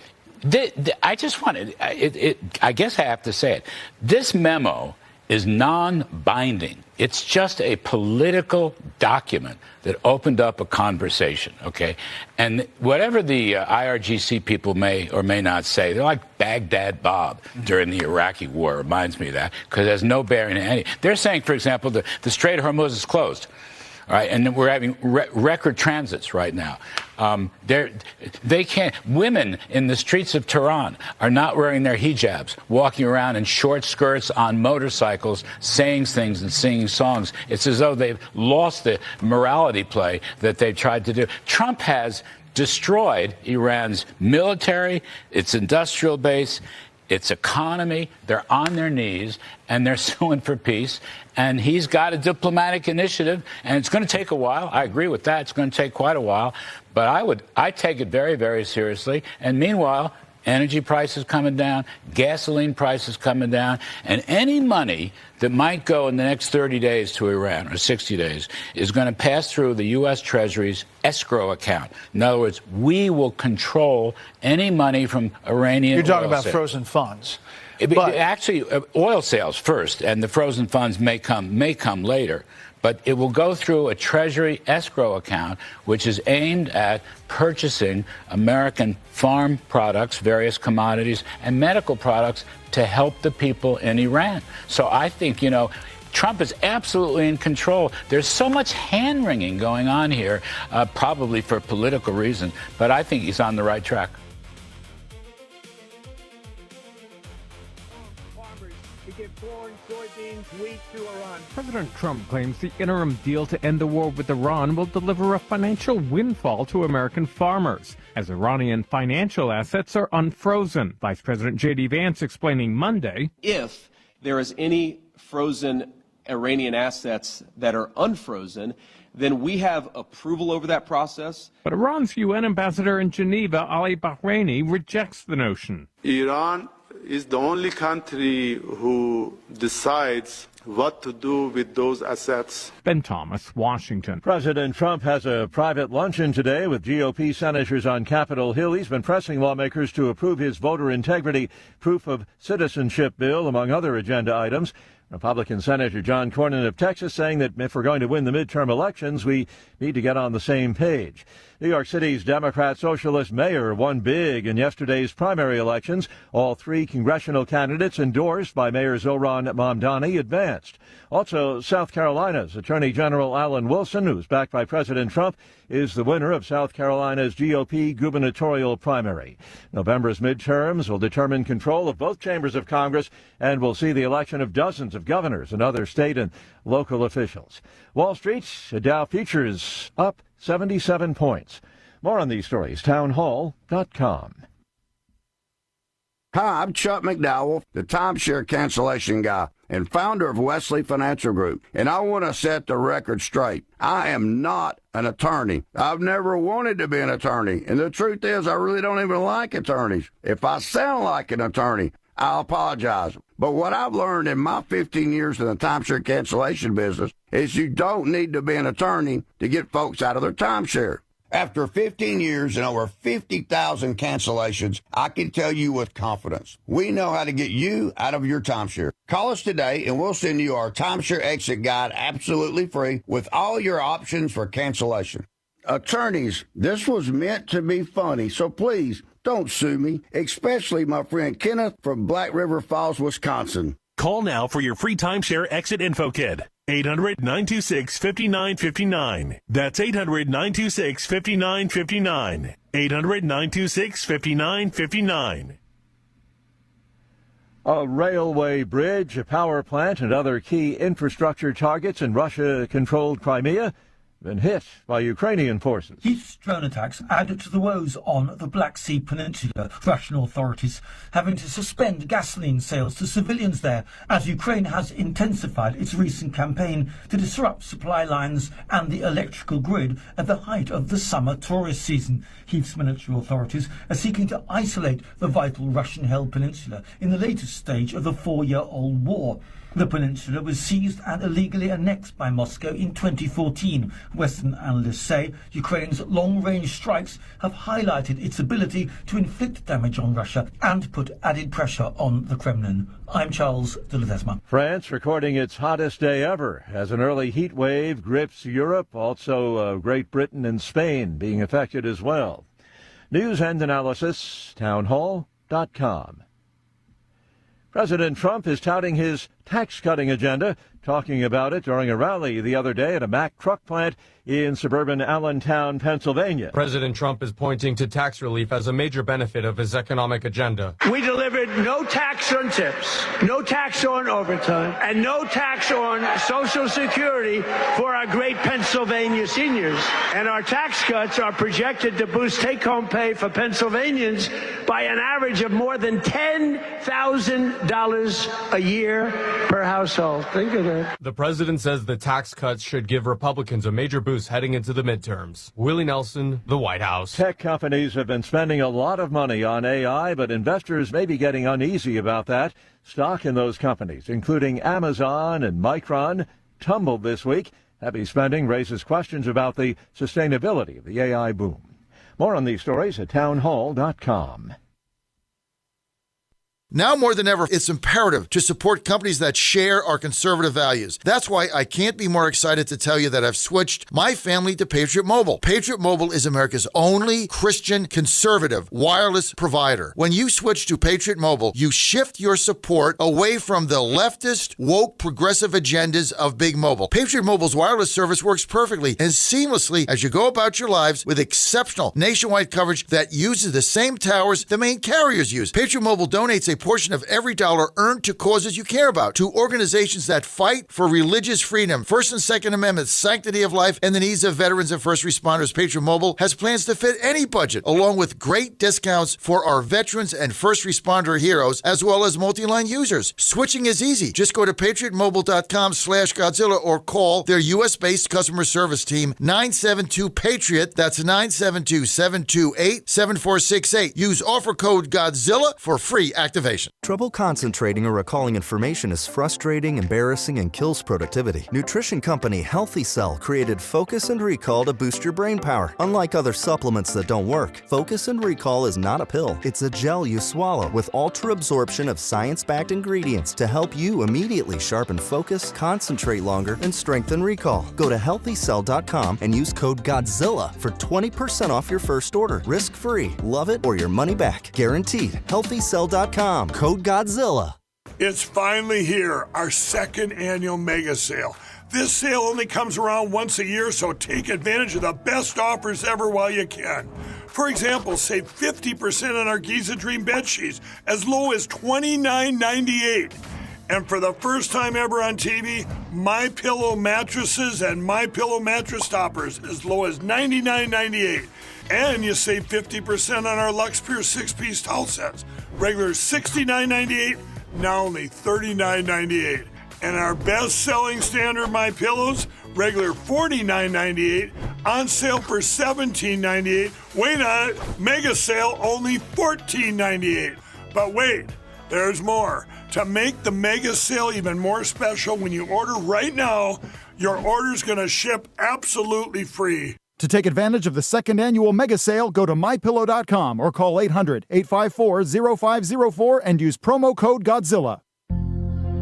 I just wanted, I guess I have to say it, this memo is non-binding. It's just a political document that opened up a conversation, okay? And whatever the IRGC people may or may not say, they're like Baghdad Bob during the Iraqi war, reminds me of that, because there's no bearing in any. They're saying, for example, the Strait of Hormuz is closed. All right, and we're having record transits right now. They can't. Women in the streets of Tehran are not wearing their hijabs, walking around in short skirts on motorcycles, saying things and singing songs. It's as though they've lost the morality play that they've tried to do. Trump has destroyed Iran's military, its industrial base. its economy. They're on their knees, and they're suing for peace. And he's got a diplomatic initiative, and it's going to take a while. I agree with that. It's going to take quite a while. But I take it very, very seriously. And meanwhile, energy prices coming down, gasoline prices coming down, and any money that might go in the next 30 days to Iran, or 60 days, is going to pass through the U.S. Treasury's escrow account. In other words, we will control any money from Iranian You're talking oil about sales. frozen funds. Actually, oil sales first, and the frozen funds may come later. But it will go through a Treasury escrow account, which is aimed at purchasing American farm products, various commodities, and medical products to help the people in Iran. So I think, Trump is absolutely in control. There's so much hand-wringing going on here, probably for political reasons, but I think he's on the right track. President Trump claims the interim deal to end the war with Iran will deliver a financial windfall to American farmers, as Iranian financial assets are unfrozen. Vice President J.D. Vance explaining Monday, if there is any frozen Iranian assets that are unfrozen, then we have approval over that process. But Iran's UN ambassador in Geneva, Ali Bahraini, rejects the notion. Iran is the only country who decides what to do with those assets. Ben Thomas, Washington. President Trump has a private luncheon today with GOP senators on Capitol Hill. He's been pressing lawmakers to approve his voter integrity proof of citizenship bill, among other agenda items. Republican Senator John Cornyn of Texas saying that if we're going to win the midterm elections, we need to get on the same page. New York City's Democrat Socialist mayor won big in yesterday's primary elections. All three congressional candidates endorsed by Mayor Zohran Mamdani advanced. Also, South Carolina's Attorney General Alan Wilson, who's backed by President Trump, is the winner of South Carolina's GOP gubernatorial primary. November's midterms will determine control of both chambers of Congress and will see the election of dozens of governors and other state and local officials. Wall Street, Dow futures up 77 points. More on these stories, townhall.com. Hi, I'm Chuck McDowell, the timeshare cancellation guy and founder of Wesley Financial Group, and I want to set the record straight. I am not an attorney. I've never wanted to be an attorney, and the truth is I really don't even like attorneys. If I sound like an attorney, I apologize. But what I've learned in my 15 years in the timeshare cancellation business is you don't need to be an attorney to get folks out of their timeshare. After 15 years and over 50,000 cancellations, I can tell you with confidence, we know how to get you out of your timeshare. Call us today and we'll send you our timeshare exit guide absolutely free with all your options for cancellation. Attorneys, this was meant to be funny, so please don't sue me, especially my friend Kenneth from Black River Falls, Wisconsin. Call now for your free timeshare exit info kit. 800-926-5959. That's 800-926-5959. 800-926-5959. A railway bridge, a power plant, and other key infrastructure targets in Russia-controlled Crimea been hit by Ukrainian forces. These drone attacks added to the woes on the Black Sea Peninsula, Russian authorities having to suspend gasoline sales to civilians there as Ukraine has intensified its recent campaign to disrupt supply lines and the electrical grid at the height of the summer tourist season. Kiev's military authorities are seeking to isolate the vital Russian-held peninsula in the latest stage of the four-year-old war. The peninsula was seized and illegally annexed by Moscow in 2014. Western analysts say Ukraine's long-range strikes have highlighted its ability to inflict damage on Russia and put added pressure on the Kremlin. I'm Charles de Ledesma. France recording its hottest day ever as an early heat wave grips Europe, also Great Britain and Spain being affected as well. News and analysis, townhall.com. President Trump is touting his tax-cutting agenda, talking about it during a rally the other day at a Mack truck plant in suburban Allentown, Pennsylvania. President Trump is pointing to tax relief as a major benefit of his economic agenda. We delivered no tax on tips, no tax on overtime, and no tax on Social Security for our great Pennsylvania seniors. And our tax cuts are projected to boost take-home pay for Pennsylvanians by an average of more than $10,000 a year per household. Think of that. The president says the tax cuts should give Republicans a major boost heading into the midterms. Willie Nelson, the White House. Tech companies have been spending a lot of money on AI, but investors may be getting uneasy about that. Stock in those companies, including Amazon and Micron, tumbled this week. Heavy spending raises questions about the sustainability of the AI boom. More on these stories at townhall.com. Now more than ever, it's imperative to support companies that share our conservative values. That's why I can't be more excited to tell you that I've switched my family to Patriot Mobile. Patriot Mobile is America's only Christian conservative wireless provider. When you switch to Patriot Mobile, you shift your support away from the leftist, woke, progressive agendas of Big Mobile. Patriot Mobile's wireless service works perfectly and seamlessly as you go about your lives with exceptional nationwide coverage that uses the same towers the main carriers use. Patriot Mobile donates a portion of every dollar earned to causes you care about, to organizations that fight for religious freedom, First and Second Amendments, sanctity of life, and the needs of veterans and first responders. Patriot Mobile has plans to fit any budget, along with great discounts for our veterans and first responder heroes, as well as multi-line users. Switching is easy. Just go to patriotmobile.com/Godzilla or call their U.S.-based customer service team, 972-PATRIOT. That's 972-728-7468. Use offer code Godzilla for free activation. Trouble concentrating or recalling information is frustrating, embarrassing, and kills productivity. Nutrition company Healthy Cell created Focus and Recall to boost your brain power. Unlike other supplements that don't work, Focus and Recall is not a pill. It's a gel you swallow with ultra absorption of science-backed ingredients to help you immediately sharpen focus, concentrate longer, and strengthen recall. Go to healthycell.com and use code Godzilla for 20% off your first order. Risk-free. Love it or your money back. Guaranteed. Healthycell.com. Code Godzilla. It's finally here, our second annual mega sale. This sale only comes around once a year, so take advantage of the best offers ever while you can. For example, save 50% on our Giza Dream bed sheets, as low as $29.98. And for the first time ever on TV, MyPillow mattresses and MyPillow mattress toppers, as low as $99.98. And you save 50% on our Lux Pure 6-piece towel sets. Regular $69.98, now only $39.98. And our best-selling standard MyPillows, regular $49.98, on sale for $17.98. Wait on it, mega sale, only $14.98. But wait, there's more. To make the mega sale even more special, when you order right now, your order's going to ship absolutely free. To take advantage of the second annual mega sale, go to MyPillow.com or call 800-854-0504 and use promo code Godzilla.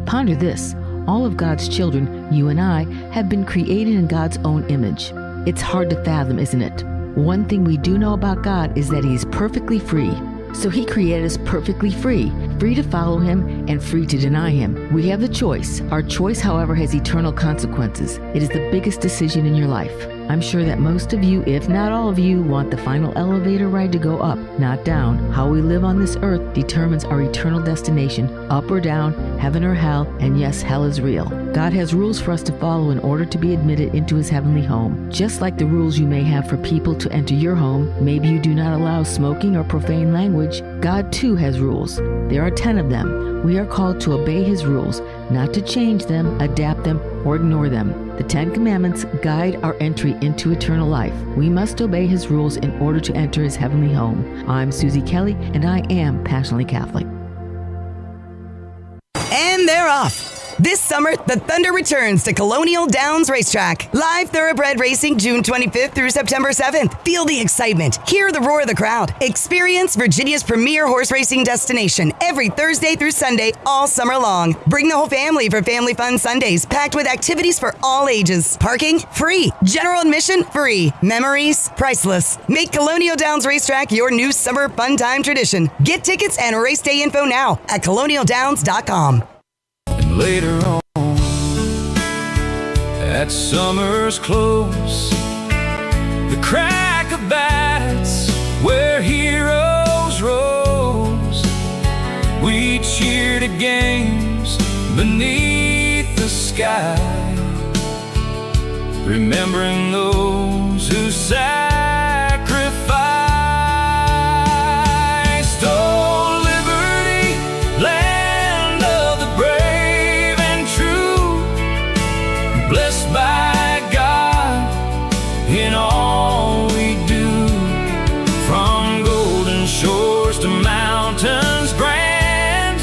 Ponder this. All of God's children, you and I, have been created in God's own image. It's hard to fathom, isn't it? One thing we do know about God is that He's perfectly free. So He created us perfectly free to follow Him and free to deny Him. We have the choice. Our choice, however, has eternal consequences. It is the biggest decision in your life. I'm sure that most of you, if not all of you, want the final elevator ride to go up, not down. How we live on this earth determines our eternal destination, up or down, heaven or hell, and yes, hell is real. God has rules for us to follow in order to be admitted into His heavenly home. Just like the rules you may have for people to enter your home, maybe you do not allow smoking or profane language, God too has rules. There are 10 of them. We are called to obey His rules, not to change them, adapt them, or ignore them. The 10 Commandments guide our entry into eternal life. We must obey His rules in order to enter His heavenly home. I'm Susie Kelly, and I am passionately Catholic. And they're off. This summer, the Thunder returns to Colonial Downs Racetrack. Live thoroughbred racing June 25th through September 7th. Feel the excitement. Hear the roar of the crowd. Experience Virginia's premier horse racing destination every Thursday through Sunday all summer long. Bring the whole family for Family Fun Sundays, packed with activities for all ages. Parking? Free. General admission? Free. Memories? Priceless. Make Colonial Downs Racetrack your new summer fun time tradition. Get tickets and race day info now at colonialdowns.com. Later on, at summer's close, the crack of bats where heroes rose. We cheered at games beneath the sky, remembering those who sacrificed. Oh, liberty, land of the brave and true, blessed by God in all we do, from golden shores to mountains grand.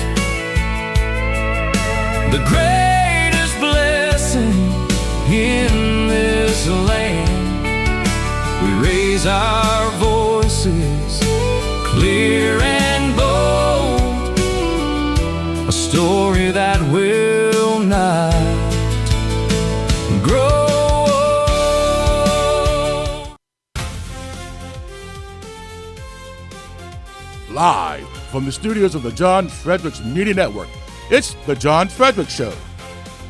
The greatest blessing in this land, we raise our voices clear and bold, a story that will not grow old. Live from the studios of the John Fredericks Media Network, it's The John Fredericks Show.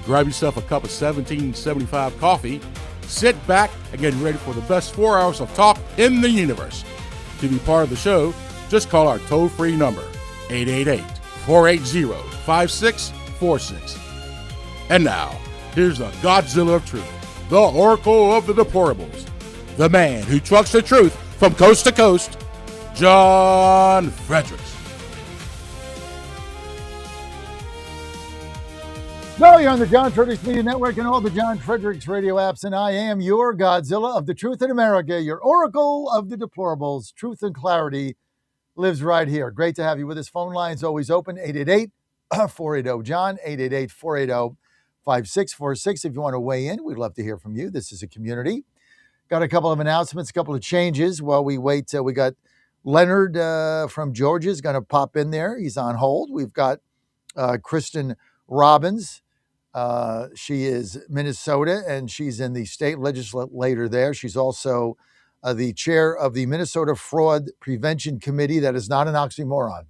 Grab yourself a cup of 1775 coffee, sit back, and get ready for the best 4 hours of talk in the universe. To be part of the show, just call our toll-free number, 888-480-5646. And now, here's the Godzilla of Truth, the Oracle of the Deplorables, the man who trucks the truth from coast to coast, John Fredericks. No, you're on the John Fredericks Media Network and all the John Fredericks radio apps, and I am your Godzilla of the Truth in America, your Oracle of the Deplorables. Truth and clarity lives right here. Great to have you with us. Phone lines always open, 888-480-JOHN, 888-480-5646. If you want to weigh in, we'd love to hear from you. This is a community. Got a couple of announcements, a couple of changes while we wait. We got Leonard from Georgia is going to pop in there. He's on hold. We've got Kristen Robbins. She is Minnesota, and she's in the state legislature there. She's also the chair of the Minnesota Fraud Prevention Committee. That is not an oxymoron.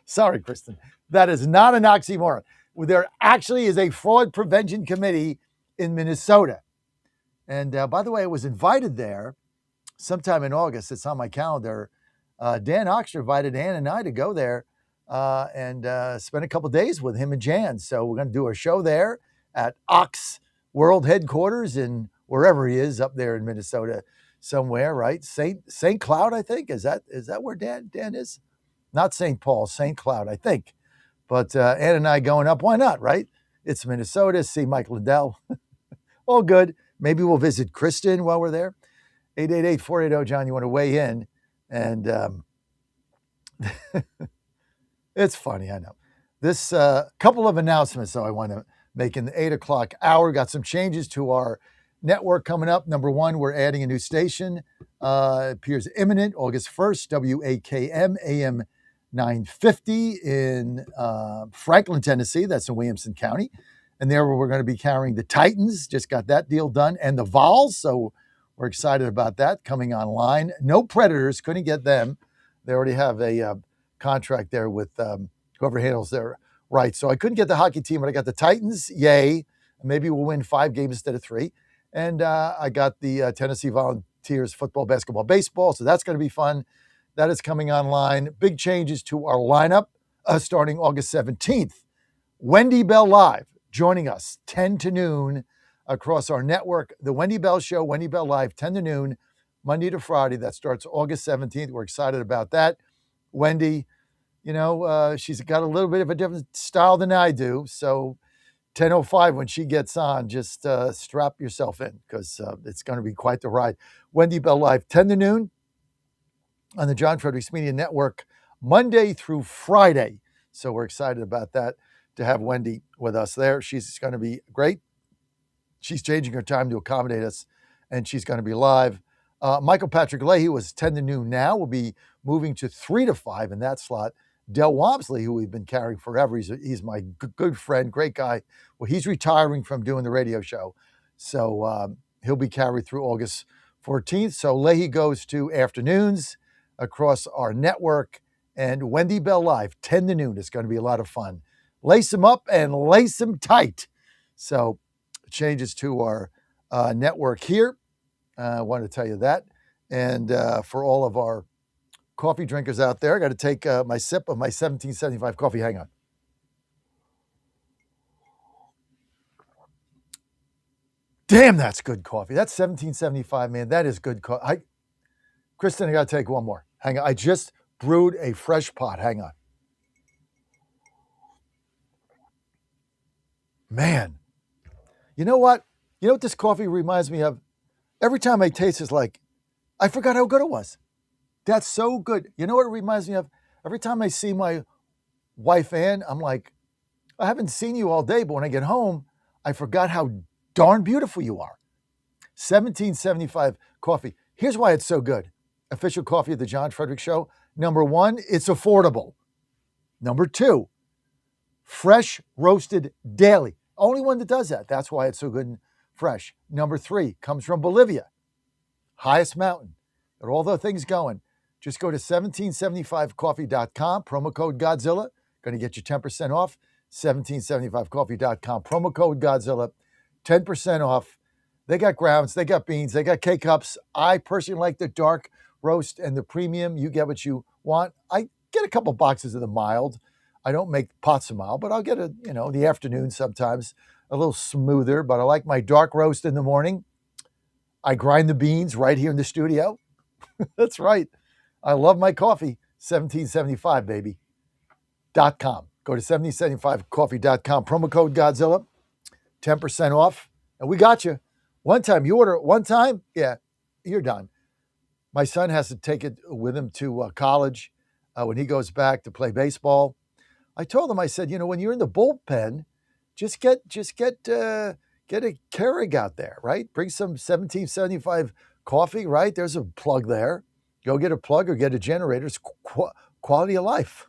Sorry, Kristen. That is not an oxymoron. There actually is a fraud prevention committee in Minnesota. And by the way, I was invited there sometime in August. It's on my calendar. Dan Oxner invited Ann and I to go there and spend a couple days with him and Jan. So we're going to do a show there at Ox World Headquarters in wherever he is up there in Minnesota somewhere, right? St. Cloud, I think. Is that where Dan is? Not St. Paul, St. Cloud, I think. But Ann and I going up, why not, right? It's Minnesota, see Mike Lindell. All good. Maybe we'll visit Kristen while we're there. 888-480-JOHN, you want to weigh in. And it's funny, I know. This couple of announcements, though, I want to make in the 8 o'clock hour. Got some changes to our network coming up. Number one, we're adding a new station. Appears imminent, August 1st, WAKM, AM 950 in Franklin, Tennessee. That's in Williamson County. And there we're going to be carrying the Titans. Just got that deal done. And the Vols. So we're excited about that coming online. No Predators. Couldn't get them. They already have a contract there with whoever handles their rights. So I couldn't get the hockey team, but I got the Titans. Yay. Maybe we'll win 5 games instead of 3. And I got the Tennessee Volunteers football, basketball, baseball. So that's going to be fun. That is coming online. Big changes to our lineup starting August 17th. Wendy Bell Live joining us 10 to noon across our network. The Wendy Bell Show, Wendy Bell Live, 10 to noon, Monday to Friday. That starts August 17th. We're excited about that. Wendy, she's got a little bit of a different style than I do. So 10:05 when she gets on, just strap yourself in because it's going to be quite the ride. Wendy Bell Live, 10 to noon on the John Fredericks Media Network, Monday through Friday. So we're excited about that, to have Wendy with us there. She's going to be great. She's changing her time to accommodate us, and she's going to be live. Michael Patrick Leahy was 10 to noon now. Will be moving to 3 to 5 in that slot. Del Wamsley, who we've been carrying forever, he's my good friend, great guy. Well, he's retiring from doing the radio show. So he'll be carried through August 14th. So Leahy goes to afternoons across our network. And Wendy Bell Live, 10 to noon. It's going to be a lot of fun. lace them up and lace them tight. So changes to our network here. I wanted to tell you that. And for all of our coffee drinkers out there, I got to take my sip of my 1775 coffee. Hang on. Damn, that's good coffee. That's 1775, man. That is good coffee. Kristen, I got to take one more. Hang on. I just brewed a fresh pot. Hang on. Man, you know what? You know what this coffee reminds me of? Every time I taste it's like, I forgot how good it was. That's so good. You know what it reminds me of? Every time I see my wife, Ann, I'm like, I haven't seen you all day, but when I get home, I forgot how darn beautiful you are. 1775 coffee. Here's why it's so good. Official coffee of the John Fredericks Show. Number one, it's affordable. Number two, fresh roasted daily. Only one that does that. That's why it's so good and fresh. Number three, comes from Bolivia. Highest mountain. Got all the things going. Just go to 1775coffee.com, promo code Godzilla. Going to get you 10% off. 1775coffee.com, promo code Godzilla, 10% off. They got grounds, they got beans, they got K-Cups. I personally like the dark roast and the premium. You get what you want. I get a couple boxes of the mild. I don't make pots a mild, but I'll get the afternoon sometimes, a little smoother, but I like my dark roast in the morning. I grind the beans right here in the studio. That's right. I love my coffee. 1775, baby. .com. Go to 1775coffee.com. Promo code Godzilla. 10% off. And we got you. One time, you order it one time, yeah, you're done. My son has to take it with him to college when he goes back to play baseball. I told him, I said, when you're in the bullpen, just get a Keurig out there, right? Bring some 1775 coffee, right? There's a plug there. Go get a plug or get a generator. It's quality of life.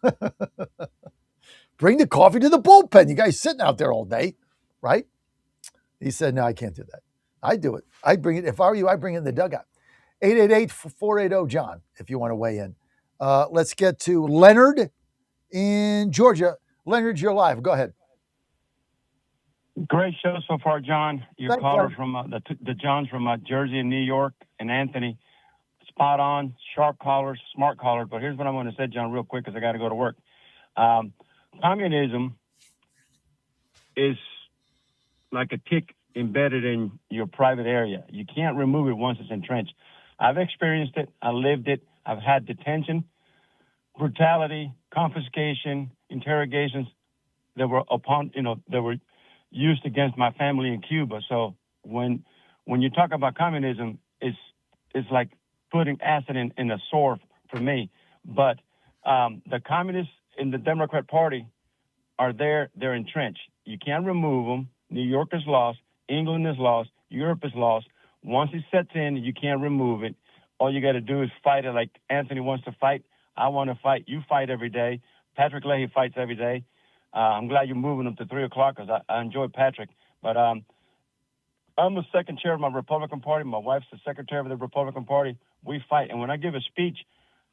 Bring the coffee to the bullpen. You guys sitting out there all day, right? He said, no, I can't do that. I do it. I bring it. If I were you, I bring it in the dugout. 888-480-JOHN if you want to weigh in. Let's get to Leonard in Georgia. Leonard, you're live. Go ahead. Great show so far, John. Your Thanks, callers John. from the Johns from Jersey and New York, and Anthony, spot on, sharp callers, smart callers. But here's what I want to say, John, real quick, because I got to go to work. Communism is like a tick embedded in your private area. You can't remove it once it's entrenched. I've experienced it. I lived it. I've had detention, brutality, confiscation, interrogations that were that were used against my family in Cuba. So when you talk about communism, it's like putting acid in a sore for me. But the communists in the Democrat Party are there. They're entrenched. You can't remove them. New York is lost. England is lost. Europe is lost. Once it sets in, you can't remove it. All you got to do is fight it like Anthony wants to fight. I want to fight. You fight every day. Patrick Leahy fights every day. I'm glad you're moving them to 3 o'clock because I enjoy Patrick. But I'm the second chair of my Republican Party. My wife's the secretary of the Republican Party. We fight. And when I give a speech,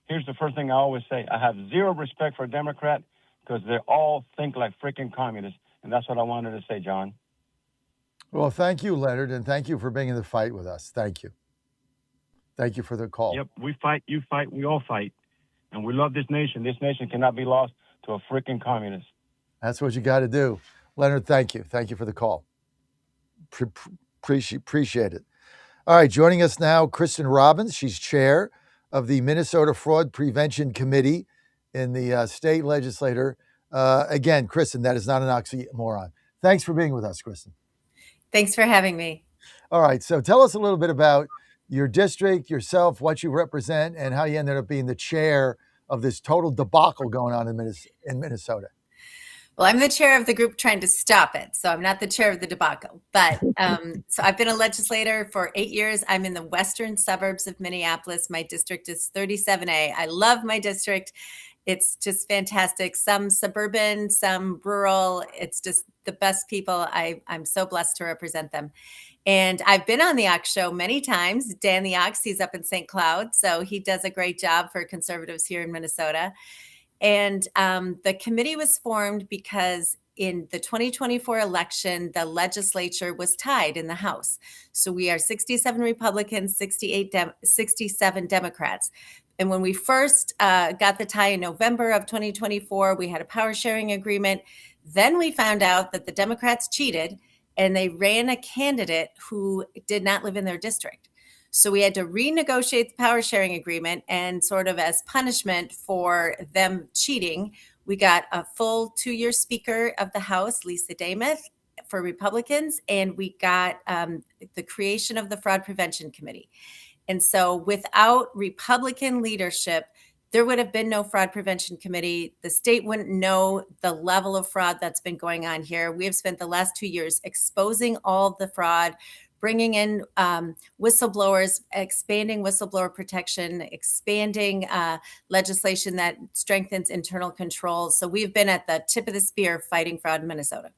here's the first thing I always say. I have zero respect for a Democrat because they all think like freaking communists. And that's what I wanted to say, John. Well, thank you, Leonard, and thank you for being in the fight with us. Thank you. Thank you for the call. Yep, we fight, you fight, we all fight. And we love this nation. This nation cannot be lost to a freaking communist. That's what you got to do. Leonard, thank you. Thank you for the call. Appreciate it. All right, joining us now, Kristen Robbins. She's chair of the Minnesota Fraud Prevention Committee in the state legislature. Again, Kristen, that is not an oxymoron. Thanks for being with us, Kristen. Thanks for having me. All right, so tell us a little bit about your district, yourself, what you represent, and how you ended up being the chair of this total debacle going on in Minnesota. Well, I'm the chair of the group trying to stop it, so I'm not the chair of the debacle. But so I've been a legislator for 8 years. I'm in the western suburbs of Minneapolis. My district is 37A. I love my district. It's just fantastic. Some suburban, some rural. It's just the best people. I'm so blessed to represent them. And I've been on the Ox Show many times. Dan the Ox, he's up in St. Cloud, so he does a great job for conservatives here in Minnesota. And the committee was formed because in the 2024 election, the legislature was tied in the House. So we are 67 Republicans, 67 Democrats. And when we first got the tie in November of 2024, we had a power sharing agreement. Then we found out that the Democrats cheated and they ran a candidate who did not live in their district. So we had to renegotiate the power sharing agreement, and sort of as punishment for them cheating, we got a full 2-year Speaker of the House, Lisa Dameth, for Republicans, and we got the creation of the Fraud Prevention Committee. And so without Republican leadership, there would have been no Fraud Prevention Committee. The state wouldn't know the level of fraud that's been going on here. We have spent the last 2 years exposing all the fraud, bringing in whistleblowers, expanding whistleblower protection, expanding legislation that strengthens internal controls. So we've been at the tip of the spear fighting fraud in Minnesota.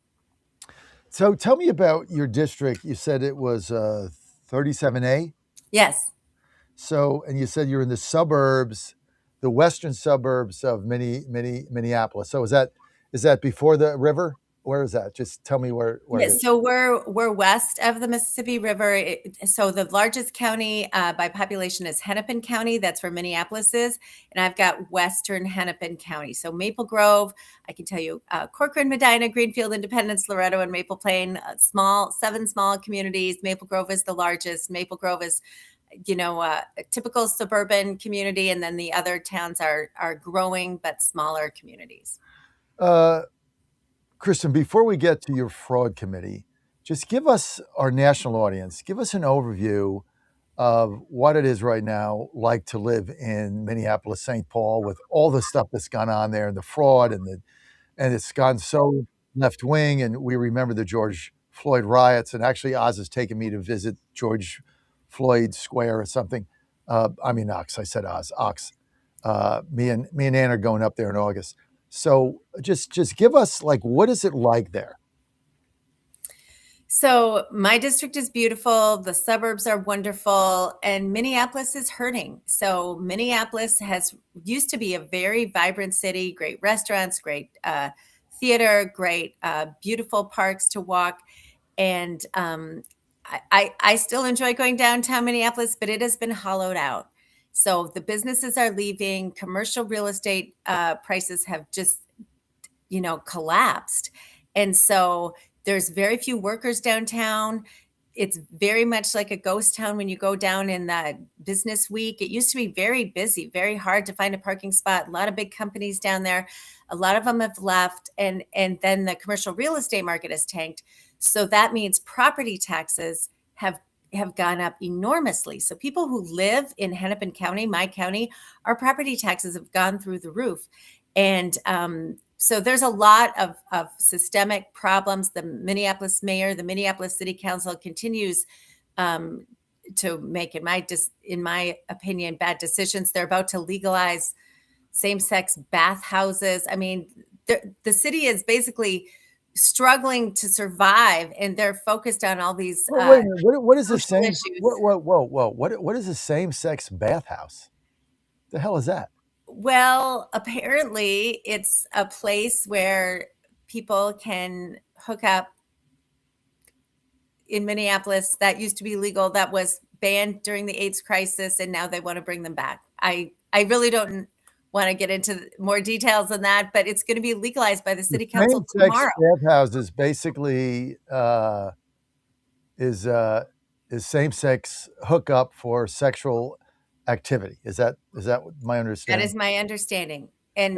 So tell me about your district. You said it was 37A? Yes. So, and you said you're in the suburbs, the western suburbs of Minneapolis. So is that before the river? Where is that? Just tell me where Yes, so we're west of the Mississippi River. So the largest county by population is Hennepin County. That's where Minneapolis is. And I've got western Hennepin County. So Maple Grove, I can tell you, Corcoran, Medina, Greenfield, Independence, Loretto, and Maple Plain, 7 small communities. Maple Grove is the largest. Maple Grove is, a typical suburban community. And then the other towns are growing but smaller communities. Kristen, before we get to your fraud committee, just give us, our national audience, give us an overview of what it is right now like to live in Minneapolis, St. Paul, with all the stuff that's gone on there, and the fraud, and it's gone so left wing. And we remember the George Floyd riots, and actually Oz has taken me to visit George Floyd Square or something. Ox. I said Oz. Ox. Me and Ann are going up there in August. So just give us, what is it like there? So my district is beautiful. The suburbs are wonderful, and Minneapolis is hurting. So Minneapolis used to be a very vibrant city, great restaurants, great theater, great beautiful parks to walk. And I still enjoy going downtown Minneapolis, but it has been hollowed out. So the businesses are leaving. Commercial real estate prices have just, collapsed. And so there's very few workers downtown. It's very much like a ghost town when you go down in the business week. It used to be very busy, very hard to find a parking spot. A lot of big companies down there. A lot of them have left. And then the commercial real estate market has tanked. So that means property taxes have gone up enormously. So people who live in Hennepin County, my county, our property taxes have gone through the roof. And so there's a lot of systemic problems. The Minneapolis mayor, the Minneapolis City Council continues to make, in my opinion, bad decisions. They're about to legalize same-sex bathhouses. I mean, the city is basically struggling to survive, and they're focused on all these. What is the same? Issues. Whoa! What is a same-sex bathhouse? The hell is that? Well, apparently, it's a place where people can hook up. In Minneapolis, that used to be legal. That was banned during the AIDS crisis, and now they want to bring them back. I really don't want to get into more details on that, but it's going to be legalized by the city council tomorrow. Bathhouses basically is same-sex hookup for sexual activity. Is that my understanding? That is my understanding. And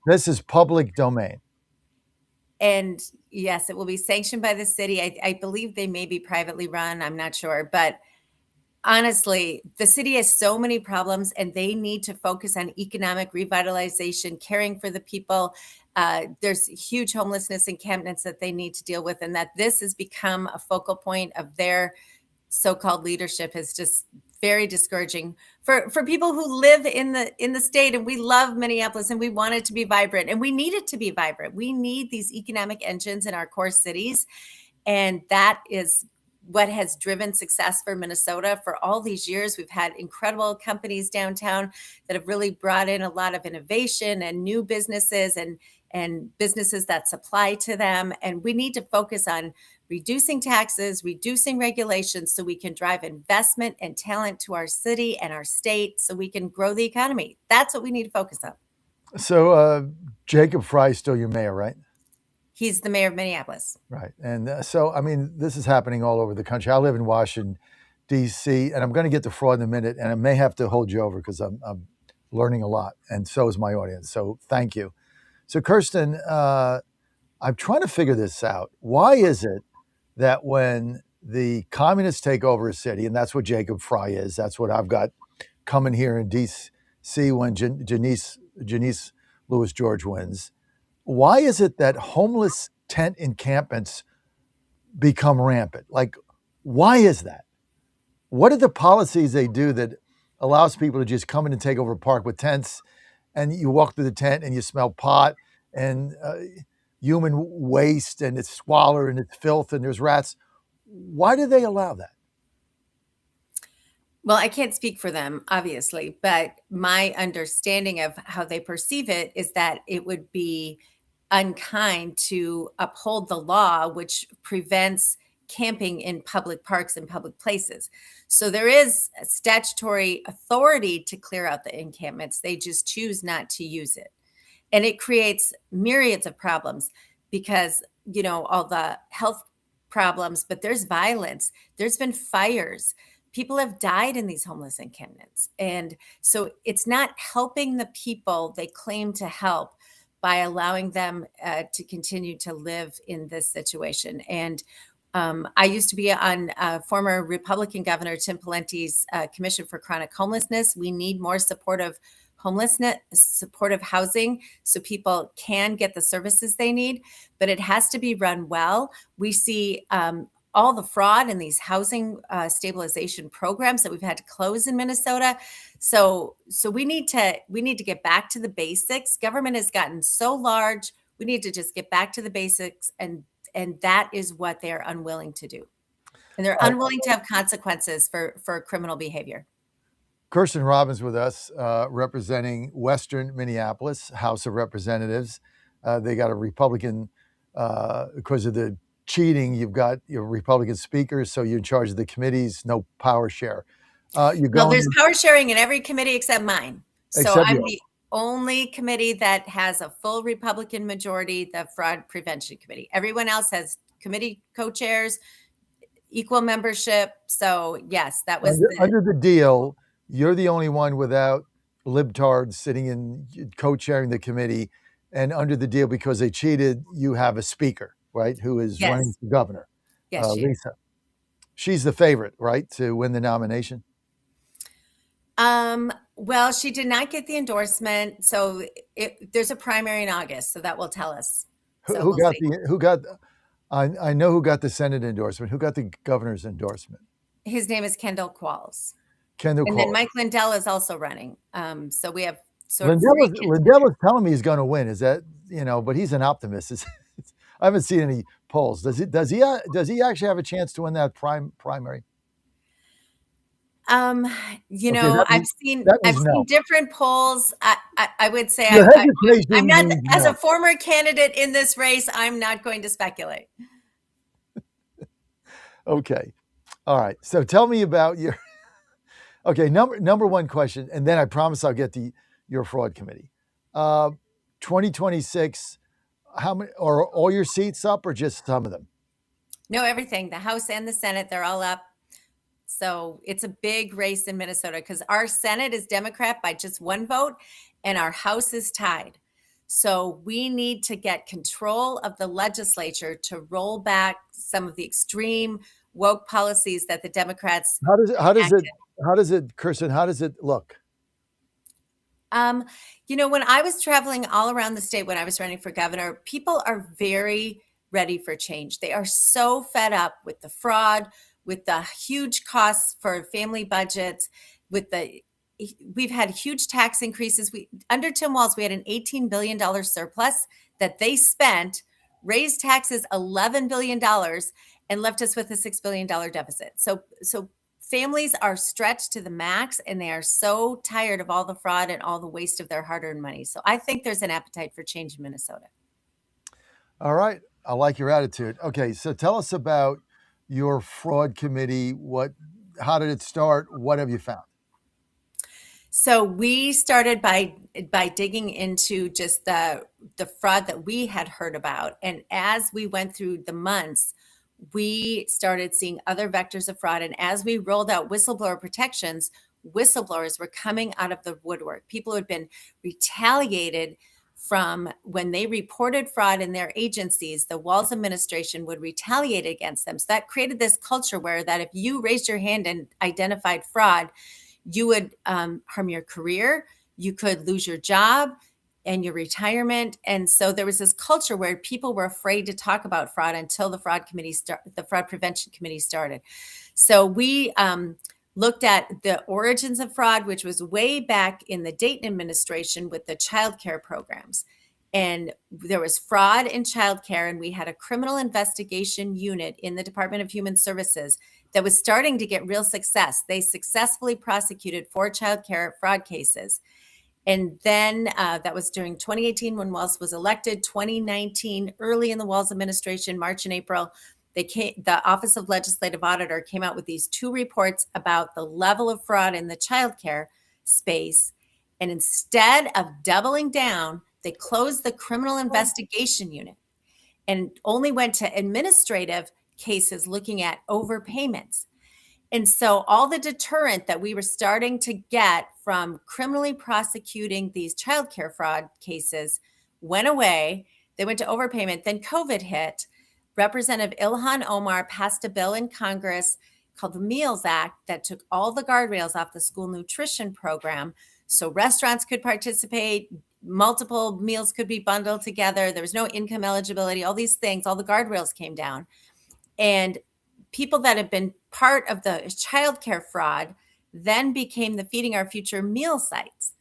this is public domain. And yes, it will be sanctioned by the city. I believe they may be privately run. I'm not sure, but honestly, the city has so many problems, and they need to focus on economic revitalization, caring for the people. There's huge homelessness encampments that they need to deal with, and that this has become a focal point of their so-called leadership is just very discouraging for people who live in the state. And we love Minneapolis, and we want it to be vibrant, and we need it to be vibrant. We need these economic engines in our core cities, and that is what has driven success for Minnesota for all these years. We've had incredible companies downtown that have really brought in a lot of innovation and new businesses, and and businesses that supply to them. And we need to focus on reducing taxes, reducing regulations so we can drive investment and talent to our city and our state so we can grow the economy. That's what we need to focus on. So Jacob Fry is still your mayor, right? He's the mayor of Minneapolis. Right. And so, I mean, this is happening all over the country. I live in Washington, D.C., and I'm going to get to fraud in a minute, and I may have to hold you over because I'm learning a lot, and so is my audience. So thank you. So, Kirsten, I'm trying to figure this out. Why is it that when the communists take over a city, and that's what Jacob Fry is, that's what I've got coming here in D.C. when Janice Lewis George wins, why is it that homeless tent encampments become rampant? Like, why is that? What are the policies they do that allows people to just come in and take over a park with tents, and you walk through the tent and you smell pot and human waste and it's squalor and it's filth and there's rats? Why do they allow that? Well, I can't speak for them, obviously, but my understanding of how they perceive it is that it would be unkind to uphold the law, which prevents camping in public parks and public places. So there is a statutory authority to clear out the encampments. They just choose not to use it. And it creates myriads of problems because, you know, all the health problems, but there's violence. There's been fires. People have died in these homeless encampments. And so it's not helping the people they claim to help by allowing them to continue to live in this situation. And I used to be on former Republican Governor Tim Pawlenty's Commission for Chronic Homelessness. We need more supportive housing so people can get the services they need, but it has to be run well. We see all the fraud in these housing stabilization programs that we've had to close in Minnesota. So we need to get back to the basics. Government has gotten so large. We need to just get back to the basics, and that is what they're unwilling to do. And they're unwilling to have consequences for criminal behavior. Kirsten Robbins with us, representing Western Minneapolis, House of Representatives. They got a Republican, because of the cheating, you've got your Republican speakers, so you're in charge of the committees, no power share. There's power sharing in every committee except mine. So Except I'm yours. the only committee that has a full Republican majority, the Fraud Prevention Committee. Everyone else has committee co-chairs, equal membership. So yes, that was Under the deal, you're the only one without libtards sitting in co-chairing the committee, and under the deal, because they cheated, you have a speaker, right, who is Yes. running for governor. Yes, she is. Lisa. She's the favorite, right, to win the nomination? Well, she did not get the endorsement. So there's a primary in August, so that will tell us. So Who we'll see. I know who got the Senate endorsement. Who got the governor's endorsement? His name is Kendall Qualls. Kendall And Qualls. then Mike Lindell is also running. So we have sort of three Lindell is telling me he's going to win. Is that, but he's an optimist. I haven't seen any polls. Does he actually have a chance to win that primary? I've seen different polls. I would say Your I'm hesitation not, means as no. a former candidate in this race, I'm not going to speculate. Okay. All right. So tell me about your, okay, number one question, and then I promise I'll get to your fraud committee. 2026, how many, are all your seats up or just some of them? No, everything. The House and the Senate, they're all up. So it's a big race in Minnesota because our Senate is Democrat by just one vote and our House is tied. So we need to get control of the legislature to roll back some of the extreme woke policies that the Democrats How does it, Kirsten, how does it look? When I was traveling all around the state when I was running for governor, people are very ready for change. They are so fed up with the fraud, with the huge costs for family budgets, we've had huge tax increases. Under Tim Walz, we had an $18 billion surplus that they spent, raised taxes $11 billion, and left us with a $6 billion deficit. So families are stretched to the max, and they are so tired of all the fraud and all the waste of their hard-earned money. So I think there's an appetite for change in Minnesota. All right. I like your attitude. Okay, so tell us about your fraud committee. How did it start? What have you found? So we started by digging into just the fraud that we had heard about, and as we went through the months, we started seeing other vectors of fraud. And as we rolled out whistleblower protections, whistleblowers were coming out of the woodwork. People who had been retaliated from when they reported fraud in their agencies, the Walz administration would retaliate against them. So that created this culture where that if you raised your hand and identified fraud, you would harm your career, you could lose your job and your retirement. And so there was this culture where people were afraid to talk about fraud until the fraud prevention committee started. So we looked at the origins of fraud, which was way back in the Dayton administration with the child care programs. And there was fraud in childcare, and we had a criminal investigation unit in the Department of Human Services that was starting to get real success. They successfully prosecuted 4 childcare fraud cases. And then that was during 2018 when Walz was elected. 2019, early in the Walz administration, March and April, the Office of Legislative Auditor came out with these 2 reports about the level of fraud in the childcare space. And instead of doubling down, they closed the criminal investigation unit and only went to administrative cases looking at overpayments. And so all the deterrent that we were starting to get from criminally prosecuting these childcare fraud cases went away. They went to overpayment. Then COVID hit. Representative Ilhan Omar passed a bill in Congress called the Meals Act that took all the guardrails off the school nutrition program. So restaurants could participate, multiple meals could be bundled together. There was no income eligibility, all these things, all the guardrails came down. And people that had been part of the childcare fraud then became the Feeding Our Future meal sites.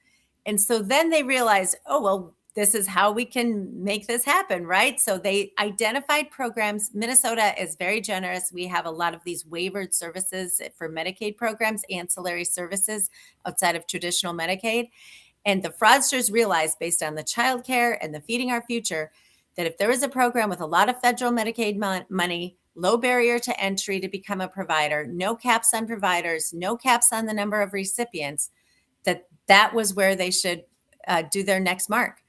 And so then they realized, oh, well, this is how we can make this happen, right? So they identified programs. Minnesota is very generous. We have a lot of these waivered services for Medicaid programs, ancillary services outside of traditional Medicaid. And the fraudsters realized, based on the child care and the Feeding Our Future, that if there was a program with a lot of federal Medicaid money, low barrier to entry to become a provider, no caps on providers, no caps on the number of recipients, that was where they should do their next mark.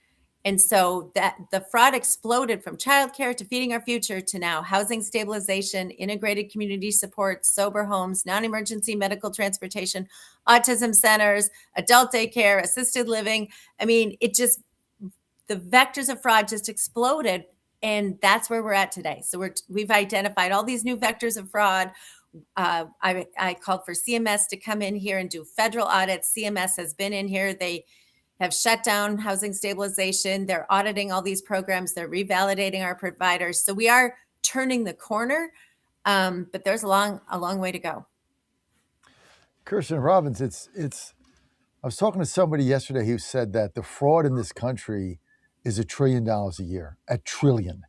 And so that the fraud exploded from childcare to Feeding Our Future to now housing stabilization, integrated community support, sober homes, non-emergency medical transportation, autism centers, adult daycare, assisted living. I mean, the vectors of fraud just exploded, and that's where we're at today. So we've identified all these new vectors of fraud. I called for CMS to come in here and do federal audits. CMS has been in here. They have shut down housing stabilization. They're auditing all these programs. They're revalidating our providers. So we are turning the corner, but there's a long way to go. Kirsten Robbins, I was talking to somebody yesterday who said that the fraud in this country is $1 trillion a year, $1 trillion.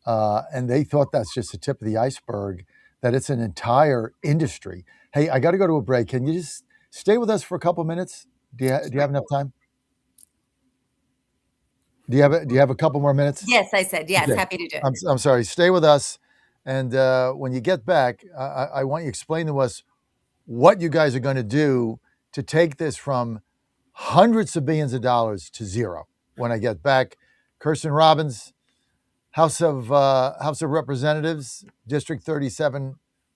And they thought that's just the tip of the iceberg, that it's an entire industry. Hey, I got to go to a break. Can you just stay with us for a couple minutes? Do you have enough time? Do you have a couple more minutes? Yes, I said yes. Okay. Happy to do it. I'm sorry. Stay with us, and when you get back, I want you to explain to us what you guys are going to do to take this from hundreds of billions of dollars to zero. When I get back, Kirsten Robbins, House of Representatives, District 37,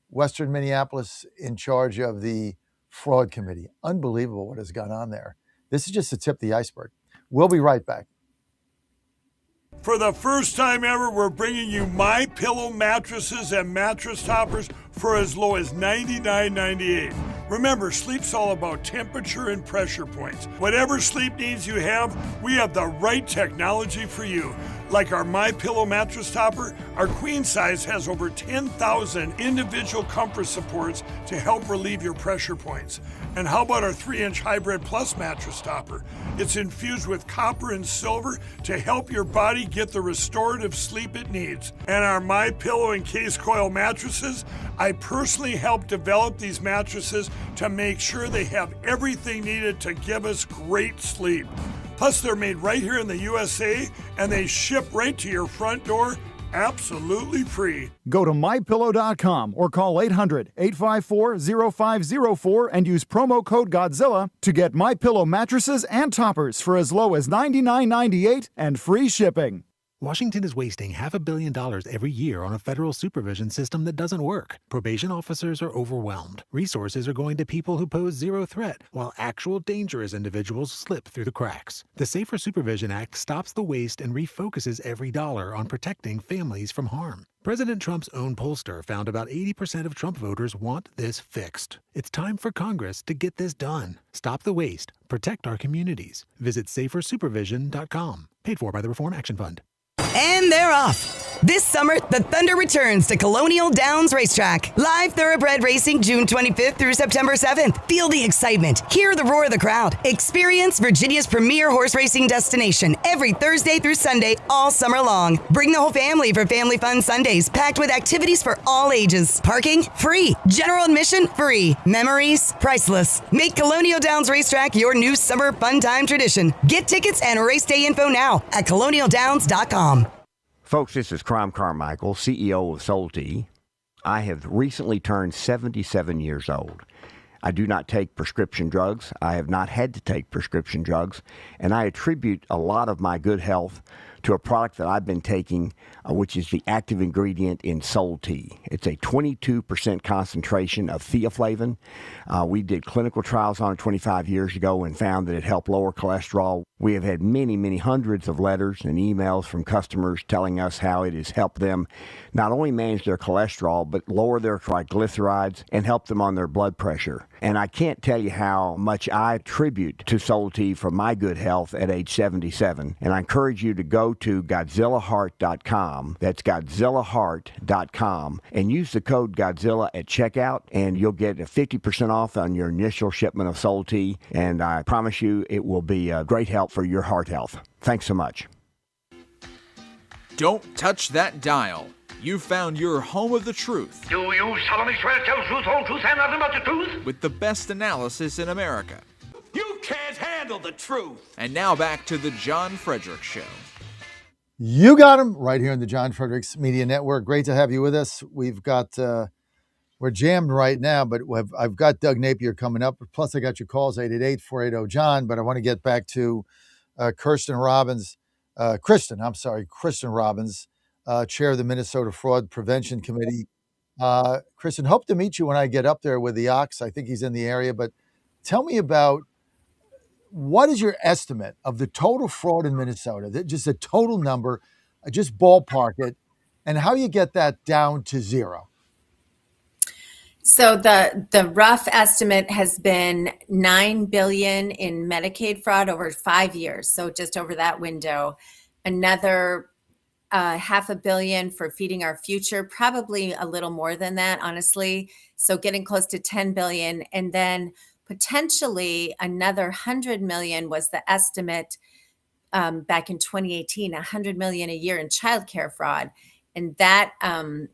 Western Minneapolis, in charge of the fraud committee. Unbelievable what has gone on there. This is just the tip of the iceberg. We'll be right back. For the first time ever, we're bringing you MyPillow mattresses and mattress toppers for as low as $99.98. Remember, sleep's all about temperature and pressure points. Whatever sleep needs you have, we have the right technology for you. Like our MyPillow mattress topper, our queen size has over 10,000 individual comfort supports to help relieve your pressure points. And how about our 3-inch Hybrid Plus mattress topper? It's infused with copper and silver to help your body get the restorative sleep it needs. And our MyPillow and Case Coil mattresses, I personally helped develop these mattresses to make sure they have everything needed to give us great sleep. Plus, they're made right here in the USA, and they ship right to your front door, absolutely free. Go to mypillow.com or call 800-854-0504 and use promo code Godzilla to get MyPillow mattresses and toppers for as low as $99.98 and free shipping. Washington is wasting $500 million every year on a federal supervision system that doesn't work. Probation officers are overwhelmed. Resources are going to people who pose zero threat, while actual dangerous individuals slip through the cracks. The Safer Supervision Act stops the waste and refocuses every dollar on protecting families from harm. President Trump's own pollster found about 80% of Trump voters want this fixed. It's time for Congress to get this done. Stop the waste. Protect our communities. Visit safersupervision.com. Paid for by the Reform Action Fund. And they're off. This summer, the Thunder returns to Colonial Downs Racetrack. Live thoroughbred racing June 25th through September 7th. Feel the excitement. Hear the roar of the crowd. Experience Virginia's premier horse racing destination every Thursday through Sunday all summer long. Bring the whole family for Family Fun Sundays, packed with activities for all ages. Parking? Free. General admission? Free. Memories? Priceless. Make Colonial Downs Racetrack your new summer fun time tradition. Get tickets and race day info now at colonialdowns.com. Folks, this is Crom Carmichael, CEO of Soul Tea. I have recently turned 77 years old. I do not take prescription drugs. I have not had to take prescription drugs, and I attribute a lot of my good health to a product that I've been taking, which is the active ingredient in Soul Tea. It's a 22% concentration of theaflavin. We did clinical trials on it 25 years ago and found that it helped lower cholesterol. We have had many, many hundreds of letters and emails from customers telling us how it has helped them not only manage their cholesterol, but lower their triglycerides and help them on their blood pressure. And I can't tell you how much I attribute to Soul Tea for my good health at age 77. And I encourage you to go to GodzillaHeart.com. That's GodzillaHeart.com. And use the code Godzilla at checkout, and you'll get a 50% off on your initial shipment of Soul Tea. And I promise you it will be a great help for your heart health. Thanks so much. Don't touch that dial. You've found your home of the truth. Do you solemnly swear to tell the truth, whole truth, and nothing but the truth? With the best analysis in America. You can't handle the truth. And now back to the John Fredericks Show. You got him right here on the John Fredericks Media Network. Great to have you with us. We've got, we're jammed right now, but I've got Doug Napier coming up. Plus, I got your calls, 888-480-JOHN. But I want to get back to Kristen Robbins, chair of the Minnesota Fraud Prevention Committee. Kristen, hope to meet you when I get up there with the Ox. I think he's in the area. But tell me about, what is your estimate of the total fraud in Minnesota? Just a total number, just ballpark it, and how you get that down to zero. So the rough estimate has been $9 billion in Medicaid fraud over 5 years. So just over that window, another $500 million for Feeding Our Future, probably a little more than that, honestly. So getting close to 10 billion, and then potentially another 100 million was the estimate back in 2018, 100 million a year in childcare fraud. And that, I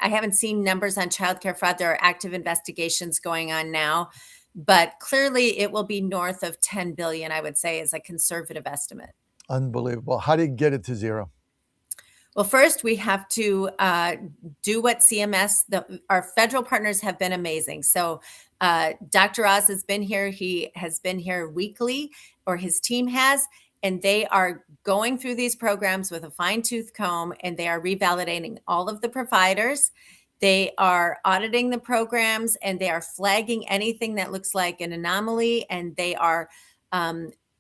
haven't seen numbers on childcare fraud. There are active investigations going on now, but clearly it will be north of 10 billion, I would say, is a conservative estimate. Unbelievable. How do you get it to zero? Well, first, we have to do what CMS, our federal partners have been amazing. So Dr. Oz has been here. He has been here weekly, or his team has, and they are going through these programs with a fine-tooth comb, and they are revalidating all of the providers. They are auditing the programs, and they are flagging anything that looks like an anomaly, and they are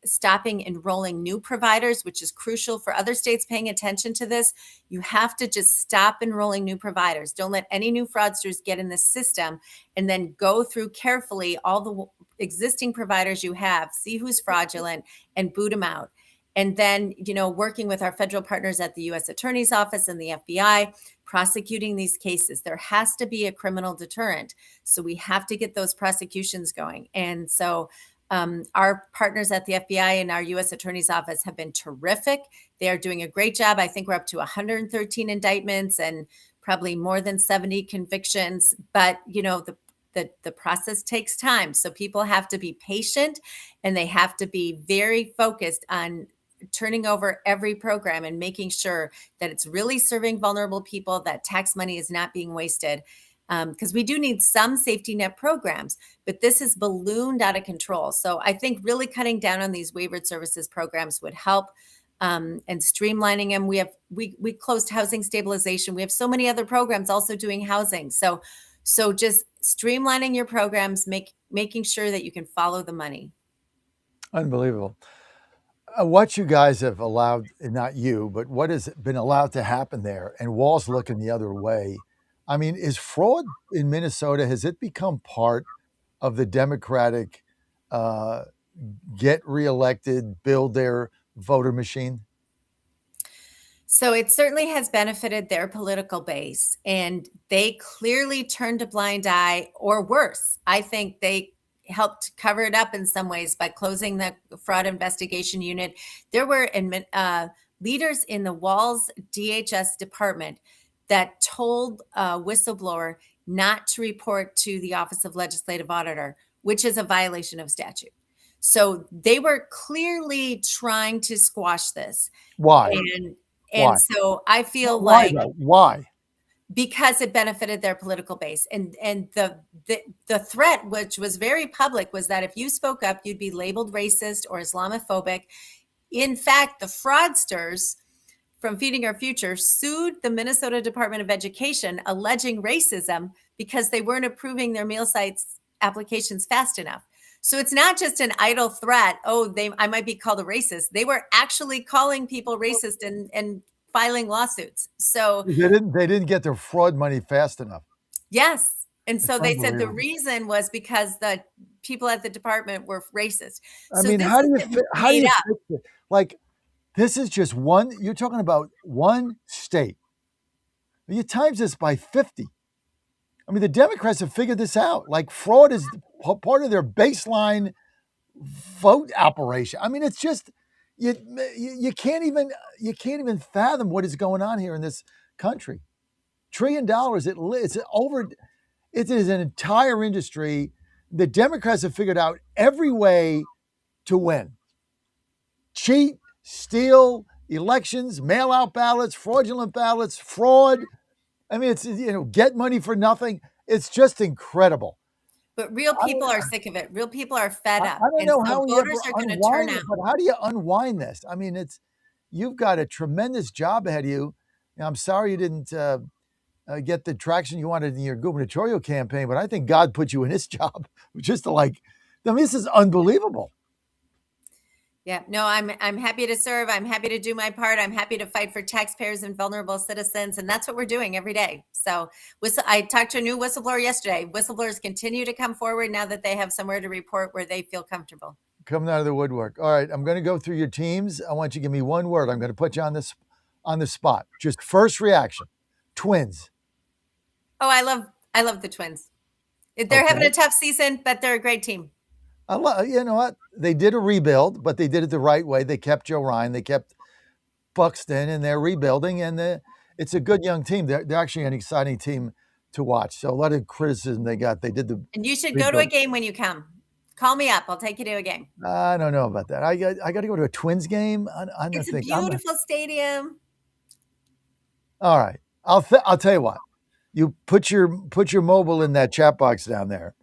stopping enrolling new providers, which is crucial for other states paying attention to this. You have to just stop enrolling new providers. Don't let any new fraudsters get in the system, and then go through carefully all the existing providers you have, see who's fraudulent, and boot them out. And then, working with our federal partners at the U.S. Attorney's Office and the FBI, prosecuting these cases. There has to be a criminal deterrent. So we have to get those prosecutions going. And so our partners at the FBI and our U.S. Attorney's Office have been terrific. They are doing a great job. I think we're up to 113 indictments and probably more than 70 convictions. But, the the process takes time. So people have to be patient, and they have to be very focused on turning over every program and making sure that it's really serving vulnerable people, that tax money is not being wasted. Because we do need some safety net programs, but this is ballooned out of control. So I think really cutting down on these waivered services programs would help, and streamlining them. We closed housing stabilization. We have so many other programs also doing housing. So just streamlining your programs, making sure that you can follow the money. Unbelievable. What you guys have allowed, not you, but what has been allowed to happen there, and Wall's looking the other way. I mean, is fraud in Minnesota, has it become part of the Democratic get reelected, build their voter machine? So it certainly has benefited their political base, and they clearly turned a blind eye, or worse. I think they helped cover it up in some ways by closing the fraud investigation unit. There were leaders in the Walls DHS department that told a whistleblower not to report to the Office of Legislative Auditor, which is a violation of statute. So they were clearly trying to squash this. Why? And so I feel why, like why? Because it benefited their political base, and the threat, which was very public, was that if you spoke up, you'd be labeled racist or Islamophobic. In fact, the fraudsters from Feeding Our Future sued the Minnesota Department of Education, alleging racism because they weren't approving their meal sites applications fast enough. So it's not just an idle threat. Oh, I might be called a racist. They were actually calling people racist and filing lawsuits. So they didn't get their fraud money fast enough. Yes. And so That's they said the unbelievable. reason was because the people at the department were racist. I So mean, this how do you isn't how do made you up. fix it? Like, this is just one. You're talking about one state. You times this by 50. I mean, the Democrats have figured this out. Like, fraud is part of their baseline vote operation. I mean, it's just you can't even fathom what is going on here in this country. $1 trillion. It is an entire industry. The Democrats have figured out every way to win. Cheat, steal elections, mail out ballots, fraudulent ballots, fraud. I mean, it's, get money for nothing. It's just incredible. But real people are sick of it. Real people are fed up. I don't know and so how we voters ever are going to turn unwind it, out. but how do you unwind this? I mean, you've got a tremendous job ahead of you. I'm sorry you didn't get the traction you wanted in your gubernatorial campaign, but I think God put you in this job just to this is unbelievable. Yeah, no, I'm happy to serve. I'm happy to do my part. I'm happy to fight for taxpayers and vulnerable citizens, and that's what we're doing every day. So I talked to a new whistleblower yesterday. Whistleblowers continue to come forward now that they have somewhere to report where they feel comfortable. Coming out of the woodwork. All right, I'm going to go through your teams. I want you to give me one word. I'm going to put you on the spot. Just first reaction. Twins. Oh, I love the Twins. They're having a tough season, but they're a great team. You know what? They did a rebuild, but they did it the right way. They kept Joe Ryan, they kept Buxton, and they're rebuilding. And it's a good young team. They're actually an exciting team to watch. So a lot of criticism they got. They did And you should go to a game when you come. Call me up. I'll take you to a game. I don't know about that. I got to go to a Twins game. It's a beautiful stadium. All right, I'll tell you what. You put your mobile in that chat box down there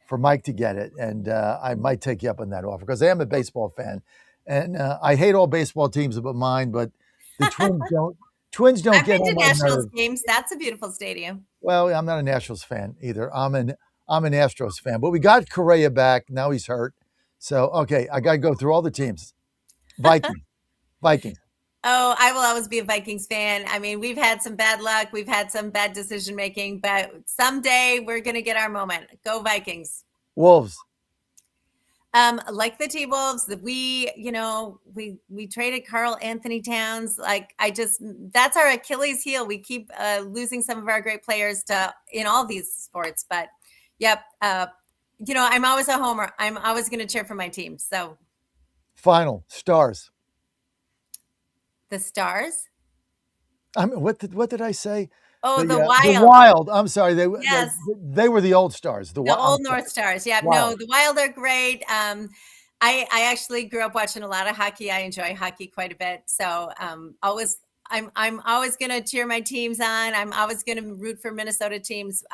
for Mike to get it, and I might take you up on that offer because I am a baseball fan, and I hate all baseball teams but mine. But the Twins don't I've get been on to my Nationals nerves. games. That's a beautiful stadium. Well, I'm not a Nationals fan either. I'm an Astros fan, but we got Correa back. Now he's hurt, so okay, I got to go through all the teams. Vikings. Oh, I will always be a Vikings fan. I mean, we've had some bad luck. We've had some bad decision making, but someday we're going to get our moment. Go Vikings. Wolves. Like the T-Wolves, we traded Carl Anthony Towns. That's our Achilles heel. We keep losing some of our great players in all these sports. But yep, I'm always a homer. I'm always going to cheer for my team. So Final Stars. The Stars. I mean, what did I say? Oh, the The Wild. Wild. I'm sorry. Yes. They were the old stars. The old North Stars. Yeah, Wild. no, the Wild are great. I actually grew up watching a lot of hockey. I enjoy hockey quite a bit. So I'm always going to cheer my teams on. I'm always going to root for Minnesota teams.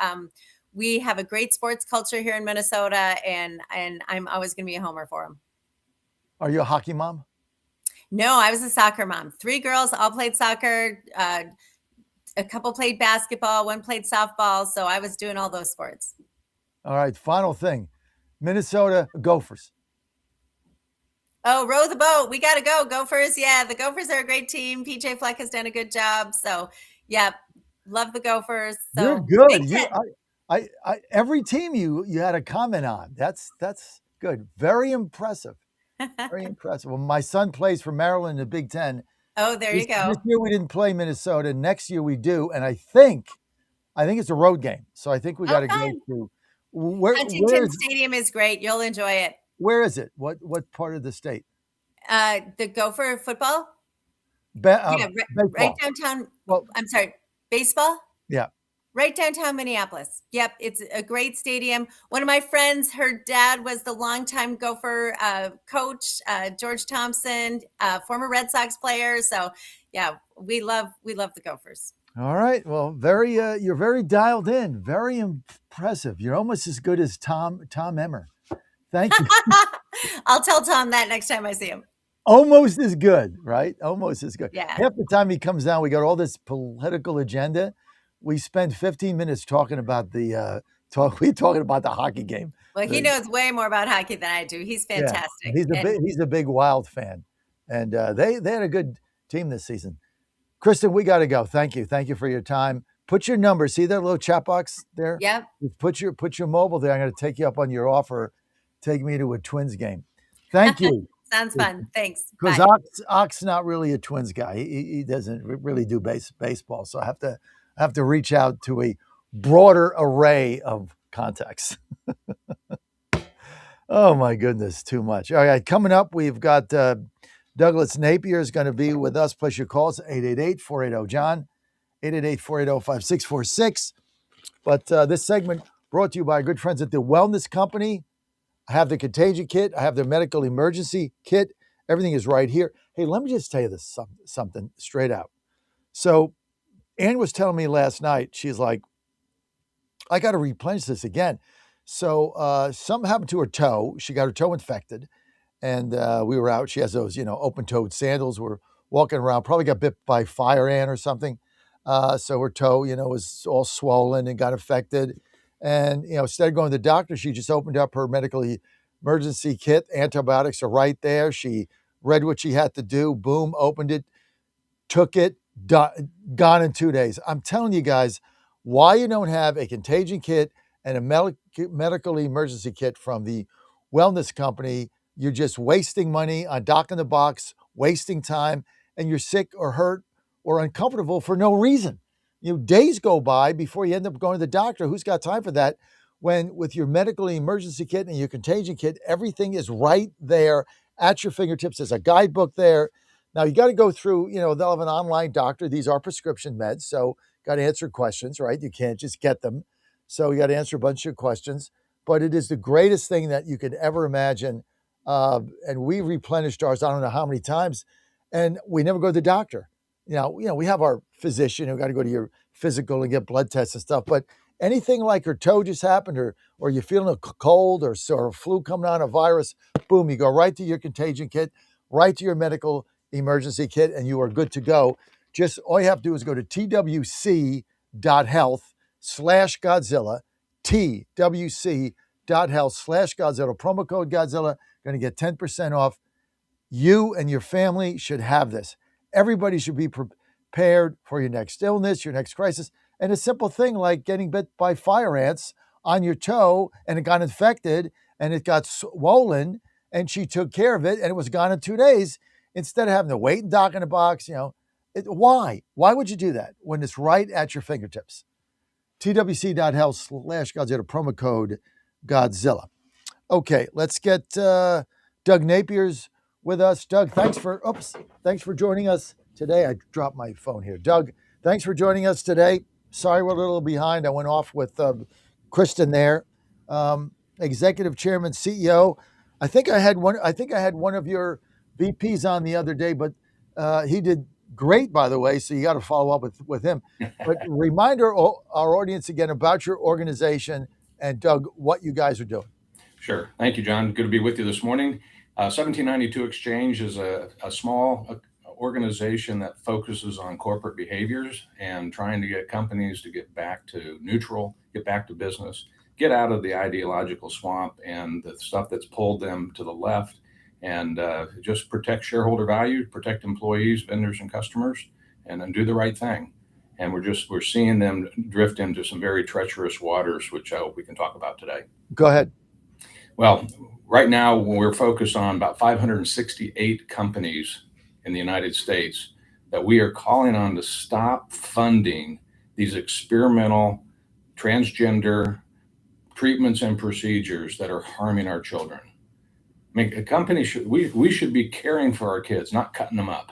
We have a great sports culture here in Minnesota, and I'm always going to be a homer for them. Are you a hockey mom? No, I was a soccer mom. 3 girls all played soccer. A couple played basketball. One played softball. So I was doing all those sports. All right. Final thing. Minnesota Gophers. Oh, row the boat. We got to go. Gophers. Yeah, the Gophers are a great team. PJ Fleck has done a good job. So, yeah, love the Gophers. So You're good. I every team you had a comment on. That's good. Very impressive. Very impressive. Well, my son plays for Maryland in the Big Ten. Oh, there you go. This year we didn't play Minnesota. Next year we do, and I think it's a road game. So I think we got to go to Huntington Stadium is great. You'll enjoy it. Where is it? What part of the state? The Gopher football. Baseball. Right downtown. Well, I'm sorry, baseball. Yeah. Right downtown Minneapolis. Yep, it's a great stadium. One of my friends, her dad was the longtime Gopher coach, George Thompson, former Red Sox player. So, yeah, we love the Gophers. All right. Well, you're very dialed in. Very impressive. You're almost as good as Tom Emmer. Thank you. I'll tell Tom that next time I see him. Almost as good, right? Almost as good. Yeah. Half the time he comes down, we got all this political agenda. We spend 15 minutes talking about the hockey game. Well, he knows way more about hockey than I do. He's fantastic. Yeah, he's a big Wild fan, and they had a good team this season. Kristen, we got to go. Thank you for your time. Put your number. See that little chat box there? Yep. Put your mobile there. I'm going to take you up on your offer. Take me to a Twins game. Thank you. Sounds fun. Thanks. Because Ock's not really a Twins guy. He doesn't really do baseball. So I have to reach out to a broader array of contacts. Oh my goodness, too much. All right, coming up, we've got Douglas Napier is going to be with us. Plus your calls, 888-480-JOHN, 888-480-5646. But this segment brought to you by our good friends at the Wellness Company. I have the contagion kit. I have their medical emergency kit. Everything is right here. Hey, let me just tell you this something straight out. So Ann was telling me last night, she's like, I got to replenish this again. So something happened to her toe. She got her toe infected. And we were out. She has those, open-toed sandals. We're walking around. Probably got bit by fire ant or something. So her toe, was all swollen and got infected. And, instead of going to the doctor, she just opened up her medical emergency kit. Antibiotics are right there. She read what she had to do. Boom, opened it, took it, gone in 2 days. I'm telling you guys, why you don't have a contagion kit and a medical emergency kit from the Wellness Company, you're just wasting money on Doc in the Box, wasting time, and you're sick or hurt or uncomfortable for no reason. Days go by before you end up going to the doctor. Who's got time for that? When with your medical emergency kit and your contagion kit, everything is right there at your fingertips. There's a guidebook there. Now you got to go through, they'll have an online doctor. These are prescription meds, so got to answer questions, right? You can't just get them. So you got to answer a bunch of questions. But it is the greatest thing that you could ever imagine. And we replenished ours, I don't know how many times, and we never go to the doctor. We have our physician who got to go to your physical and get blood tests and stuff. But anything like her toe just happened, or you're feeling a cold or a flu coming on, a virus, boom, you go right to your contagion kit, right to your medical emergency kit, and you are good to go. Just all you have to do is go to twc.health/Godzilla, twc.health/Godzilla, promo code Godzilla, going to get 10% off. You and your family should have this. Everybody should be prepared for your next illness, your next crisis. And a simple thing like getting bit by fire ants on your toe and it got infected and it got swollen and she took care of it and it was gone in 2 days instead of having to wait and Doc in a box. Why? Why would you do that when it's right at your fingertips? twc.health/Godzilla, promo code Godzilla. Okay, let's get Doug Napier's with us. Doug, thanks for joining us today. I dropped my phone here. Doug, thanks for joining us today. Sorry, we're a little behind. I went off with Kristen there, Executive Chairman, CEO. I think I had one of your VPs on the other day, but he did great, by the way. So you got to follow up with him. But remind our audience again about your organization and Doug, what you guys are doing. Sure. Thank you, John. Good to be with you this morning. 1792 Exchange is a small organization that focuses on corporate behaviors and trying to get companies to get back to neutral, get back to business, get out of the ideological swamp and the stuff that's pulled them to the left, and just protect shareholder value, protect employees, vendors, and customers, and then do the right thing. And we're seeing them drift into some very treacherous waters, which I hope we can talk about today. Go ahead. Well, right now we're focused on about 568 companies in the United States that we are calling on to stop funding these experimental transgender treatments and procedures that are harming our children. I mean, a company we should be caring for our kids, not cutting them up.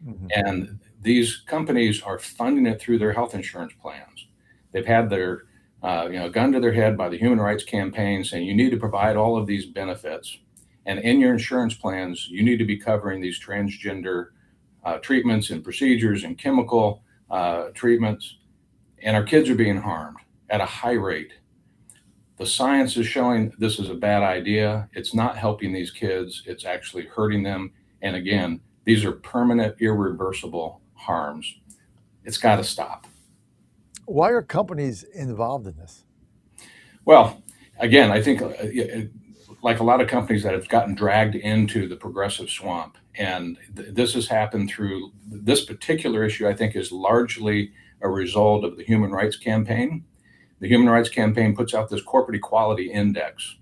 Mm-hmm. And these companies are funding it through their health insurance plans. They've had their gun to their head by the Human Rights Campaign saying you need to provide all of these benefits. And in your insurance plans, you need to be covering these transgender treatments and procedures and chemical treatments. And our kids are being harmed at a high rate. The science is showing this is a bad idea. It's not helping these kids. It's actually hurting them. And again, these are permanent, irreversible harms. It's got to stop. Why are companies involved in this? Well, again, I think like a lot of companies that have gotten dragged into the progressive swamp, and this has happened through this particular issue, I think is largely a result of the Human Rights Campaign. The Human Rights Campaign puts out this corporate equality index,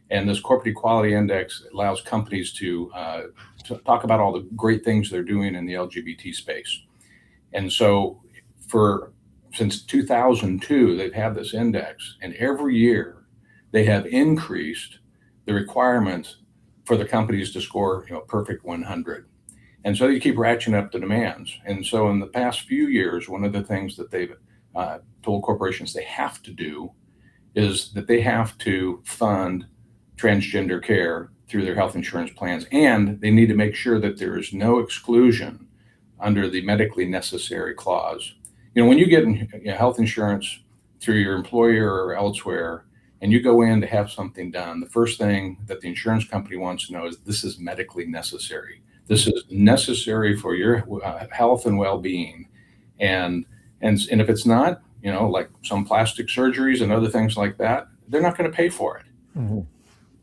and this corporate equality index allows companies to talk about all the great things they're doing in the LGBT space. And so since 2002, they've had this index, and every year they have increased the requirements for the companies to score, perfect 100. And so they keep ratcheting up the demands. And so in the past few years, one of the things that they've told corporations they have to do is that they have to fund transgender care through their health insurance plans, and they need to make sure that there is no exclusion under the medically necessary clause. When you get health insurance through your employer or elsewhere, and you go in to have something done, the first thing that the insurance company wants to know is this is medically necessary. This is necessary for your health and well-being. And if it's not, like some plastic surgeries and other things like that, they're not going to pay for it. Mm-hmm.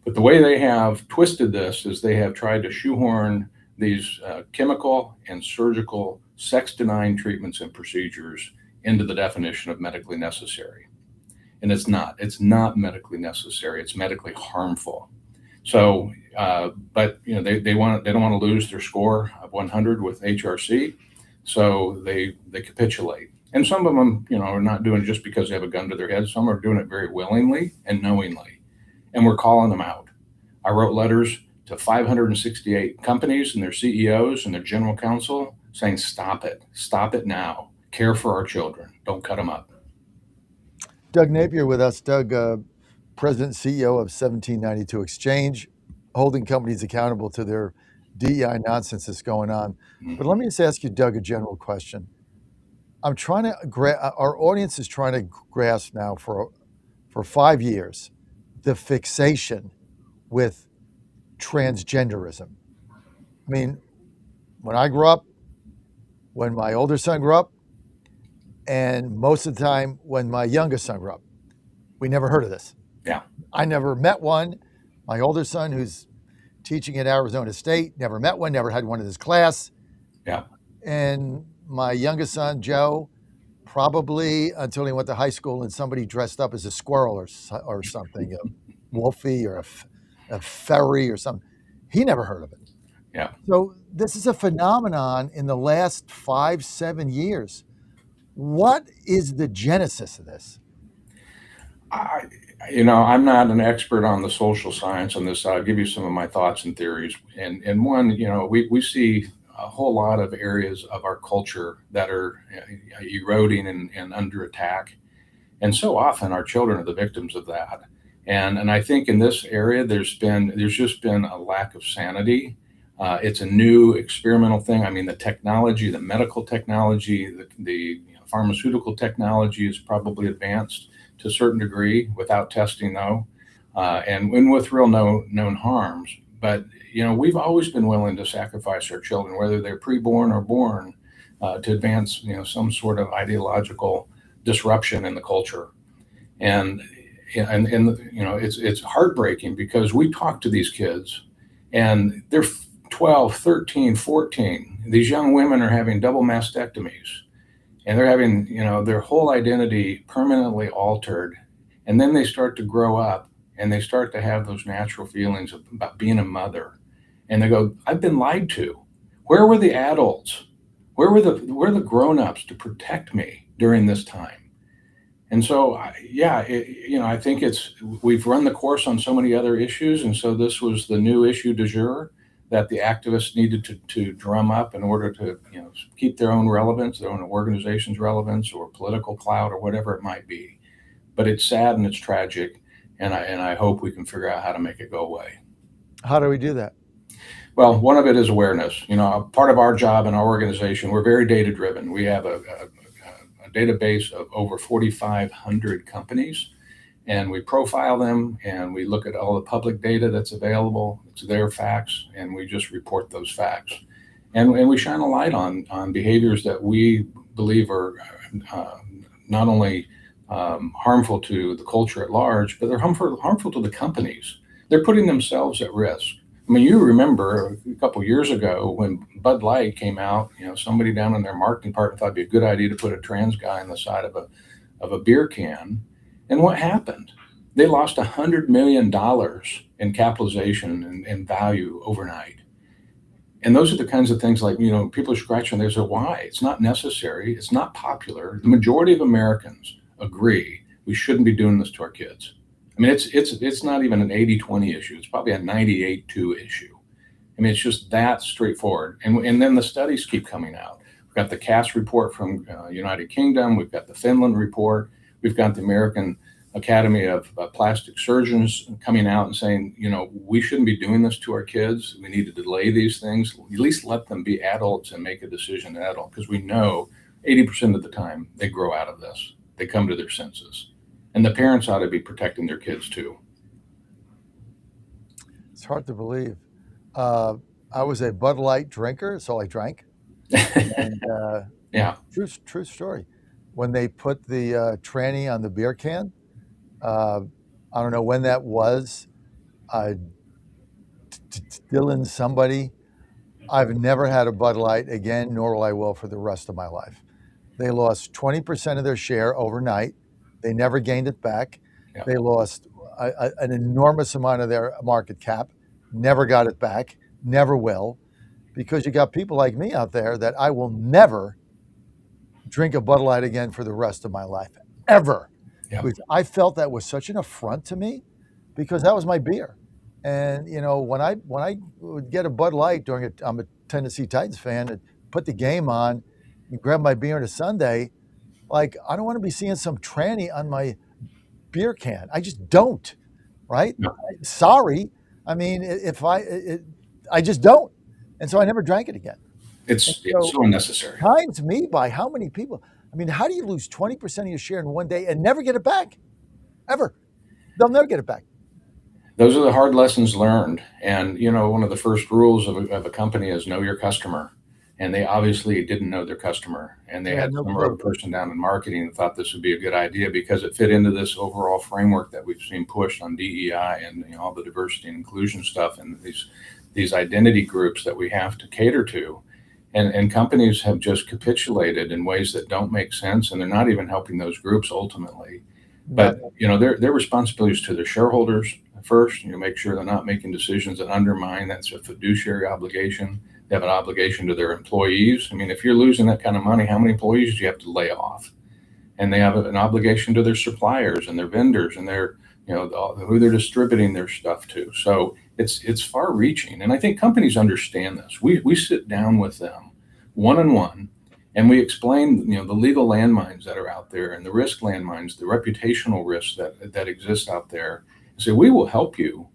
But the way they have twisted this is they have tried to shoehorn these chemical and surgical sex-denying treatments and procedures into the definition of medically necessary. And it's not medically necessary. It's medically harmful. So, but they don't want to lose their score of 100 with HRC. So they capitulate. And some of them, are not doing it just because they have a gun to their head. Some are doing it very willingly and knowingly. And we're calling them out. I wrote letters to 568 companies and their CEOs and their general counsel saying, stop it now. Care for our children. Don't cut them up. Doug Napier with us. Doug, President and CEO of 1792 Exchange, holding companies accountable to their DEI nonsense that's going on. Mm-hmm. But let me just ask you, Doug, a general question. Our audience is trying to grasp now for 5 years the fixation with transgenderism. I mean, when I grew up, when my older son grew up, and most of the time when my youngest son grew up, we never heard of this. Yeah. I never met one. My older son, who's teaching at Arizona State, never met one, never had one in his class. Yeah. And my youngest son, Joe, probably until he went to high school and somebody dressed up as a squirrel or something, a wolfie or a fairy or something. He never heard of it. Yeah. So this is a phenomenon in the last 5-7 years. What is the genesis of this? I'm not an expert on the social science on this. I'll give you some of my thoughts and theories. And one, we see a whole lot of areas of our culture that are eroding and under attack. And so often our children are the victims of that. And I think in this area, there's just been a lack of sanity. It's a new experimental thing. I mean, the technology, the medical technology, the pharmaceutical technology is probably advanced to a certain degree without testing, though, and with real known harms. But we've always been willing to sacrifice our children, whether they're preborn or born, to advance some sort of ideological disruption in the culture. And it's heartbreaking because we talk to these kids and they're 12, 13, 14. These young women are having double mastectomies and they're having, their whole identity permanently altered. And then they start to grow up and they start to have those natural feelings about being a mother. And they go, I've been lied to. Where were the adults? Where were the grown-ups to protect me during this time? And so, I think we've run the course on so many other issues. And so this was the new issue du jour that the activists needed to drum up in order to, keep their own relevance, their own organization's relevance or political clout or whatever it might be. But it's sad and it's tragic. And I hope we can figure out how to make it go away. How do we do that? Well, one of it is awareness. Part of our job in our organization, we're very data driven. We have a database of over 4,500 companies, and we profile them and we look at all the public data that's available. It's their facts, and we just report those facts. And we shine a light on behaviors that we believe are not only harmful to the culture at large, but they're harmful to the companies. They're putting themselves at risk. I mean, you remember a couple of years ago when Bud Light came out, somebody down in their marketing department thought it'd be a good idea to put a trans guy on the side of a beer can. And what happened? They lost $100 million in capitalization and value overnight. And those are the kinds of things like, people are scratching their heads. Why? It's not necessary. It's not popular. The majority of Americans agree we shouldn't be doing this to our kids. I mean, it's not even an 80-20 issue. It's probably a 98-2 issue. I mean, it's just that straightforward. And then the studies keep coming out. We've got the CAS report from United Kingdom. We've got the Finland report. We've got the American Academy of Plastic Surgeons coming out and saying, we shouldn't be doing this to our kids. We need to delay these things. At least let them be adults and make a decision as adult, because we know 80% of the time they grow out of this. They come to their senses. And the parents ought to be protecting their kids too. It's hard to believe. I was a Bud Light drinker, so I drank. And yeah, true story. When they put the tranny on the beer can, I don't know when that was. Dylan, somebody. I've never had a Bud Light again, nor will I will for the rest of my life. They lost 20% of their share overnight. They never gained it back. Yeah. They lost an enormous amount of their market cap, never got it back, never will, because you got people like me out there that I will never drink a Bud Light again for the rest of my life, ever. Yeah. I felt that was such an affront to me because that was my beer. And, when I would get a Bud Light I'm a Tennessee Titans fan, and put the game on, and grab my beer on a Sunday, like, I don't want to be seeing some tranny on my beer can. I just don't, right? No. Sorry. I mean, I just don't. And so I never drank it again. It's so unnecessary. Times me by how many people? I mean, how do you lose 20% of your share in one day and never get it back? Ever. They'll never get it back. Those are the hard lessons learned. And, one of the first rules of a company is know your customer. And they obviously didn't know their customer. And they had some other person down in marketing that thought this would be a good idea because it fit into this overall framework that we've seen pushed on DEI and all the diversity and inclusion stuff and these identity groups that we have to cater to. And companies have just capitulated in ways that don't make sense, and they're not even helping those groups ultimately. But their responsibilities to their shareholders first. Make sure they're not making decisions that undermine. That's a fiduciary obligation. They have an obligation to their employees. I mean, if you're losing that kind of money, how many employees do you have to lay off? And they have an obligation to their suppliers and their vendors and their, who they're distributing their stuff to. So it's far-reaching. And I think companies understand this. We sit down with them one-on-one, and we explain, the legal landmines that are out there and the risk landmines, the reputational risks that exist out there. So we will help you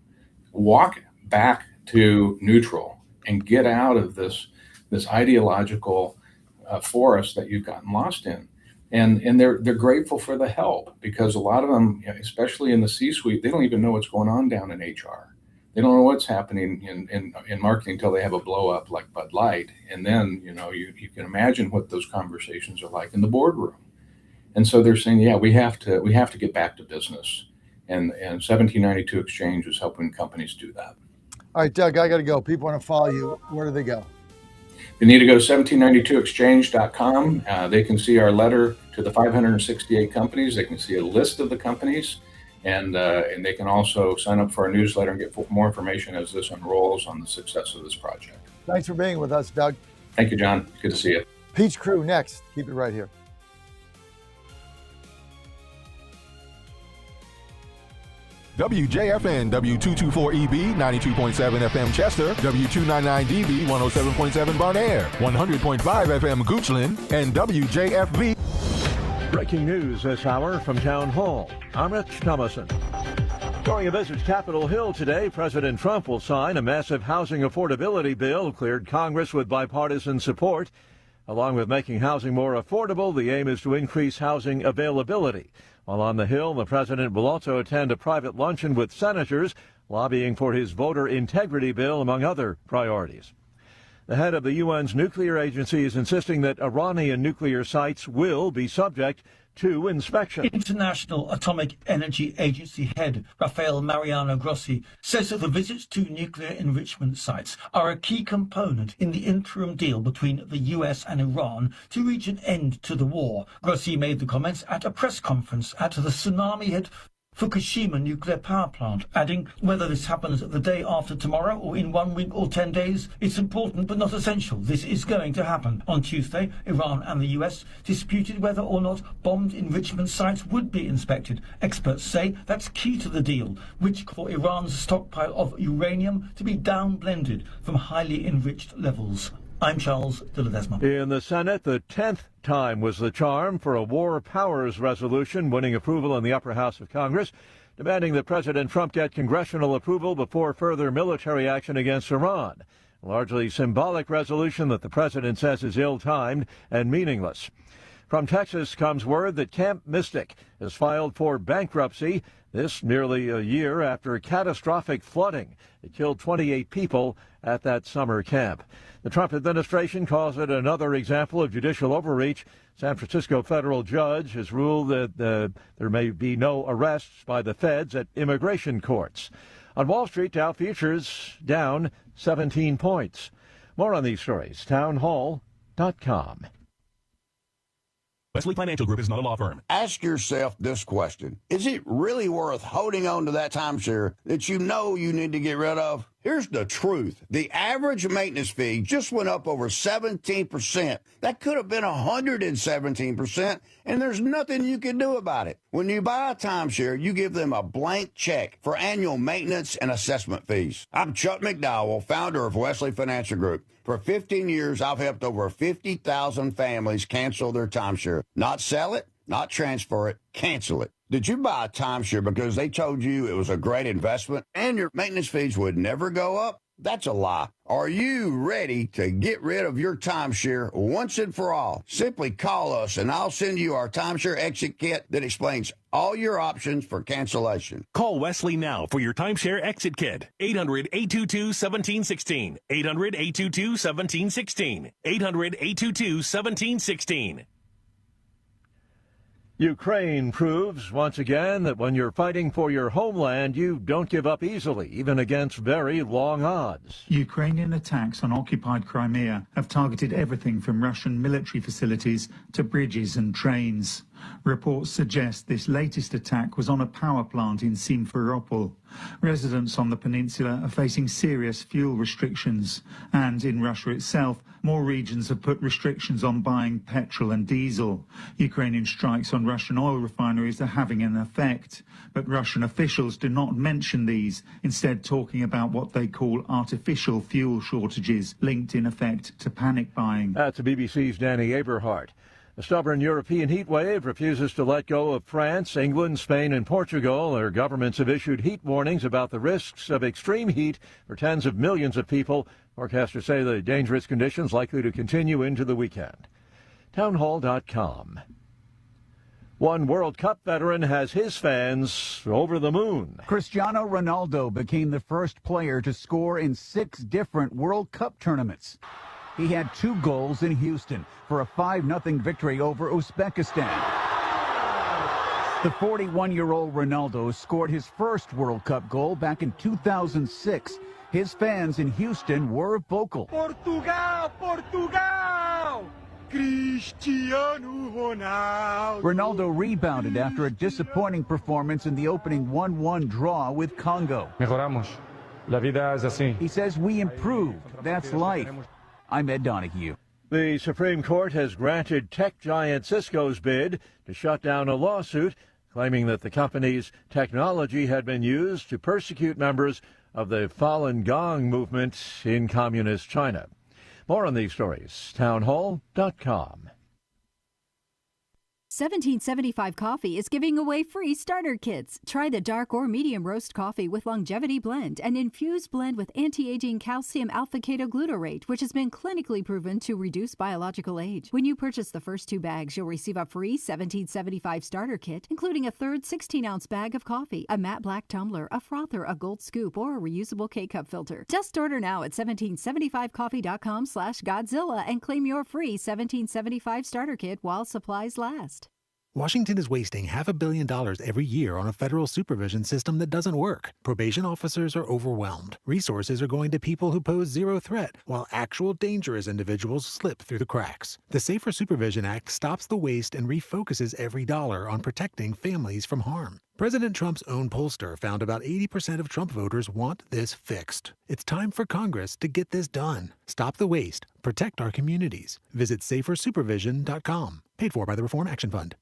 walk back to neutral and get out of this ideological forest that you've gotten lost in. And they're grateful for the help, because a lot of them, especially in the C-suite, they don't even know what's going on down in HR. They don't know what's happening in marketing until they have a blow up like Bud Light. And then, you can imagine what those conversations are like in the boardroom. And so they're saying, yeah, we have to get back to business. And 1792 Exchange is helping companies do that. All right, Doug, I got to go. People want to follow you. Where do they go? They need to go to 1792exchange.com. They can see our letter to the 568 companies. They can see a list of the companies. And they can also sign up for our newsletter and get more information as this unrolls on the success of this project. Thanks for being with us, Doug. Thank you, John. Good to see you. Peach Crew next. Keep it right here. WJFN W224EB 92.7 FM Chester, W299DB 107.7 Barnaire, 100.5 FM Goochland, and WJFB. Breaking news this hour from Town Hall. I'm Rich Thomason. During a visit to Capitol Hill today, President Trump will sign a massive housing affordability bill, cleared Congress with bipartisan support. Along with making housing more affordable, the aim is to increase housing availability. While on the Hill, the president will also attend a private luncheon with senators, lobbying for his voter integrity bill, among other priorities. The head of the UN's nuclear agency is insisting that Iranian nuclear sites will be subject to inspection. International Atomic Energy Agency head Rafael Mariano Grossi says that the visits to nuclear enrichment sites are a key component in the interim deal between the US and Iran to reach an end to the war. Grossi made the comments at a press conference at the tsunami-hit Fukushima nuclear power plant, adding, whether this happens the day after tomorrow or in 1 week or 10 days, it's important but not essential. This is going to happen. On Tuesday, Iran and the US disputed whether or not bombed enrichment sites would be inspected. Experts say that's key to the deal, which for Iran's stockpile of uranium to be down-blended from highly enriched levels. I'm Charles de Ledesma. In the Senate, the 10th time was the charm for a War Powers resolution, winning approval in the upper house of Congress, demanding that President Trump get congressional approval before further military action against Iran. A largely symbolic resolution that the president says is ill-timed and meaningless. From Texas comes word that Camp Mystic has filed for bankruptcy, this nearly a year after catastrophic flooding. It killed 28 people at that summer camp. The Trump administration calls it another example of judicial overreach. San Francisco federal judge has ruled that there may be no arrests by the feds at immigration courts. On Wall Street, Dow futures down 17 points. More on these stories, townhall.com. Wesley Financial Group is not a law firm. Ask yourself this question. Is it really worth holding on to that timeshare that you know you need to get rid of? Here's the truth. The average maintenance fee just went up over 17%. That could have been 117%, and there's nothing you can do about it. When you buy a timeshare, you give them a blank check for annual maintenance and assessment fees. I'm Chuck McDowell, founder of Wesley Financial Group. For 15 years, I've helped over 50,000 families cancel their timeshare. Not sell it, not transfer it, cancel it. Did you buy a timeshare because they told you it was a great investment and your maintenance fees would never go up? That's a lie. Are you ready to get rid of your timeshare once and for all? Simply call us and I'll send you our timeshare exit kit that explains all your options for cancellation. Call Wesley now for your timeshare exit kit. 800-822-1716. 800-822-1716. 800-822-1716. Ukraine proves once again that when you're fighting for your homeland, you don't give up easily, even against very long odds. Ukrainian attacks on occupied Crimea have targeted everything from Russian military facilities to bridges and trains. Reports suggest this latest attack was on a power plant in Simferopol. Residents on the peninsula are facing serious fuel restrictions, and in Russia itself, more regions have put restrictions on buying petrol and diesel. Ukrainian strikes on Russian oil refineries are having an effect, but Russian officials do not mention these, instead talking about what they call artificial fuel shortages, linked in effect to panic buying. That's the BBC's Danny Aberhart. A stubborn European heat wave refuses to let go of France, England, Spain, and Portugal. Their governments have issued heat warnings about the risks of extreme heat for tens of millions of people. Forecasters say the dangerous conditions likely to continue into the weekend. Townhall.com. One World Cup veteran has his fans over the moon. Cristiano Ronaldo became the first player to score in 6 different World Cup tournaments. He had 2 goals in Houston for a 5-0 victory over Uzbekistan. The 41-year-old Ronaldo scored his first World Cup goal back in 2006. His fans in Houston were vocal. Portugal! Portugal! Cristiano Ronaldo! Ronaldo rebounded after a disappointing performance in the opening 1-1 draw with Congo. Mejoramos. La vida es así. He says we improved. That's life. I'm Ed Donahue. The Supreme Court has granted tech giant Cisco's bid to shut down a lawsuit claiming that the company's technology had been used to persecute members of the Falun Gong movement in communist China. More on these stories, townhall.com. 1775 Coffee is giving away free starter kits. Try the dark or medium roast coffee with longevity blend, an infused blend with anti-aging calcium alpha-ketoglutarate, which has been clinically proven to reduce biological age. When you purchase the first 2 bags, you'll receive a free 1775 starter kit, including a third 16-ounce bag of coffee, a matte black tumbler, a frother, a gold scoop, or a reusable K-cup filter. Just order now at 1775coffee.com/Godzilla and claim your free 1775 starter kit while supplies last. Washington is wasting $500 million every year on a federal supervision system that doesn't work. Probation officers are overwhelmed. Resources are going to people who pose zero threat, while actual dangerous individuals slip through the cracks. The Safer Supervision Act stops the waste and refocuses every dollar on protecting families from harm. President Trump's own pollster found about 80% of Trump voters want this fixed. It's time for Congress to get this done. Stop the waste. Protect our communities. Visit safersupervision.com. Paid for by the Reform Action Fund.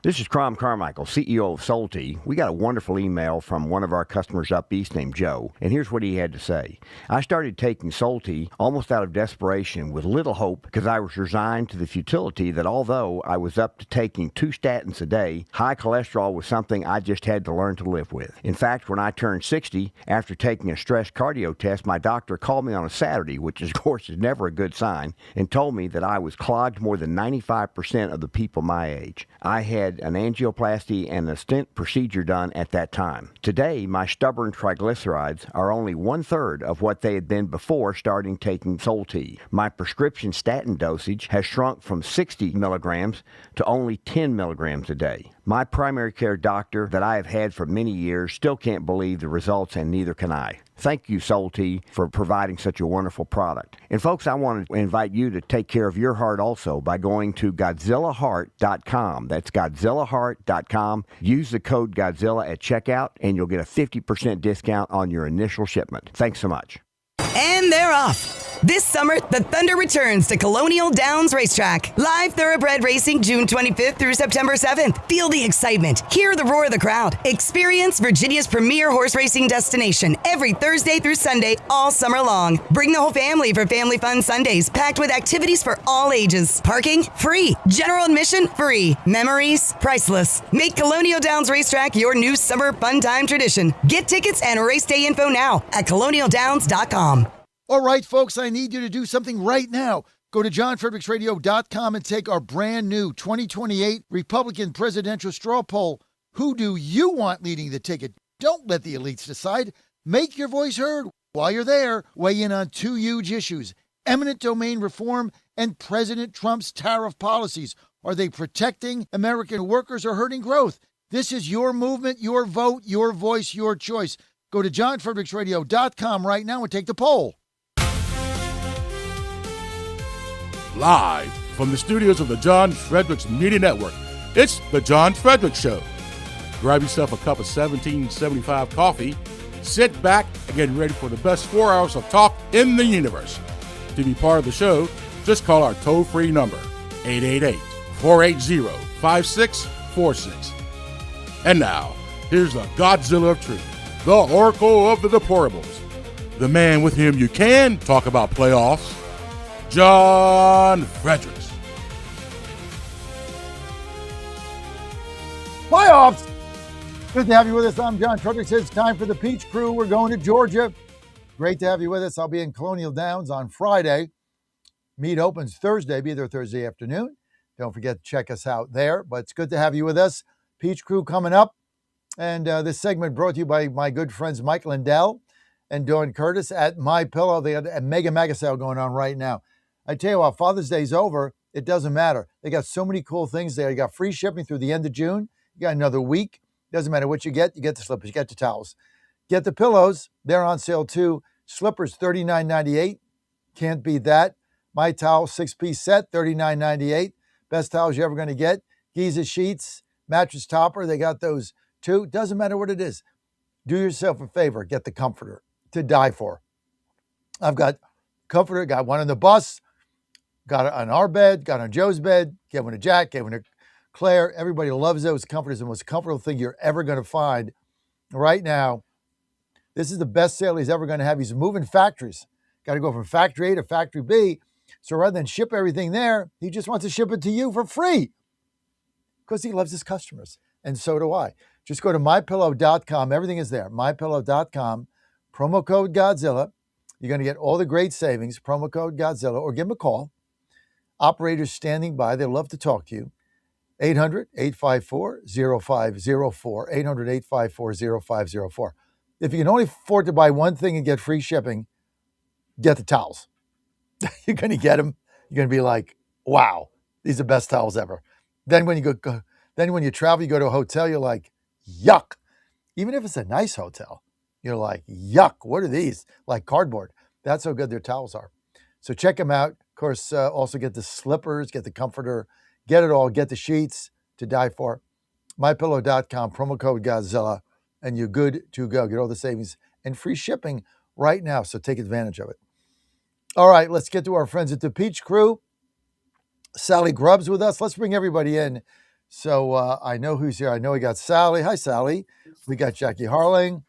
This is Crom Carmichael, CEO of Solti. We got a wonderful email from one of our customers up east named Joe, and here's what he had to say. I started taking Solti almost out of desperation with little hope because I was resigned to the futility that although I was up to taking 2 statins a day, high cholesterol was something I just had to learn to live with. In fact, when I turned 60, after taking a stress cardio test, my doctor called me on a Saturday, which of course is never a good sign, and told me that I was clogged more than 95% of the people my age. I had an angioplasty and a stent procedure done at that time. Today, my stubborn triglycerides are only 1/3 of what they had been before starting taking Solti. My prescription statin dosage has shrunk from 60 milligrams to only 10 milligrams a day. My primary care doctor that I have had for many years still can't believe the results, and neither can I. Thank you, Solti, for providing such a wonderful product. And folks, I want to invite you to take care of your heart also by going to GodzillaHeart.com. That's GodzillaHeart.com. Use the code Godzilla at checkout, and you'll get a 50% discount on your initial shipment. Thanks so much. And they're off. This summer, the Thunder returns to Colonial Downs Racetrack. Live thoroughbred racing June 25th through September 7th. Feel the excitement. Hear the roar of the crowd. Experience Virginia's premier horse racing destination every Thursday through Sunday all summer long. Bring the whole family for Family Fun Sundays, packed with activities for all ages. Parking? Free. General admission? Free. Memories? Priceless. Make Colonial Downs Racetrack your new summer fun time tradition. Get tickets and race day info now at colonialdowns.com. All right, folks, I need you to do something right now. Go to johnfredericksradio.com and take our brand new 2028 Republican presidential straw poll. Who do you want leading the ticket? Don't let the elites decide. Make your voice heard. While you're there, weigh in on two huge issues: eminent domain reform and President Trump's tariff policies. Are they protecting American workers or hurting growth? This is your movement, your vote, your voice, your choice. Go to johnfredericksradio.com right now and take the poll. Live from the studios of the John Fredericks Media Network, it's the John Fredericks Show. Grab yourself a cup of 1775 coffee, sit back, and get ready for the best 4 hours of talk in the universe. To be part of the show, just call our toll-free number, 888-480-5646. And now, here's the Godzilla of Truth, the Oracle of the Deplorables, the man with whom you can talk about playoffs, John Fredericks. Playoffs! Good to have you with us. I'm John Fredericks. It's time for the Peach Crew. We're going to Georgia. Great to have you with us. I'll be in Colonial Downs on Friday. Meet opens Thursday. Be there Thursday afternoon. Don't forget to check us out there. But it's good to have you with us. Peach Crew coming up. And this segment brought to you by my good friends Mike Lindell and Dawn Curtis at My Pillow. They got a mega sale going on right now. I tell you what, Father's Day's over. It doesn't matter. They got so many cool things there. You got free shipping through the end of June. You got another week. Doesn't matter what you get the slippers, you get the towels. Get the pillows. They're on sale too. Slippers, $39.98. Can't beat that. My Towel, 6-piece set, $39.98. Best towels you're ever going to get. Giza sheets, mattress topper. They got those too. Doesn't matter what it is. Do yourself a favor. Get the comforter to die for. I've got comforter. Got one on the bus. Got it on our bed. Got on Joe's bed. Gave one to Jack. Gave one to Claire. Everybody loves those comforters. The most comfortable thing you're ever going to find right now. This is the best sale he's ever going to have. He's moving factories. Got to go from factory A to factory B. So rather than ship everything there, he just wants to ship it to you for free because he loves his customers. And so do I. Just go to mypillow.com. Everything is there. Mypillow.com. Promo code Godzilla. You're going to get all the great savings. Promo code Godzilla. Or give them a call. Operators standing by. They love to talk to you. 800-854-0504. 800-854-0504. If you can only afford to buy one thing and get free shipping, get the towels. You're going to get them. You're going to be like, wow, these are the best towels ever. Then when you travel, you go to a hotel, you're like, yuck. Even if it's a nice hotel, you're like, yuck, what are these? Like cardboard. That's how good their towels are. So check them out. Of course, also get the slippers, get the comforter, get it all, get the sheets to die for. MyPillow.com, promo code Godzilla, and you're good to go. Get all the savings and free shipping right now, so take advantage of it. All right, let's get to our friends at the Peach Crew. Sally Grubb's with us. Let's bring everybody in. So I know who's here. I know we got Sally. Hi, Sally. We got Jackie Harling.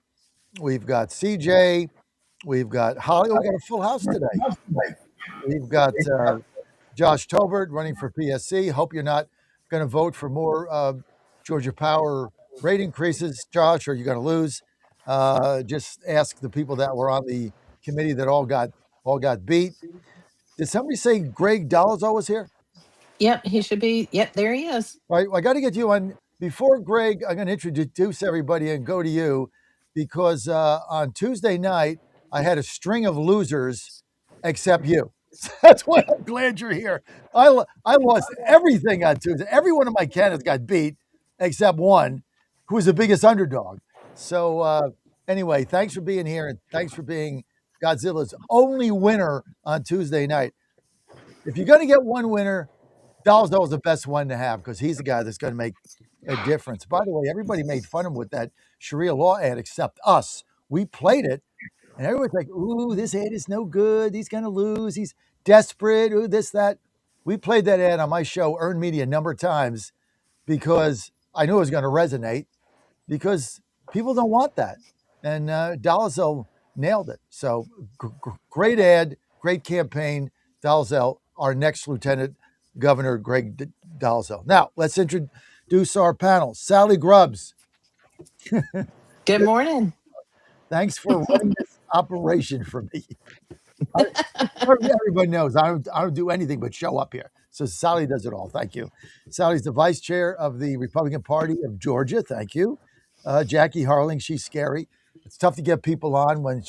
We've got CJ. We've got Holly. We got a full house today. We've got Josh Tobert running for PSC. Hope you're not going to vote for more Georgia Power rate increases, Josh, or you're going to lose. Just ask the people that were on the committee that all got beat. Did somebody say Greg Dolezal was here? Yep, he should be. Yep, there he is. All right, well, I got to get you on. Before Greg, I'm going to introduce everybody and go to you because on Tuesday night, I had a string of losers except you. That's why I'm glad you're here. I lost everything on Tuesday. Every one of my candidates got beat except one, who was the biggest underdog. So anyway, thanks for being here and thanks for being Godzilla's only winner on Tuesday night. If you're going to get one winner, Dolezal is the best one to have because he's the guy that's going to make a difference. By the way, everybody made fun of him with that Sharia law ad except us. We played it And everyone's like, ooh, this ad is no good. He's going to lose. He's desperate. Ooh, this, that. We played that ad on my show, Earned Media, a number of times because I knew it was going to resonate because people don't want that. And Dalzell nailed it. So great ad, great campaign. Dalzell, our next Lieutenant Governor, Greg Dalzell. Now, let's introduce our panel. Sally Grubbs. Good morning. Thanks for running this operation for me. Everybody knows I don't do anything but show up here. So Sally does it all. Thank you. Sally's the vice chair of the Republican Party of Georgia. Thank you. Jackie Harling, she's scary. It's tough to get people on when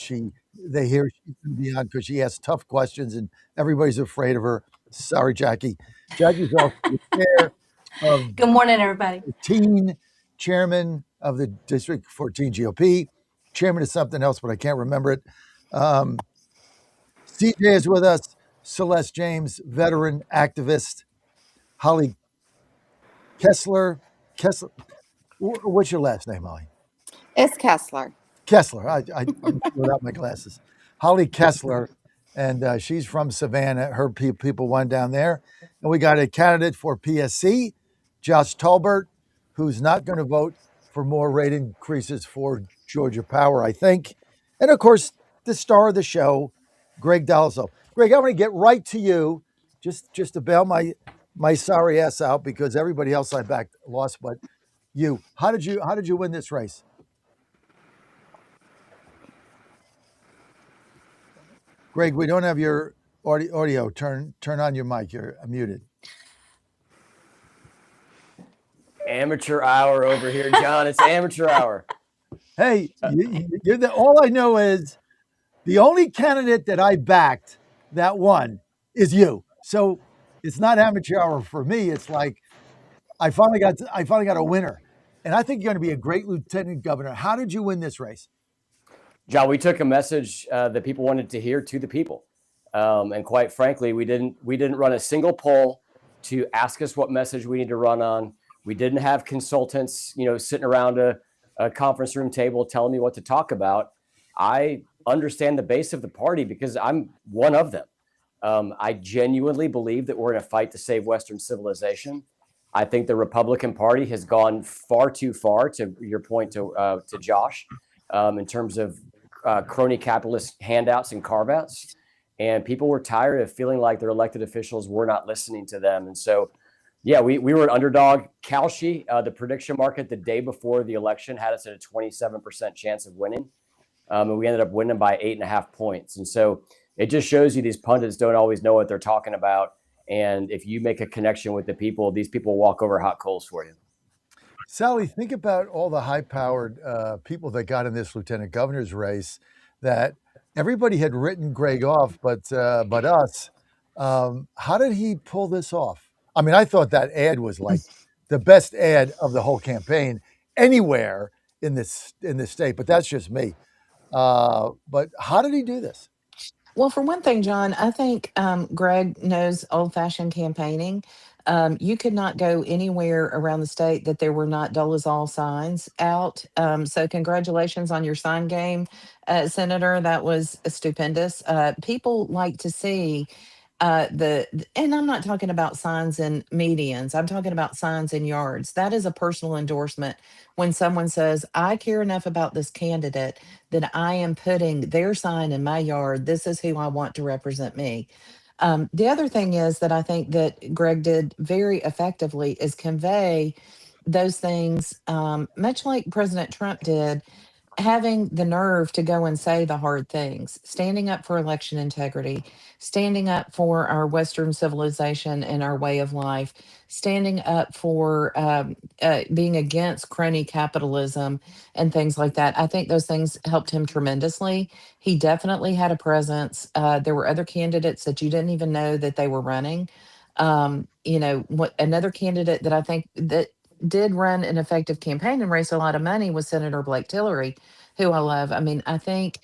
they hear she's going to be on because she asks tough questions and everybody's afraid of her. Sorry, Jackie. Jackie's also the chair of Good morning, everybody. 14, chairman of the District 14 GOP, chairman of something else, but I can't remember it. CJ is with us. Celeste James, veteran activist. Holly Kessler. What's your last name, Holly? It's Kessler. Kessler. I'm without my glasses. Holly Kessler, and she's from Savannah. Her people won down there. And we got a candidate for PSC, Josh Tolbert, who's not going to vote for more rate increases for Georgia Power, I think. And of course, the star of the show, Greg Dalzell. Greg, I'm going to get right to you, just to bail my sorry ass out because everybody else I backed lost, but you. How did you win this race? Greg, we don't have your audio. Turn on your mic. You're muted. Amateur hour over here, John. It's amateur hour. Hey, all I know is the only candidate that I backed that won is you. So it's not amateur hour for me. It's like I finally got a winner, and I think you're going to be a great lieutenant governor. How did you win this race? John, we took a message that people wanted to hear to the people, and quite frankly, we didn't run a single poll to ask us what message we need to run on. We didn't have consultants, sitting around a conference room table telling me what to talk about. I understand the base of the party because I'm one of them. I genuinely believe that we're in a fight to save Western civilization. I think the Republican Party has gone far too far, to your point to Josh, in terms of crony capitalist handouts and carve-outs. And people were tired of feeling like their elected officials were not listening to them. And so, yeah, we were an underdog. Kalshi, the prediction market the day before the election had us at a 27% chance of winning. And we ended up winning by 8.5 points. And so it just shows you these pundits don't always know what they're talking about. And if you make a connection with the people, these people walk over hot coals for you. Sally, think about all the high-powered people that got in this lieutenant governor's race that everybody had written Greg off, but us. How did he pull this off? I mean, I thought that ad was like the best ad of the whole campaign anywhere in this state, but that's just me. But how did he do this? Well, for one thing, John, I think Greg knows old-fashioned campaigning. You could not go anywhere around the state that there were not Dolezal signs out. So congratulations on your sign game, Senator. That was stupendous. People like to see and I'm not talking about signs in medians. I'm talking about signs in yards. That is a personal endorsement when someone says, I care enough about this candidate that I am putting their sign in my yard. This is who I want to represent me. The other thing is that I think that Greg did very effectively is convey those things, much like President Trump did, having the nerve to go and say the hard things, standing up for election integrity, standing up for our Western civilization and our way of life, standing up for being against crony capitalism and things like that. I think those things helped him tremendously. He definitely had a presence. There were other candidates that you didn't even know that they were running. Another candidate that I think that did run an effective campaign and raise a lot of money was Senator Blake Tillery, who I love. I mean, I think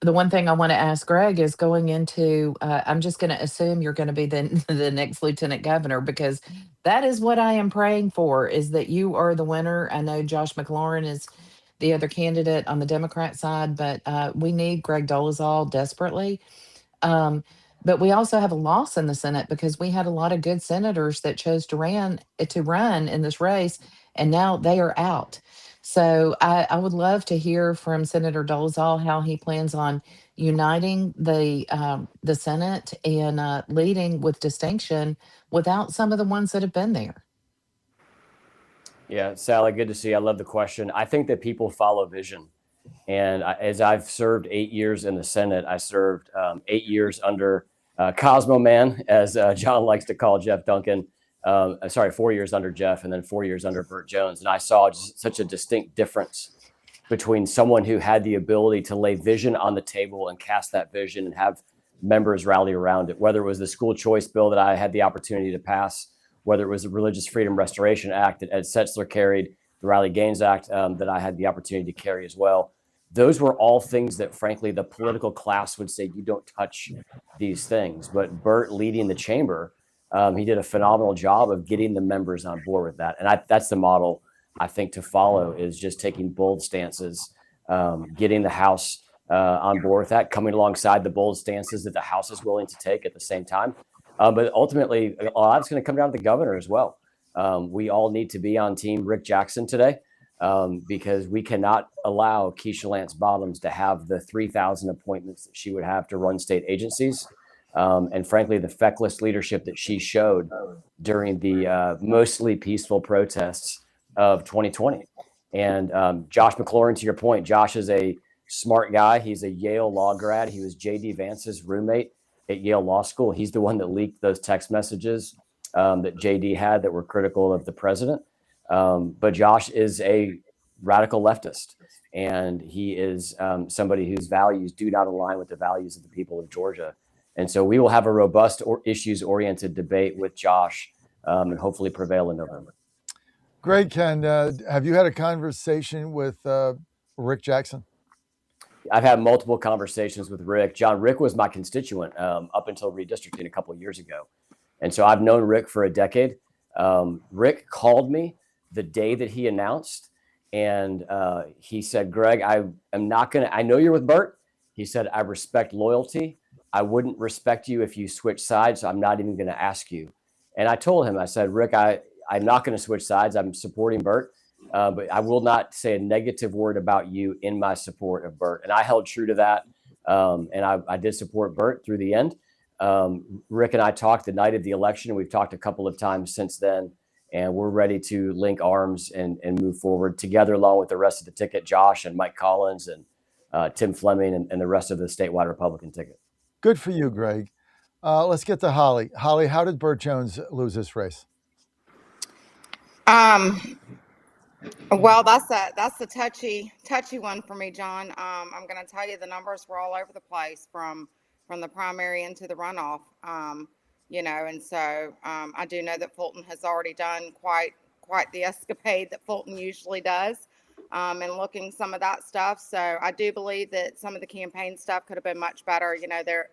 the one thing I want to ask Greg is going into, I'm just going to assume you're going to be the next lieutenant governor, because that is what I am praying for, is that you are the winner. I know Josh McLaurin is the other candidate on the Democrat side, but we need Greg Dolezal desperately. But we also have a loss in the Senate because we had a lot of good senators that chose to run in this race, and now they are out. So I would love to hear from Senator Dolezal how he plans on uniting the Senate and leading with distinction without some of the ones that have been there. Yeah, Sally, good to see you. I love the question. I think that people follow vision. And as I've served 8 years in the Senate, I served 8 years under Cosmo Man, as John likes to call Jeff Duncan. 4 years under Jeff, and then 4 years under Burt Jones. And I saw just such a distinct difference between someone who had the ability to lay vision on the table and cast that vision and have members rally around it, whether it was the school choice bill that I had the opportunity to pass, whether it was the Religious Freedom Restoration Act that Ed Setzler carried, the Riley Gaines Act that I had the opportunity to carry as well. Those were all things that, frankly, the political class would say, you don't touch these things. But Burt leading the chamber, he did a phenomenal job of getting the members on board with that. And that's the model I think to follow, is just taking bold stances, getting the House on board with that, coming alongside the bold stances that the House is willing to take at the same time. But ultimately, a lot of it's going to come down to the governor as well. We all need to be on team Rick Jackson today, because we cannot allow Keisha Lance Bottoms to have the 3,000 appointments that she would have to run state agencies. And frankly, the feckless leadership that she showed during the mostly peaceful protests of 2020. And Josh McLaurin, to your point, Josh is a smart guy. He's a Yale law grad. He was J.D. Vance's roommate at Yale Law School. He's the one that leaked those text messages that J.D. had that were critical of the president. But Josh is a radical leftist, and he is somebody whose values do not align with the values of the people of Georgia. And so we will have a robust issues-oriented debate with Josh and hopefully prevail in November. Greg, have you had a conversation with Rick Jackson? I've had multiple conversations with Rick. Rick was my constituent up until redistricting a couple of years ago. And so I've known Rick for a decade. Rick called me the day that he announced, and he said, Greg, I know you're with Burt. He said, I respect loyalty. I wouldn't respect you if you switch sides, so I'm not even going to ask you. And I told him, I said, Rick, I'm not going to switch sides. I'm supporting Burt, but I will not say a negative word about you in my support of Burt. And I held true to that, and I did support Burt through the end. Rick and I talked the night of the election. We've talked a couple of times since then, and we're ready to link arms and move forward together, along with the rest of the ticket, Josh and Mike Collins and Tim Fleming and the rest of the statewide Republican ticket. Good for you, Greg. Let's get to Holly. Holly, how did Burt Jones lose this race? Well, that's a touchy one for me, John. I'm going to tell you the numbers were all over the place from the primary into the runoff. And so I do know that Fulton has already done quite the escapade that Fulton usually does, and looking some of that stuff. So I do believe that some of the campaign stuff could have been much better.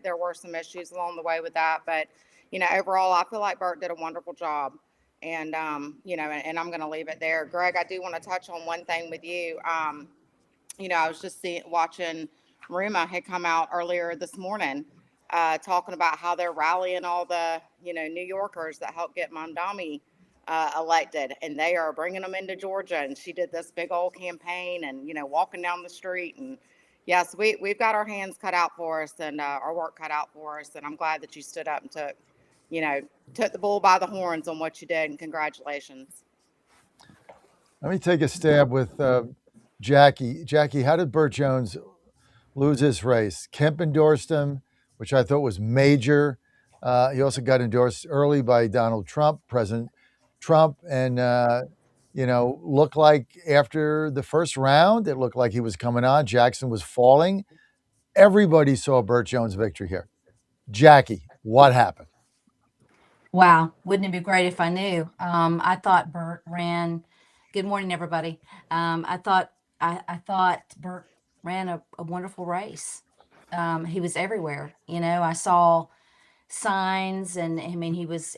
There were some issues along the way with that, but overall, I feel like Burt did a wonderful job. And, and I'm going to leave it there. Greg, I do want to touch on one thing with you. I was just watching Maruma had come out earlier this morning talking about how they're rallying all the, New Yorkers that helped get Mamdani elected, and they are bringing them into Georgia. And she did this big old campaign and, walking down the street. And yes, we've got our hands cut out for us and our work cut out for us. And I'm glad that you stood up and took the bull by the horns on what you did, and congratulations. Let me take a stab with Jackie. Jackie, how did Burt Jones lose his race? Kemp endorsed him, which I thought was major. He also got endorsed early by Donald Trump, President Trump, and looked like after the first round, it looked like he was coming on. Jackson was falling. Everybody saw Burt Jones' victory here. Jackie, what happened? Wow, wouldn't it be great if I knew? I thought Burt ran. Good morning, everybody. I thought Burt ran a wonderful race. He was everywhere. I saw signs, and I mean, he was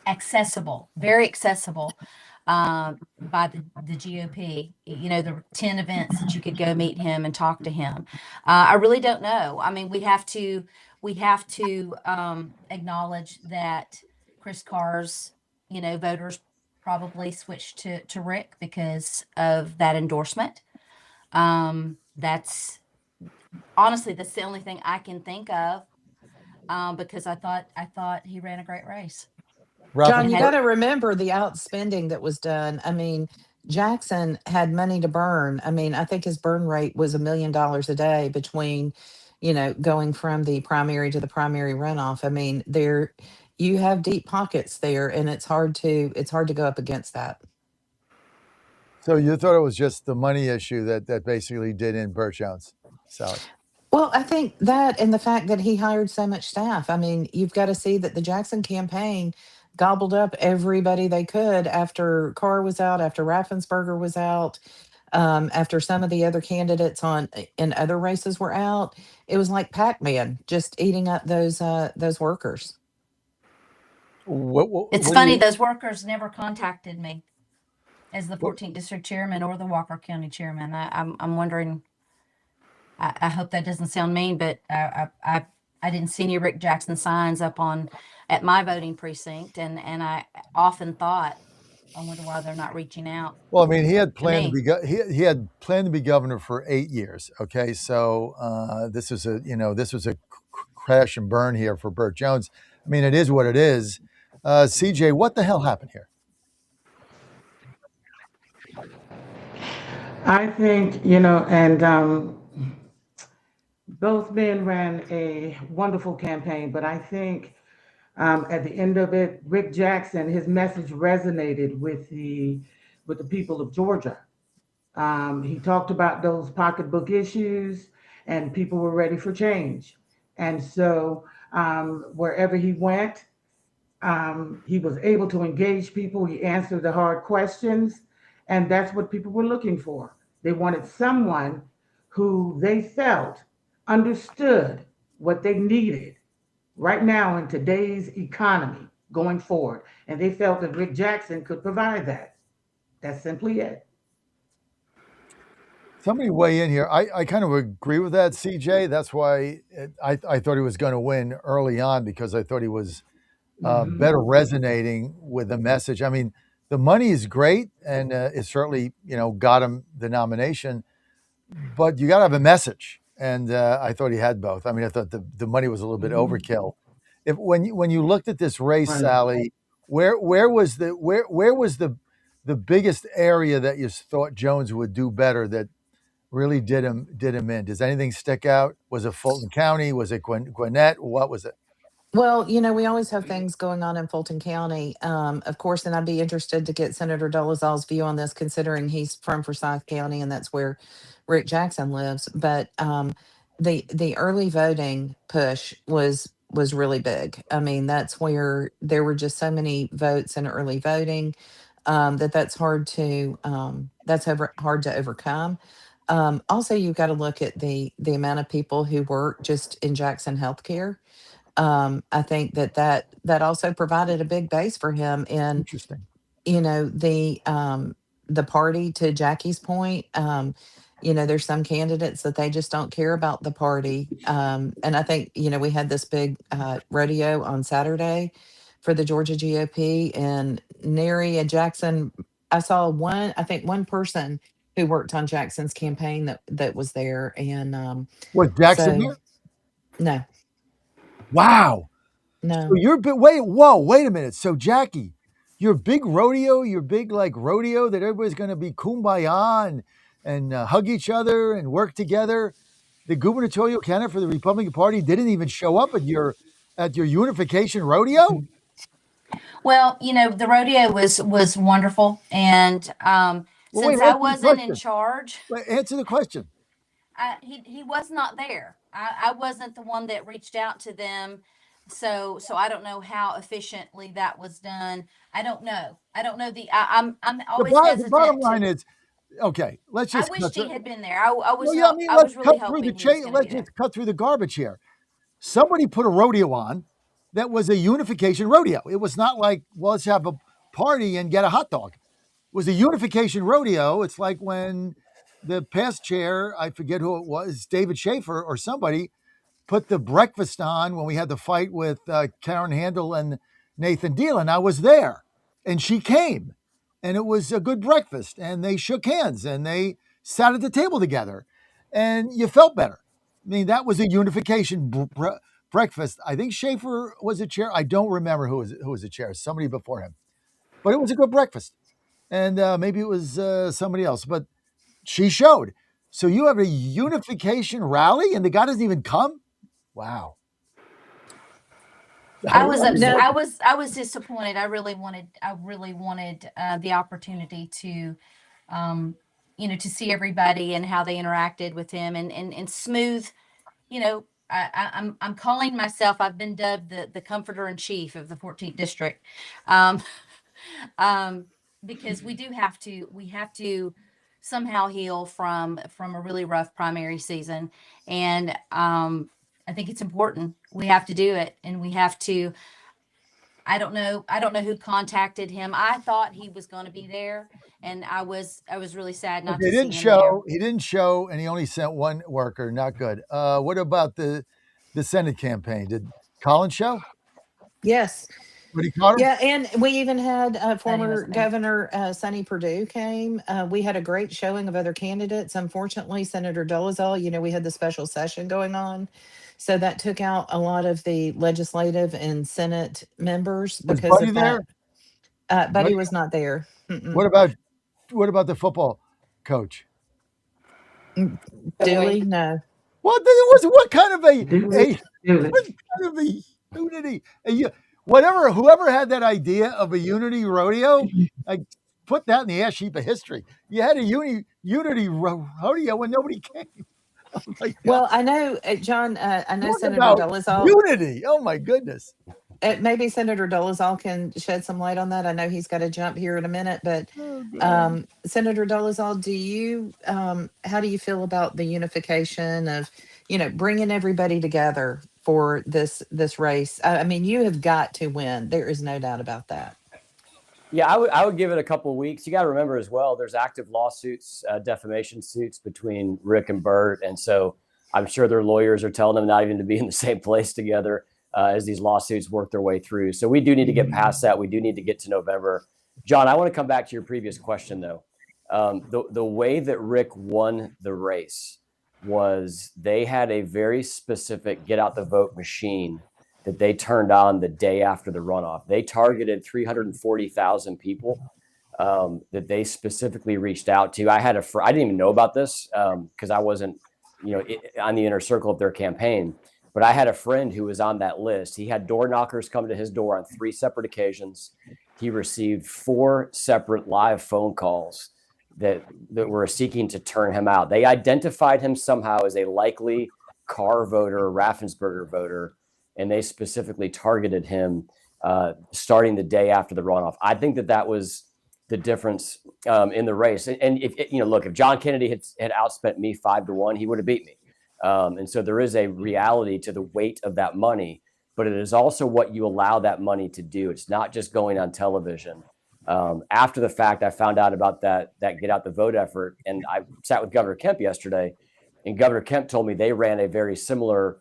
accessible, very accessible. by the GOP. You know, the 10 events that you could go meet him and talk to him. I really don't know. I mean, we have to acknowledge that Chris Carr's, voters probably switched to Rick because of that endorsement. That's honestly that's the only thing I can think of, because I thought he ran a great race Rafa, and John, you had. got to remember the outspending that was done. I mean, Jackson had money to burn. I mean, I think his burn rate was $1 million a day between, going from the primary to the primary runoff. I mean, there you have deep pockets there, and it's hard to go up against that. so you thought it was just the money issue that basically did in Burt Jones, Sally? Well, I think that and the fact that he hired so much staff. I mean, you've got to see that the Jackson campaign gobbled up everybody they could after Carr was out, after Raffensperger was out, after some of the other candidates in other races were out. It was like Pac-Man just eating up those workers. It's What do funny, you? those workers never contacted me as the What, 14th district chairman or the Walker County chairman. I'm wondering. I hope that doesn't sound mean, but I didn't see any Rick Jackson signs up on at my voting precinct, and I often thought, I wonder why they're not reaching out well, I mean, he had to planned to me. be he had planned to be governor for 8 years. Okay, so this was a crash and burn here for Burt Jones. I mean, it is what it is. CJ, what the hell happened here? I think, and both men ran a wonderful campaign, but I think at the end of it, Rick Jackson, his message resonated with the people of Georgia. He talked about those pocketbook issues, and people were ready for change. And so wherever he went, he was able to engage people. He answered the hard questions, and that's what people were looking for. They wanted someone who they felt understood what they needed right now in today's economy going forward. And they felt that Rick Jackson could provide that. That's simply it. Somebody weigh in here. I kind of agree with that, CJ. That's why I thought he was going to win early on because I thought he was better resonating with the message. I mean, the money is great, and it certainly got him the nomination. But you got to have a message, and I thought he had both. I mean, I thought the money was a little bit overkill. If when you looked at this race, Right. Sally, where was the biggest area that you thought Jones would do better that really did him in? Does anything stick out? Was it Fulton County? Was it Gwinnett? What was it? Well, we always have things going on in Fulton County. Of course, and I'd be interested to get Senator Dolezal's view on this, considering he's from Forsyth County and that's where Rick Jackson lives. But the early voting push was really big. I mean, that's where there were just so many votes in early voting, hard to overcome. Also, you've got to look at the amount of people who work just in Jackson healthcare. I think that also provided a big base for him in, Interesting. the party. To Jackie's point, there's some candidates that they just don't care about the party. And I think, we had this big rodeo on Saturday for the Georgia GOP, and Nary and Jackson. I saw I think one person who worked on Jackson's campaign that was there, and Was Jackson so there? no, Wow. So no. you're wait a minute. So Jackie, your big rodeo that everybody's going to be kumbaya and hug each other and work together. The gubernatorial candidate for the Republican Party didn't even show up at your unification rodeo. Well, the rodeo was wonderful, and Well, wait, since I answer the wasn't in question. charge, Wait, answer the question. he was not there. I wasn't the one that reached out to them, so I don't know how efficiently that was done. I don't know. I don't know I'm always The bottom hesitant line to. is, okay, let's I just cut wished he through. had been there. I was Well, yeah, I mean, I let's was really cut through the hoping he was chain. going to Let's be there. just cut through the garbage here. Somebody put a rodeo on that was a unification rodeo. It was not like, well, let's have a party and get a hot dog. was a unification rodeo. It's like when the past chair, I forget who it was, David Schaefer or somebody, put the breakfast on when we had the fight with Karen Handel and Nathan Dealin. I was there, and she came, and it was a good breakfast, and they shook hands, and they sat at the table together, and you felt better. I mean, that was a unification breakfast. I think Schaefer was a chair. I don't remember who was a chair. Somebody before him, but it was a good breakfast, and maybe it was somebody else, but she showed. So you have a unification rally, and the guy doesn't even come. Wow. I was upset. I was disappointed. I really wanted the opportunity to, to see everybody and how they interacted with him and smooth, I'm calling myself, I've been dubbed the comforter in chief of the 14th district. Um, because we have to somehow heal from a really rough primary season. And I think it's important. We have to do it, and we have to. I don't know who contacted him. I thought he was going to be there, and I was really sad not to see him there. He didn't show, and he only sent one worker. Not good. What about the Senate campaign? Did Colin show? Yes. But he caught him? Yeah, and we even had former Governor Sonny Perdue came. We had a great showing of other candidates. Unfortunately, Senator Dolezal, we had the special session going on. So that took out a lot of the legislative and Senate members Was because Buddy of there? that. Buddy was not there. Mm-mm. What about the football coach? Dooley? No. What kind of a unity? Whoever had that idea of a unity rodeo, put that in the ash heap of history. You had a unity rodeo when nobody came. Well, I know, John, I know Talk Senator about Dolezal. unity. Oh my goodness. Maybe Senator Dolezal can shed some light on that. I know he's got to jump here in a minute, but Senator Dolezal, how do you feel about the unification of, bringing everybody together for this race? I mean, you have got to win. There is no doubt about that. Yeah, I would give it a couple of weeks. You got to remember as well, there's active lawsuits, defamation suits between Rick and Bert. And so I'm sure their lawyers are telling them not even to be in the same place together as these lawsuits work their way through. So we do need to get past that. We do need to get to November. John, I want to come back to your previous question, though. The way that Rick won the race was they had a very specific get out the vote machine that they turned on the day after the runoff. They targeted 340,000 people that they specifically reached out to. I didn't even know about this because I wasn't, on the inner circle of their campaign. But I had a friend who was on that list. He had door knockers come to his door on 3 separate occasions. He received 4 separate live phone calls that were seeking to turn him out. They identified him somehow as a likely Carr voter, Raffensperger voter, and they specifically targeted him starting the day after the runoff. I think that was the difference in the race. And if John Kennedy had outspent me 5-1, he would have beat me. And so there is a reality to the weight of that money, but it is also what you allow that money to do. It's not just going on television. After the fact, I found out about that get out the vote effort, and I sat with Governor Kemp yesterday, and Governor Kemp told me they ran a very similar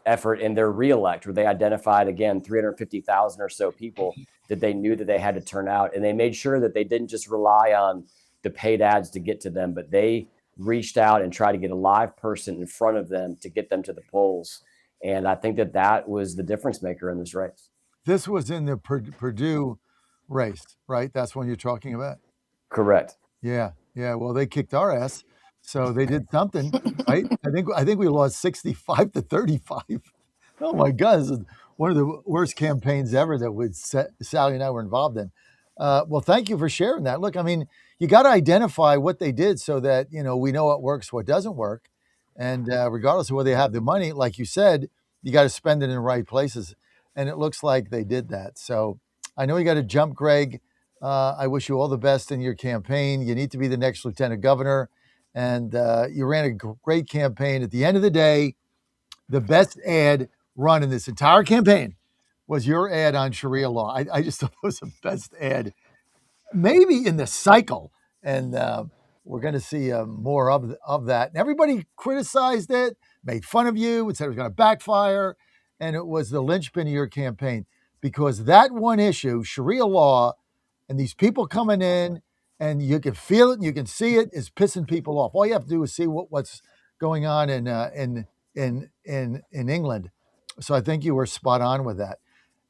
effort in their reelect, where they identified, again, 350,000 or so people that they knew that they had to turn out. And they made sure that they didn't just rely on the paid ads to get to them, but they reached out and tried to get a live person in front of them to get them to the polls. And I think that was the difference maker in this race. This was in the Purdue race, right? That's what you're talking about? Correct. Yeah. Well, they kicked our ass. So they did something, right? I think we lost 65-35. Oh my God, this is one of the worst campaigns ever that Sally and I were involved in. Well, thank you for sharing that. Look, I mean, you got to identify what they did so that we know what works, what doesn't work, and regardless of whether they have the money, like you said, you got to spend it in the right places, and it looks like they did that. So I know you got to jump, Greg. I wish you all the best in your campaign. You need to be the next lieutenant governor. And you ran a great campaign. At the end of the day, the best ad run in this entire campaign was your ad on Sharia law. I just thought it was the best ad, maybe in the cycle. And we're going to see more of that. And everybody criticized it, made fun of you, and said it was going to backfire. And it was the linchpin of your campaign because that one issue, Sharia law, and these people coming in, and you can feel it, and you can see it, is pissing people off. All you have to do is see what's going on in England. So I think you were spot on with that.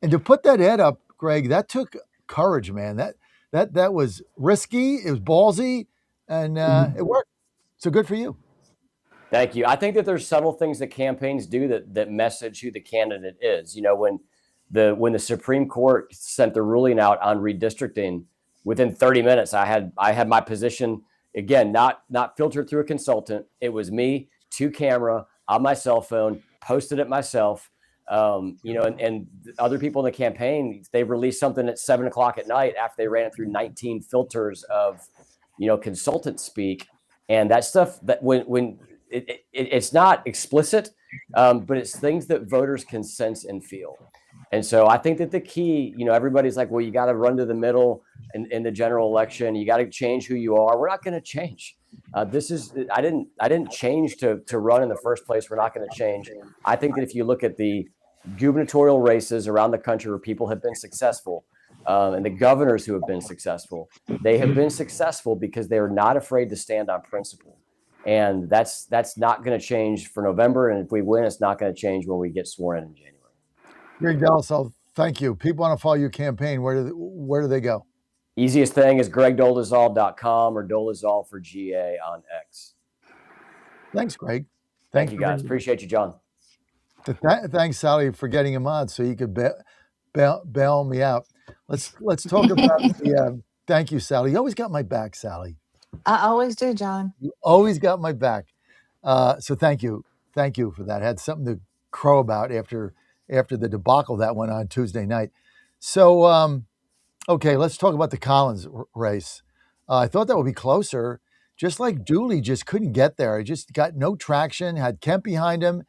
And to put that ad up, Greg, that took courage, man. That was risky. It was ballsy, and it worked. So good for you. Thank you. I think that there's subtle things that campaigns do that message who the candidate is. You know, when the Supreme Court sent the ruling out on redistricting, within 30 minutes, I had my position, again, not filtered through a consultant. It was me, to camera, on my cell phone, posted it myself. You know, and other people in the campaign, they released something at 7:00 at night after they ran it through 19 filters of, you know, consultant speak. And that stuff, that when it's not explicit, but it's things that voters can sense and feel. And so I think that the key, you know, everybody's like, well, you got to run to the middle in the general election. You got to change who you are. We're not going to change. I didn't change to run in the first place. We're not going to change. I think that if you look at the gubernatorial races around the country where people have been successful, and the governors who have been successful, they have been successful because they are not afraid to stand on principle. And that's not going to change for November. And if we win, it's not going to change when we get sworn in January. Greg Dalzell, thank you. People want to follow your campaign. Where do they go? Easiest thing is gregdolezal.com or Dolezal for GA on X. Thanks, Greg. Thank you, guys. Appreciate you, John. Thanks, Sally, for getting him on so you could bail me out. Let's talk about the. Thank you, Sally. You always got my back, Sally. I always do, John. You always got my back. So thank you for that. I had something to crow about after the debacle that went on Tuesday night. So okay, let's talk about the Collins race. I thought that would be closer. Just like Dooley just couldn't get there. He just got no traction. Had Kemp behind him.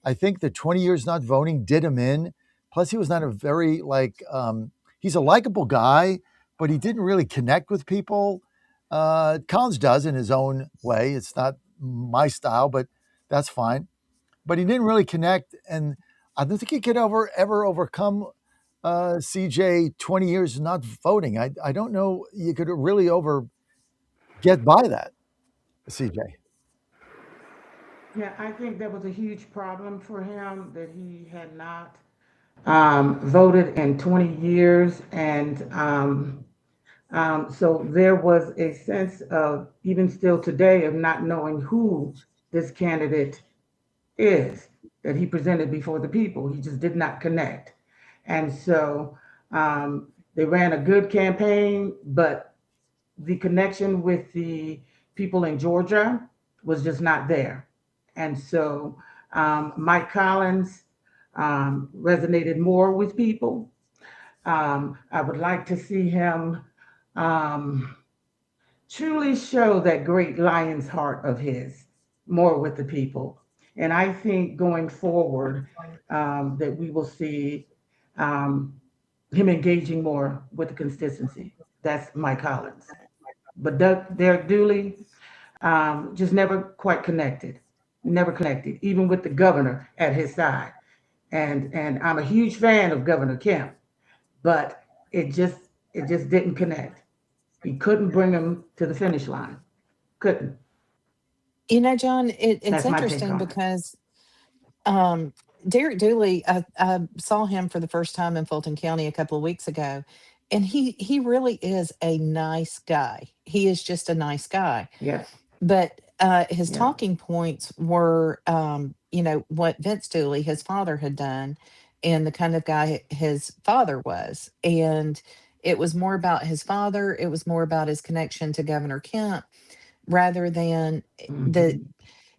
I think the 20 years not voting did him in. Plus, he was not a very he's a likable guy, but he didn't really connect with people. Collins does in his own way. It's not my style, but that's fine. But he didn't really connect, and I don't think he could ever overcome CJ 20 years not voting. I don't know you could really get by that, CJ. Yeah, I think that was a huge problem for him that he had not voted in 20 years. And so there was a sense of, even still today, of not knowing who this candidate is that he presented before the people. He just did not connect. And so they ran a good campaign, but the connection with the people in Georgia was just not there. And so Mike Collins resonated more with people. I would like to see him truly show that great lion's heart of his more with the people. And I think going forward that we will see him engaging more with the constituency. That's Mike Collins. But Derek Dooley just never quite connected. Never connected, even with the governor at his side. And I'm a huge fan of Governor Kemp, but it just didn't connect. He couldn't bring him to the finish line. Couldn't. You know, John, it's That's my take interesting on it. because Derek Dooley, I saw him for the first time in Fulton County a couple of weeks ago, and he really is a nice guy. He is just a nice guy. Yes. But his Yeah. talking points were, you know, what Vince Dooley, his father, had done, and the kind of guy his father was. And it was more about his father. It was more about his connection to Governor Kemp rather than the,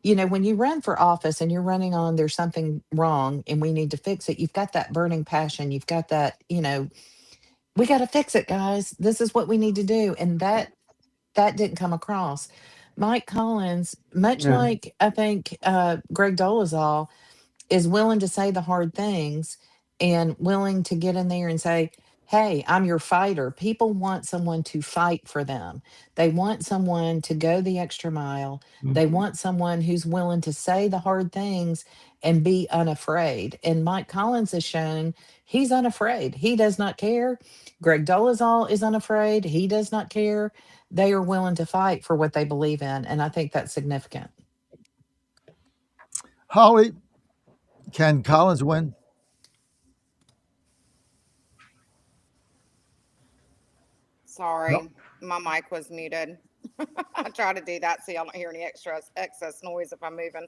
you know, when you run for office and you're running on there's something wrong and we need to fix it, you've got that burning passion. You've got that, you know, we got to fix it, guys. This is what we need to do. And that didn't come across. Mike Collins, much No. like I think Greg Dolezal, is willing to say the hard things and willing to get in there and say, hey, I'm your fighter. People want someone to fight for them. They want someone to go the extra mile. They want someone who's willing to say the hard things and be unafraid. And Mike Collins has shown he's unafraid. He does not care. Greg Dolezal is unafraid. He does not care. They are willing to fight for what they believe in. And I think that's significant. Holly, can Collins win? Sorry, my mic was muted. I try to do that so y'all don't hear any excess noise if I'm moving.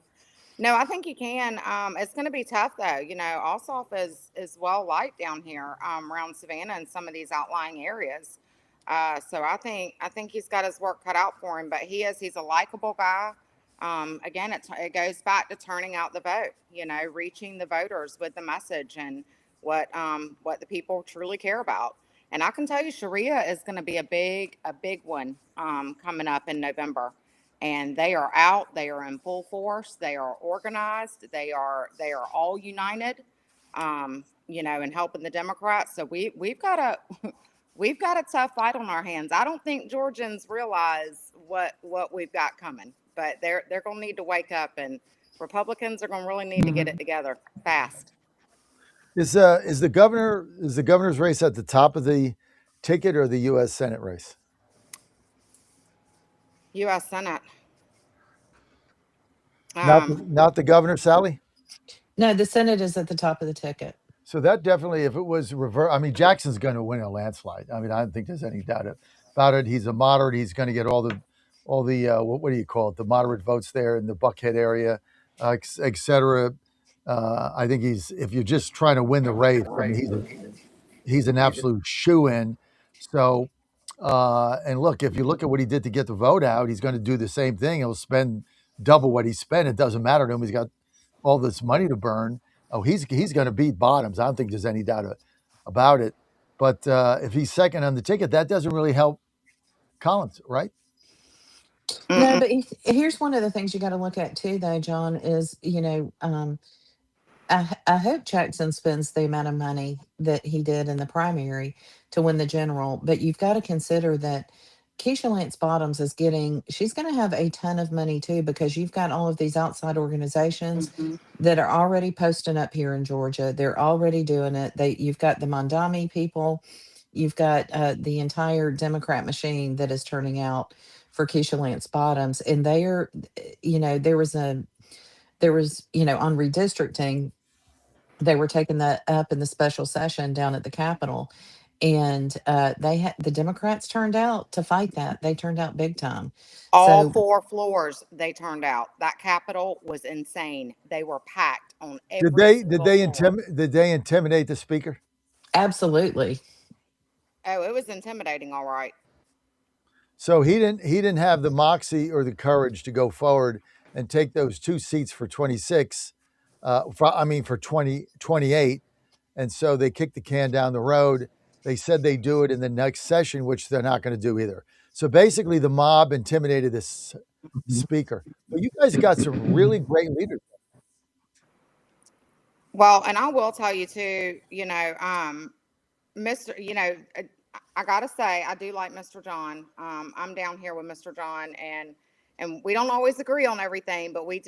No, I think you can. It's going to be tough though. You know, Ossoff is well liked down here around Savannah and some of these outlying areas. So I think he's got his work cut out for him. But he's a likable guy. Again, it goes back to turning out the vote. You know, reaching the voters with the message and what the people truly care about. And I can tell you, Sharia is going to be a big one coming up in November. And they are out. They are in full force. They are organized. They are all united. You know, in helping the Democrats. So we've got a we've got a tough fight on our hands. I don't think Georgians realize what we've got coming, but they're going to need to wake up, and Republicans are going to really need to get it together fast. Is the governor's race at the top of the ticket or the U.S. Senate race? U.S. Senate. Not the governor, Sally? No, the Senate is at the top of the ticket. So that definitely, if it was reverse, I mean, Jackson's going to win a landslide. I mean, I don't think there's any doubt about it. He's a moderate. He's going to get all the what do you call it? The moderate votes there in the Buckhead area, et cetera. I think if you're just trying to win the race, I mean, he's an absolute shoo-in. So, and look, if you look at what he did to get the vote out, he's going to do the same thing. He'll spend double what he spent. It doesn't matter to him. He's got all this money to burn. Oh, he's going to beat Bottoms. I don't think there's any doubt about it. But if he's second on the ticket, that doesn't really help Collins, right? No, but here's one of the things you got to look at too, though, John, is, you know, I hope Jackson spends the amount of money that he did in the primary to win the general, but you've got to consider that Keisha Lance Bottoms she's going to have a ton of money too, because you've got all of these outside organizations that are already posting up here in Georgia. They're already doing it. You've got the Mondami people, you've got the entire Democrat machine that is turning out for Keisha Lance Bottoms, and you know, there was, you know, on redistricting, they were taking that up in the special session down at the Capitol, and the Democrats turned out to fight that. They turned out big time. All So 4 floors they turned out. That Capitol was insane. They were packed on every Did they intimidate the speaker? absolutely. Oh, it was intimidating, all right. So he didn't have the moxie or the courage to go forward and take those 2 seats for 26. For 2028. And so they kicked the can down the road. They said they do it in the next session, which they're not going to do either. So basically the mob intimidated this speaker. But you guys got some really great leaders. Well, and I will tell you too, you know, Mr. You know, I gotta say, I do like Mr. John. I'm down here with Mr. John, and we don't always agree on everything, but we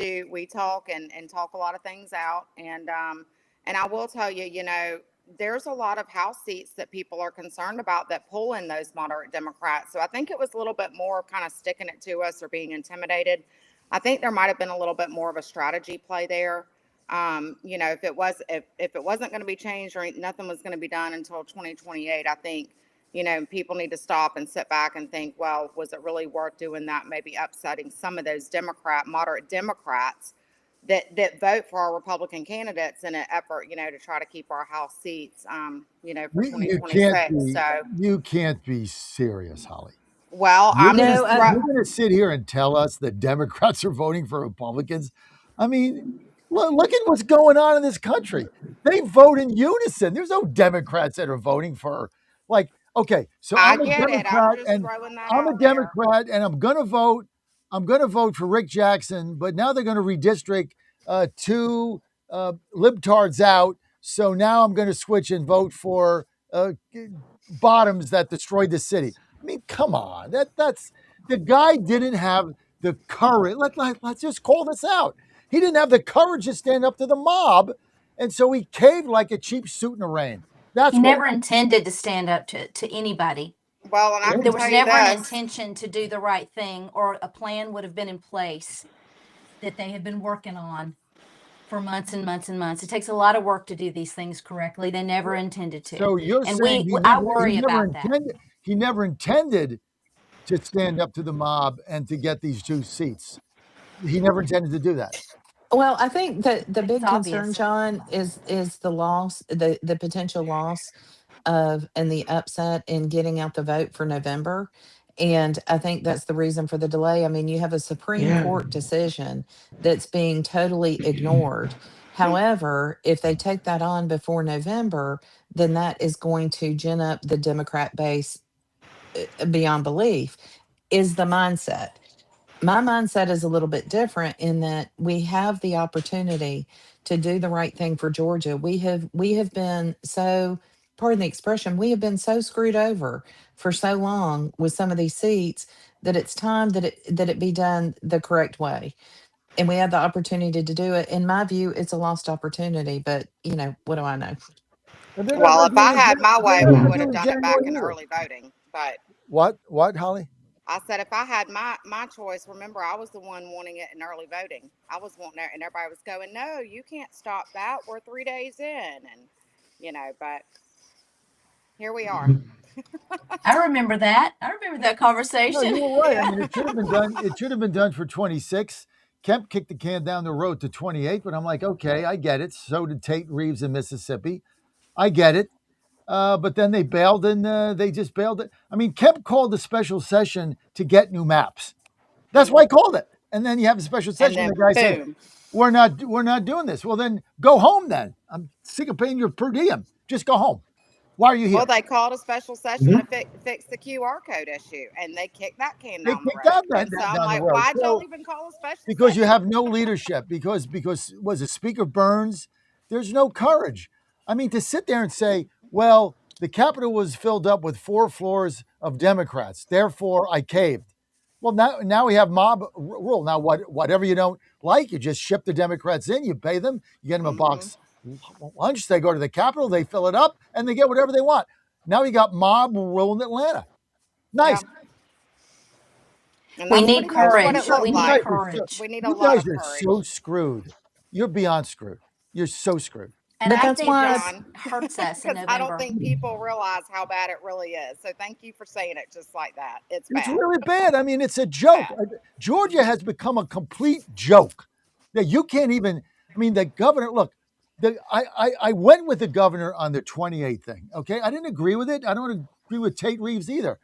talk and talk a lot of things out. And I will tell you, you know, there's a lot of House seats that people are concerned about that pull in those moderate Democrats. So I think it was a little bit more kind of sticking it to us or being intimidated. I think there might have been a little bit more of a strategy play there. You know, if it wasn't going to be changed or nothing was going to be done until 2028, I think, you know, people need to stop and sit back and think, well, was it really worth doing that? Maybe upsetting some of those moderate Democrats that vote for our Republican candidates in an effort, you know, to try to keep our House seats, you know, for 2026. You can't be serious, Holly. Well, you're going to sit here and tell us that Democrats are voting for Republicans. I mean, look at what's going on in this country. They vote in unison. There's no Democrats that are voting for, like, okay, so I'm a Democrat and I'm going to vote. I'm going to vote for Rick Jackson, but now they're going to redistrict 2 libtards out So now I'm going to switch and vote for Bottoms that destroyed the city. I mean, come on. That's the guy didn't have the courage. Let's just call this out. He didn't have the courage to stand up to the mob, and so he caved like a cheap suit in the rain. That's He what never intended to stand up to anybody. Well, and I There can was tell you never an this. intention to do the right thing, or a plan would have been in place that they had been working on for months and months and months. It takes a lot of work to do these things correctly. They never intended to. So you're And saying I worry about that. he never intended to stand up to the mob and to get these 2 seats. He never intended to do that. Well, I think that the big concern, obvious. John, is the loss, the potential loss of and the upset in getting out the vote for November. And I think that's the reason for the delay. I mean, you have a Supreme Yeah. Court decision that's being totally ignored. However, if they take that on before November, then that is going to gin up the Democrat base beyond belief, is the mindset. My mindset is a little bit different in that we have the opportunity to do the right thing for Georgia. We have been so, pardon the expression, we have been so screwed over for so long with some of these seats that it's time that it be done the correct way. And we have the opportunity to do it. In my view, it's a lost opportunity, but what do I know? But they're not Well, going to if do I it. had my They're way, not we going to would do have it in done it back January in either. early voting. But What, Holly? I said if I had my choice, remember I was the one wanting it in early voting. I was wanting it, and everybody was going, "No, you can't stop that. We're 3 days in," and but here we are. I remember that. I remember that No, conversation. you were right. I mean, it should have been done. It should have been done for 26. Kemp kicked the can down the road to 28, but I'm like, okay, I get it. So did Tate Reeves in Mississippi. I get it. But then they bailed, and they just bailed it. I mean, Kemp called a special session to get new maps. That's why he called it. And then you have a special And session. then The guy said, boom. we're not doing this. Well, then go home. Then I'm sick of paying your per diem. Just go home. Why are you here? Well, they called a special session to fix the QR code issue, and they kicked that can They down the kicked out road. And so I'm down the like, road. why'd y'all So even call a special because you session? have no leadership, because was it Speaker Burns? There's no courage. I mean, to sit there and say, well, the Capitol was filled up with 4 floors of Democrats, therefore I caved. Well, now we have mob rule. Now, whatever you don't like, you just ship the Democrats in, you pay them, you get them a box lunch, they go to the Capitol, they fill it up, and they get whatever they want. Now you got mob rule in Atlanta. Nice. Yeah. And We that's need pretty much what courage. it looked We need like. courage. We need a You lot guys of are courage. so screwed. You're beyond screwed. You're so screwed. And But I that's think why this John, hurts us in because I don't November. think people realize how bad it really is. So thank you for saying it just like that. It's It's bad. really bad. I mean, it's a It's joke. bad. Georgia has become a complete joke that you can't even. I mean, the governor. Look, I went with the governor on the 28 thing. Okay, I didn't agree with it. I don't agree with Tate Reeves either.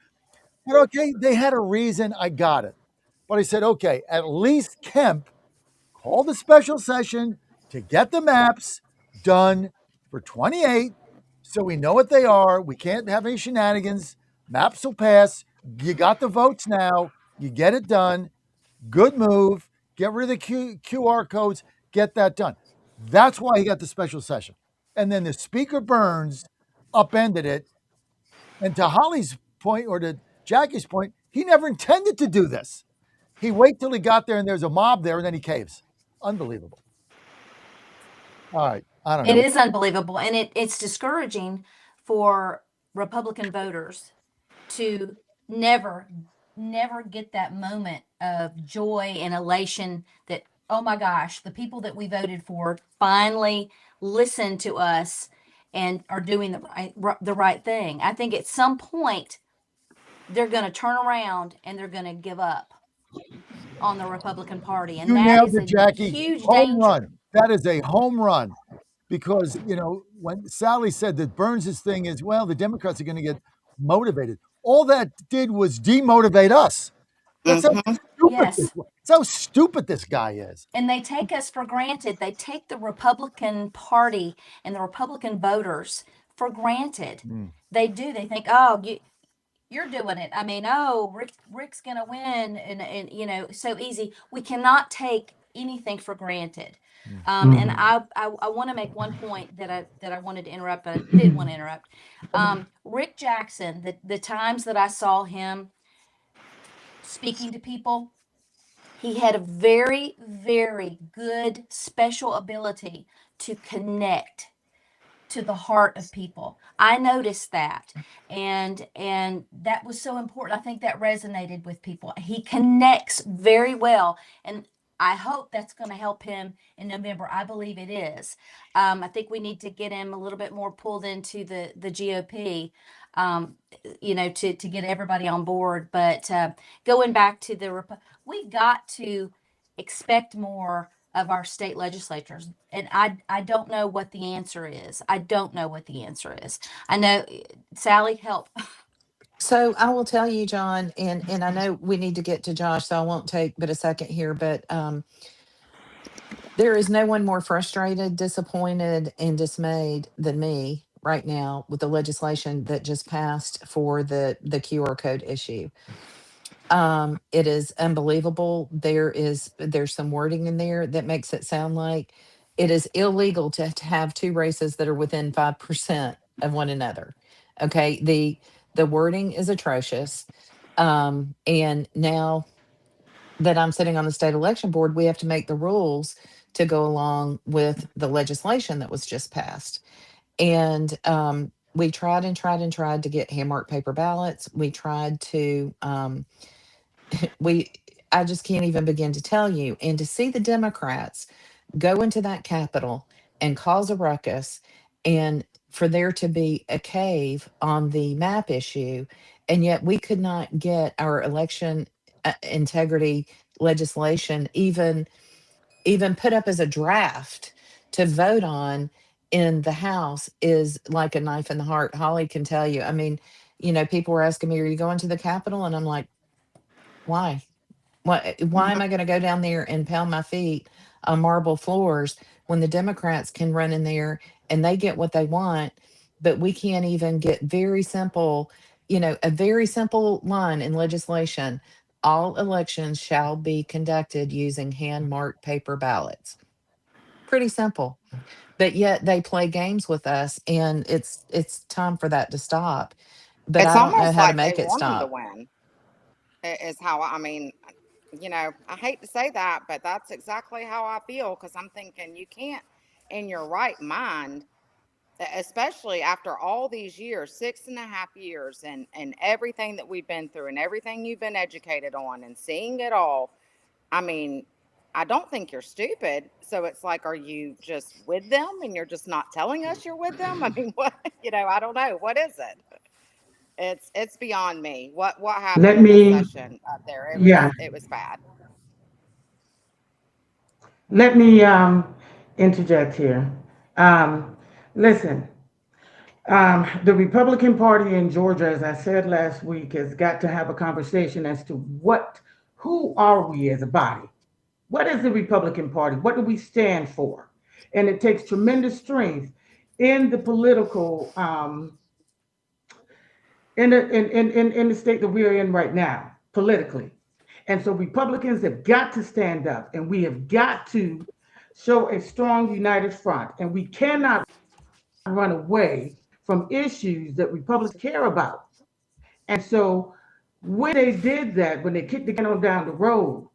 But okay, they had a reason. I got it. But I said, okay, at least Kemp called a special session to get the maps done for 28, so we know what they are. We can't have any shenanigans. Maps will pass. You got the votes now. You get it done. Good move. Get rid of the QR codes. Get that done. That's why he got the special session. And then the Speaker Burns upended it. And to Holly's point, or to Jackie's point, he never intended to do this. He wait till he got there and there's a mob there, and then he caves. Unbelievable. All right. I don't know. It is unbelievable. And it's discouraging for Republican voters to never get that moment of joy and elation that, oh my gosh, the people that we voted for finally listened to us and are doing the right thing. I think at some point they're going to turn around and they're going to give up on the Republican Party, and You that nailed is it, a Jackie. huge Home danger. run. That is a home run. Because, when Sally said that Burns' thing is, well, the Democrats are going to get motivated. All that did was demotivate us. That's how stupid Yes. that's how stupid this guy is. And they take us for granted. They take the Republican Party and the Republican voters for granted. They do. They think, oh, you're doing it. I mean, oh, Rick's going to win, and so easy. We cannot take anything for granted. And I want to make one point that I wanted to interrupt, but I didn't want to interrupt. Rick Jackson, the times that I saw him speaking to people, he had a very, very good special ability to connect to the heart of people. I noticed that. And that was so important. I think that resonated with people. He connects very well. And I hope that's going to help him in November. I believe it is. I think we need to get him a little bit more pulled into the GOP, to get everybody on board. But going back to we've got to expect more of our state legislatures. And I don't know what the answer is. I don't know what the answer is. I know, Sally, help. So I will tell you, John, and I know we need to get to Josh, so I won't take but a second here, but there is no one more frustrated, disappointed, and dismayed than me right now with the legislation that just passed for the QR code issue. It is unbelievable. There's some wording in there that makes it sound like it is illegal to have two races that are within 5% of one another. Okay, the wording is atrocious. And now that I'm sitting on the state election board, we have to make the rules to go along with the legislation that was just passed. And we tried and tried and tried to get hand marked paper ballots. We tried to I just can't even begin to tell you. And to see the Democrats go into that Capitol and cause a ruckus, and for there to be a cave on the map issue, and yet we could not get our election integrity legislation even put up as a draft to vote on in the House is like a knife in the heart. Holly can tell you. I mean, people were asking me, "Are you going to the Capitol?" And I'm like, why? Why am I going to go down there and pound my feet on marble floors when the Democrats can run in there and they get what they want, but we can't even get very simple, a very simple line in legislation. All elections shall be conducted using hand marked paper ballots. Pretty simple. But yet they play games with us, and it's time for that to stop. But It's I don't know almost how to like they make it want them to stop. win, is how I mean, I hate to say that, but that's exactly how I feel because I'm thinking you can't, in your right mind, especially after all these years, 6.5 years, and everything that we've been through and everything you've been educated on and seeing it all. I mean, I don't think you're stupid. So it's like, are you just with them and you're just not telling us you're with them? I mean, what, I don't know. What is it? It's beyond me. What happened Let in this me, session up there? yeah, It was bad. let me interject here. Um, Listen, the Republican Party in Georgia, as I said last week, has got to have a conversation as to who are we as a body? What is the Republican Party? What do we stand for? And it takes tremendous strength in the political in the state that we are in right now, politically. And so Republicans have got to stand up, and we have got to show a strong united front. And we cannot run away from issues that Republicans care about. And so when they did that, when they kicked the can on down the road,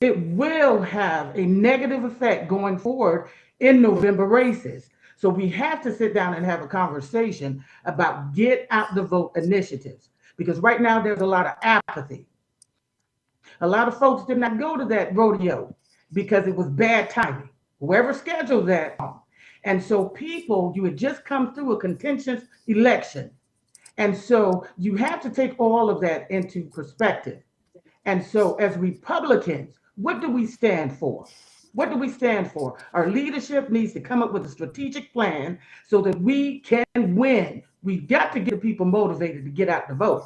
it will have a negative effect going forward in November races. So we have to sit down and have a conversation about get out the vote initiatives, because right now there's a lot of apathy. A lot of folks did not go to that rodeo because it was bad timing. Whoever scheduled that. And so people, you had just come through a contentious election. And so you have to take all of that into perspective. And so, as Republicans, what do we stand for? What do we stand for? Our leadership needs to come up with a strategic plan so that we can win. We've got to get people motivated to get out the vote.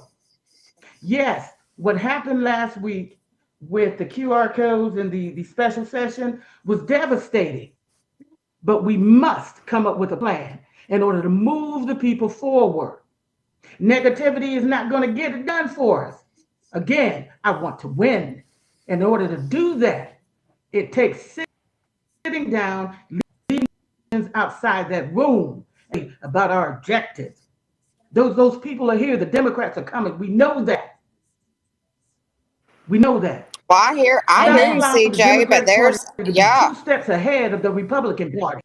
Yes, what happened last week with the QR codes and the special session was devastating, but we must come up with a plan in order to move the people forward. Negativity is not going to get it done for us. Again, I want to win. In order to do that, it takes sitting down, leaving outside that room about our objectives. Those people are here. The Democrats are coming. We know that. We know that. Well, I hear Stop you, allowing the CJ, but Democratic Party there's, to be yeah. 2 steps ahead of the Republican Party.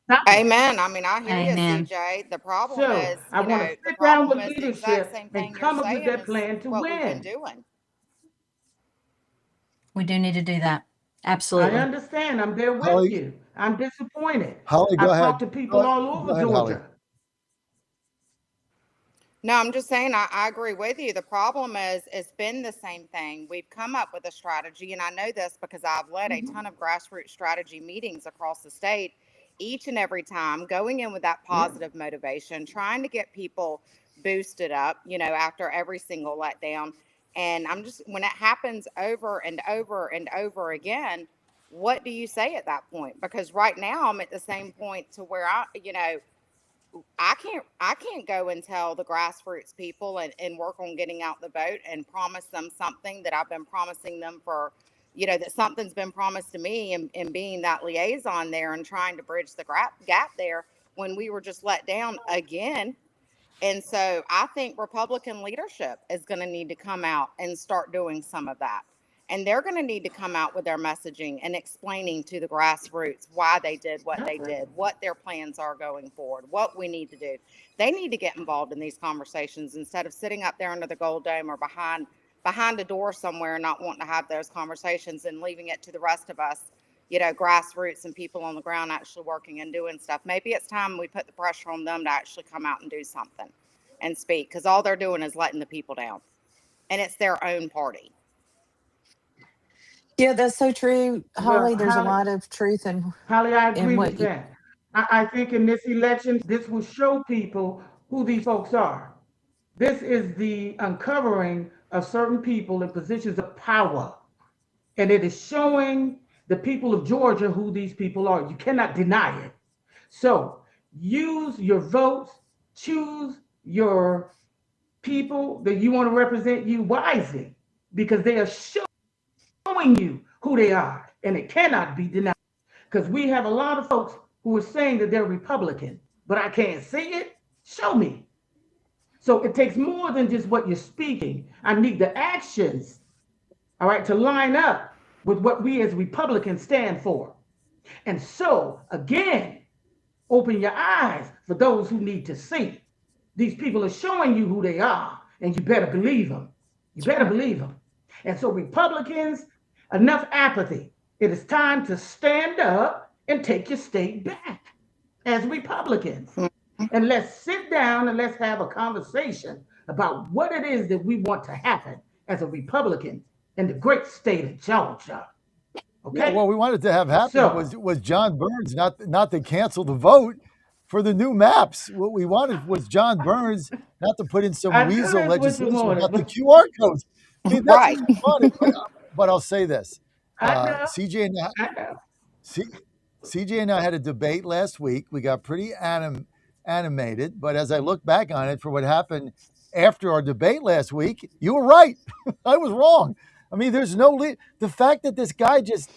Stop it. Amen. I mean, I hear you, Amen. CJ. The problem So is, I want to the sit down problem with is the exact leadership same and thing you're come up with saying that is plan to what we've been win. doing. We do need to do that. I Absolutely. understand. I'm there with Holly, you. I'm disappointed. Holly, go I've ahead. talked to people all Go over ahead, Holly. Georgia. No, I'm just saying I agree with you. The problem is it's been the same thing. We've come up with a strategy, and I know this because I've led a ton of grassroots strategy meetings across the state, each and every time, going in with that positive motivation, trying to get people boosted up, after every single letdown. And when it happens over and over and over again, what do you say at that point? Because right now I'm at the same point to where I can't go and tell the grassroots people and work on getting out the vote and promise them something that I've been promising them for, that something's been promised to me, and being that liaison there and trying to bridge the gap there when we were just let down again. And so I think Republican leadership is going to need to come out and start doing some of that. And they're going to need to come out with their messaging and explaining to the grassroots why they did what they did, what their plans are going forward, what we need to do. They need to get involved in these conversations instead of sitting up there under the gold dome or behind a door somewhere and not wanting to have those conversations and leaving it to the rest of us, grassroots and people on the ground actually working and doing stuff. Maybe it's time we put the pressure on them to actually come out and do something and speak, because all they're doing is letting the people down, and it's their own party. Yeah, that's so true, Well, Holly. There's a lot of truth Holly, I in agree what with you. that. I think in this election, this will show people who these folks are. This is the uncovering of certain people in positions of power. And it is showing the people of Georgia who these people are. You cannot deny it. So use your votes, choose your people that you want to represent you wisely, because they are showing you who they are, and it cannot be denied. Because we have a lot of folks who are saying that they're Republican, but I can't see it. Show me. So it takes more than just what you're speaking. I need the actions, all right, to line up with what we as Republicans stand for. And so, again, open your eyes for those who need to see. These people are showing you who they are, and you better believe them. You better believe them. And so, Republicans, enough apathy. It is time to stand up and take your state back as Republicans. And let's sit down and let's have a conversation about what it is that we want to happen as a Republican in the great state of Georgia. Okay. Yeah, what we wanted to have happen So- was John Burns not to cancel the vote for the new maps. What we wanted was John Burns not to put in some I knew weasel that's what you legislation wanted. about the QR codes. I mean, that's Right. what we wanted. But I'll say this: I know. CJ and I know. CJ and I had a debate last week. We got pretty animated, but as I look back on it, for what happened after our debate last week, you were right. I was wrong. I mean, there's no the fact that this guy just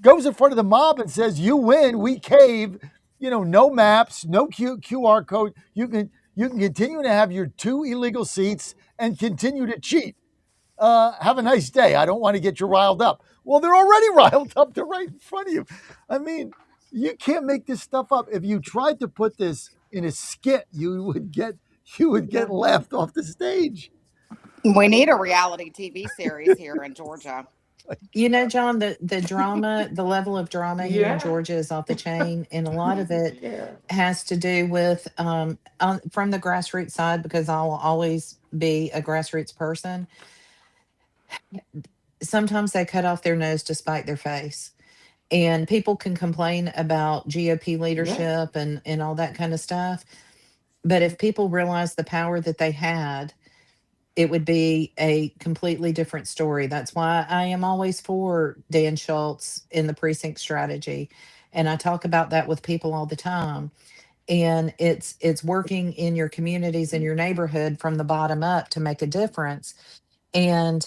goes in front of the mob and says, "You win, we cave." No maps, no QR code. You can continue to have your 2 illegal seats and continue to cheat. Have a nice day. I don't want to get you riled up. Well, they're already riled up. They're right in front of you. I mean, you can't make this stuff up. If you tried to put this in a skit, you would get laughed off the stage. We need a reality TV series here in Georgia. John, the drama, the level of drama here in Georgia is off the chain, and a lot of it has to do with from the grassroots side, because I'll always be a grassroots person. Sometimes they cut off their nose to spite their face, and people can complain about GOP leadership and all that kind of stuff. But if people realize the power that they had, it would be a completely different story. That's why I am always for Dan Schultz in the precinct strategy. And I talk about that with people all the time. And it's working in your communities and your neighborhood from the bottom up to make a difference. And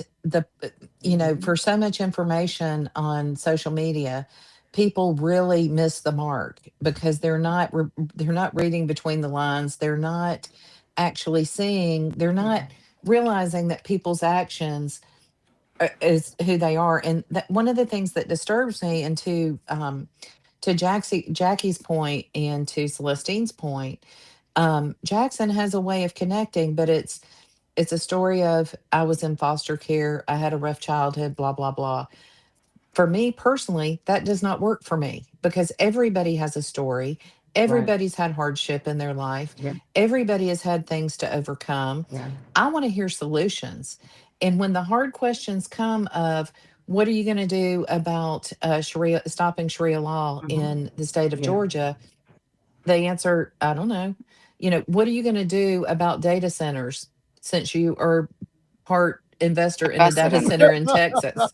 for so much information on social media, people really miss the mark because they're not reading between the lines. They're not actually seeing. They're not realizing that people's actions is who they are. And that one of the things that disturbs me, and to Jackie's point and to Celestine's point, Jackson has a way of connecting, but it's a story of I was in foster care, I had a rough childhood, blah blah blah. For me personally, that does not work for me because everybody has a story. Right. Everybody's had hardship in their life. Yeah. Everybody has had things to overcome. Yeah. I want to hear solutions. And when the hard questions come of what are you going to do about stopping Sharia law in the state of Yeah. Georgia? The answer, I don't know. What are you going to do about data centers since you are part investor in the Invested data in. center in Texas?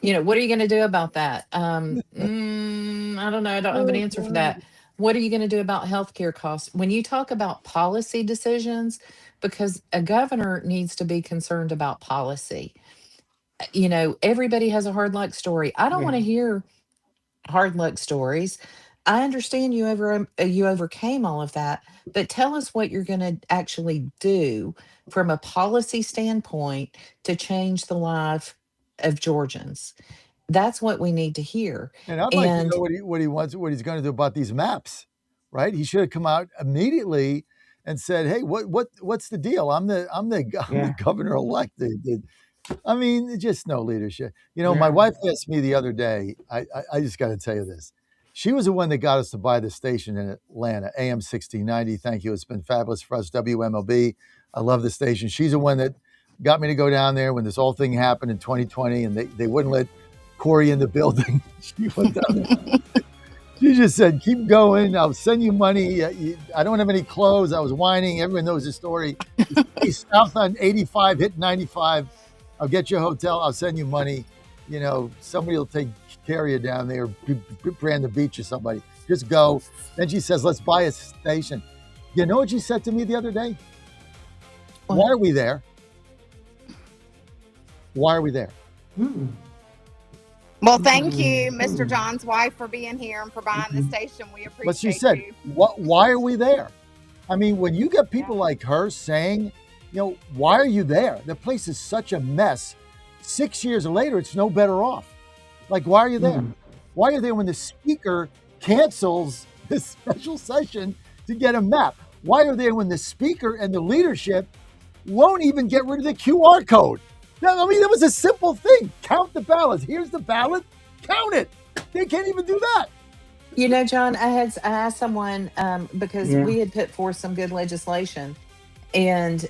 What are you going to do about that? I don't know. I don't have an answer for that. What are you going to do about healthcare costs? When you talk about policy decisions, because a governor needs to be concerned about policy. Everybody has a hard luck story. I don't want Yeah. to hear hard luck stories. I understand you overcame all of that, but tell us what you're going to actually do from a policy standpoint to change the life of Georgians. That's what we need to hear. And I'd like to And know what he's going to do about these maps, right? He should have come out immediately and said, "Hey, what's the deal? I'm the governor elect." I mean, just no leadership. My wife asked me the other day. I just got to tell you this. She was the one that got us to buy the station in Atlanta, AM 1690. Thank you. It's been fabulous for us, WMLB. I love the station. She's the one that got me to go down there when this whole thing happened in 2020, and they wouldn't let Corey in the building. She went down there. She just said, "Keep going. I'll send you money. I don't have any clothes." I was whining. Everyone knows the story. He's south on 85, hit 95. I'll get you a hotel. I'll send you money. Somebody will take care of you down there, brand the beach or somebody. Just go. Then she says, "Let's buy a station." You know what she said to me the other day? Why are we there? Why are we there? Well, thank you, Mr. John's wife, for being here and for buying the station. We appreciate But she said, you. why are we there? I mean, when you get people like her saying, why are you there? The place is such a mess. 6 years later, it's no better off. Like, why are you there? Why are you there when the speaker cancels this special session to get a map? Why are you there when the speaker and the leadership won't even get rid of the QR code? I mean, that was a simple thing. Count the ballots. Here's the ballot. Count it. They can't even do that. John, I asked someone because we had put forth some good legislation, and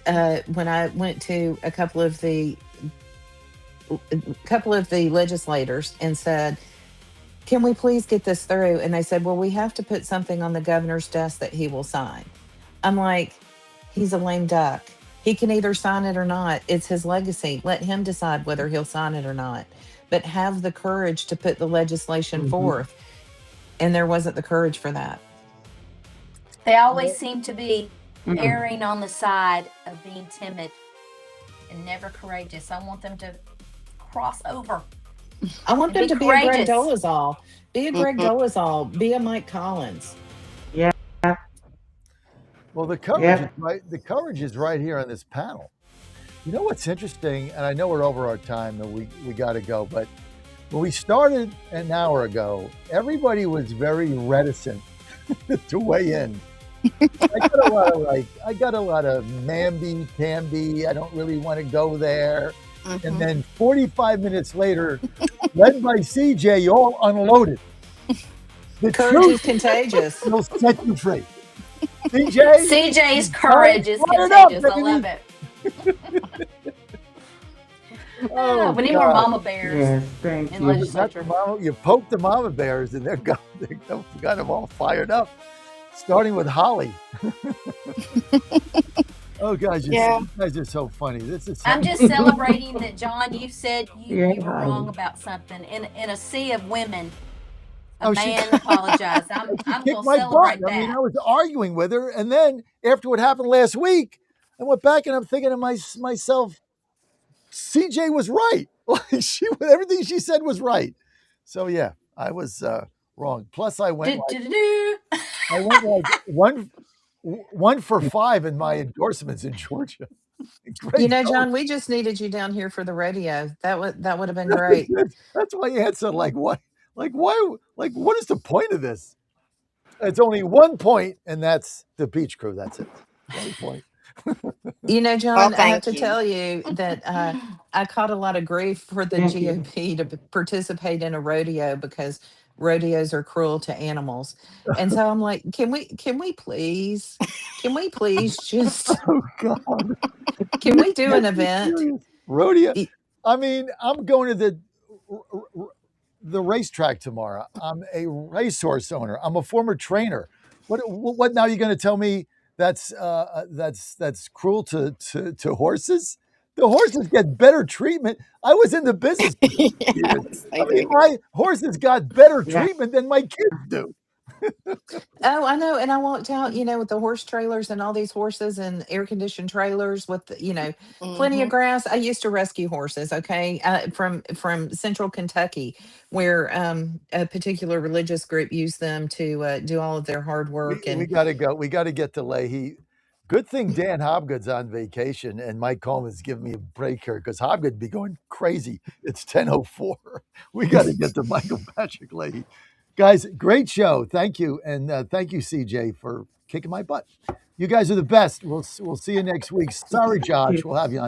when I went to a couple of the legislators and said, "Can we please get this through?" And they said, "Well, we have to put something on the governor's desk that he will sign." I'm like, he's a lame duck. He can either sign it or not. It's his legacy. Let him decide whether he'll sign it or not. But have the courage to put the legislation forth. And there wasn't the courage for that. They always seem to be erring on the side of being timid and never courageous. I want them to cross over. I want them to be a Greg Dolezal. Be a Greg Mhm. Dolezal. Be a Mike Collins. Yeah. Well, the courage is right. The courage is right here on this panel. You know what's interesting, and I know we're over our time and we got to go, but when we started an hour ago, everybody was very reticent to weigh in. I got a lot of mamby-pamby. I don't really want to go there. And then 45 minutes later, led by CJ, you all unloaded. The courage is contagious. Will set you free. CJ's courage is contagious. I love it. We need more mama bears. Yes, thank in you. legislature. You poke the mama bears and they're got them all fired up, starting with Holly. Oh, guys, you guys are so funny. I'm just celebrating that, John, you said you were wrong about something. In a sea of women, a man apologized. I'm going to celebrate that. I mean, I was arguing with her, and then after what happened last week, I went back and I'm thinking to myself, CJ was right. Everything she said was right. So yeah, I was wrong. Plus, I went like 1 for 5 in my endorsements in Georgia. You Great. know, John, we just needed you down here for the radio. That would have been great. That's why you had so like what is the point of this? It's only 1 point, and that's the Beach Crew. That's it. 1 point. You know, Well, John, I have thank to you. tell you that I caught a lot of grief for the Thank you. GOP to participate in a rodeo because rodeos are cruel to animals. And so I'm like, can we please just Oh God. can we do an Can't be event? serious. Rodeo. Y- I mean, I'm going to the racetrack tomorrow. I'm a racehorse owner. I'm a former trainer. What now? Are you going to tell me that's cruel to horses? The horses get better treatment. I was in the business for years. Yes, I they mean, do. my horses got better Yeah. treatment than my kids do. Oh, I know. And I walked out, with the horse trailers and all these horses and air conditioned trailers with, plenty of Hmm. grass. I used to rescue horses, okay, from Central Kentucky, where a particular religious group used them to do all of their hard work. We And got to go. We got to get to Leahy. Good thing Dan Hobgood's on vacation and Mike Coleman's giving me a break here because Hobgood'd be going crazy. It's 10:04. We got to get to Michael Patrick Leahy. Guys, great show. Thank you. And thank you, CJ, for kicking my butt. You guys are the best. We'll see you next week. Sorry, Josh. We'll have you on.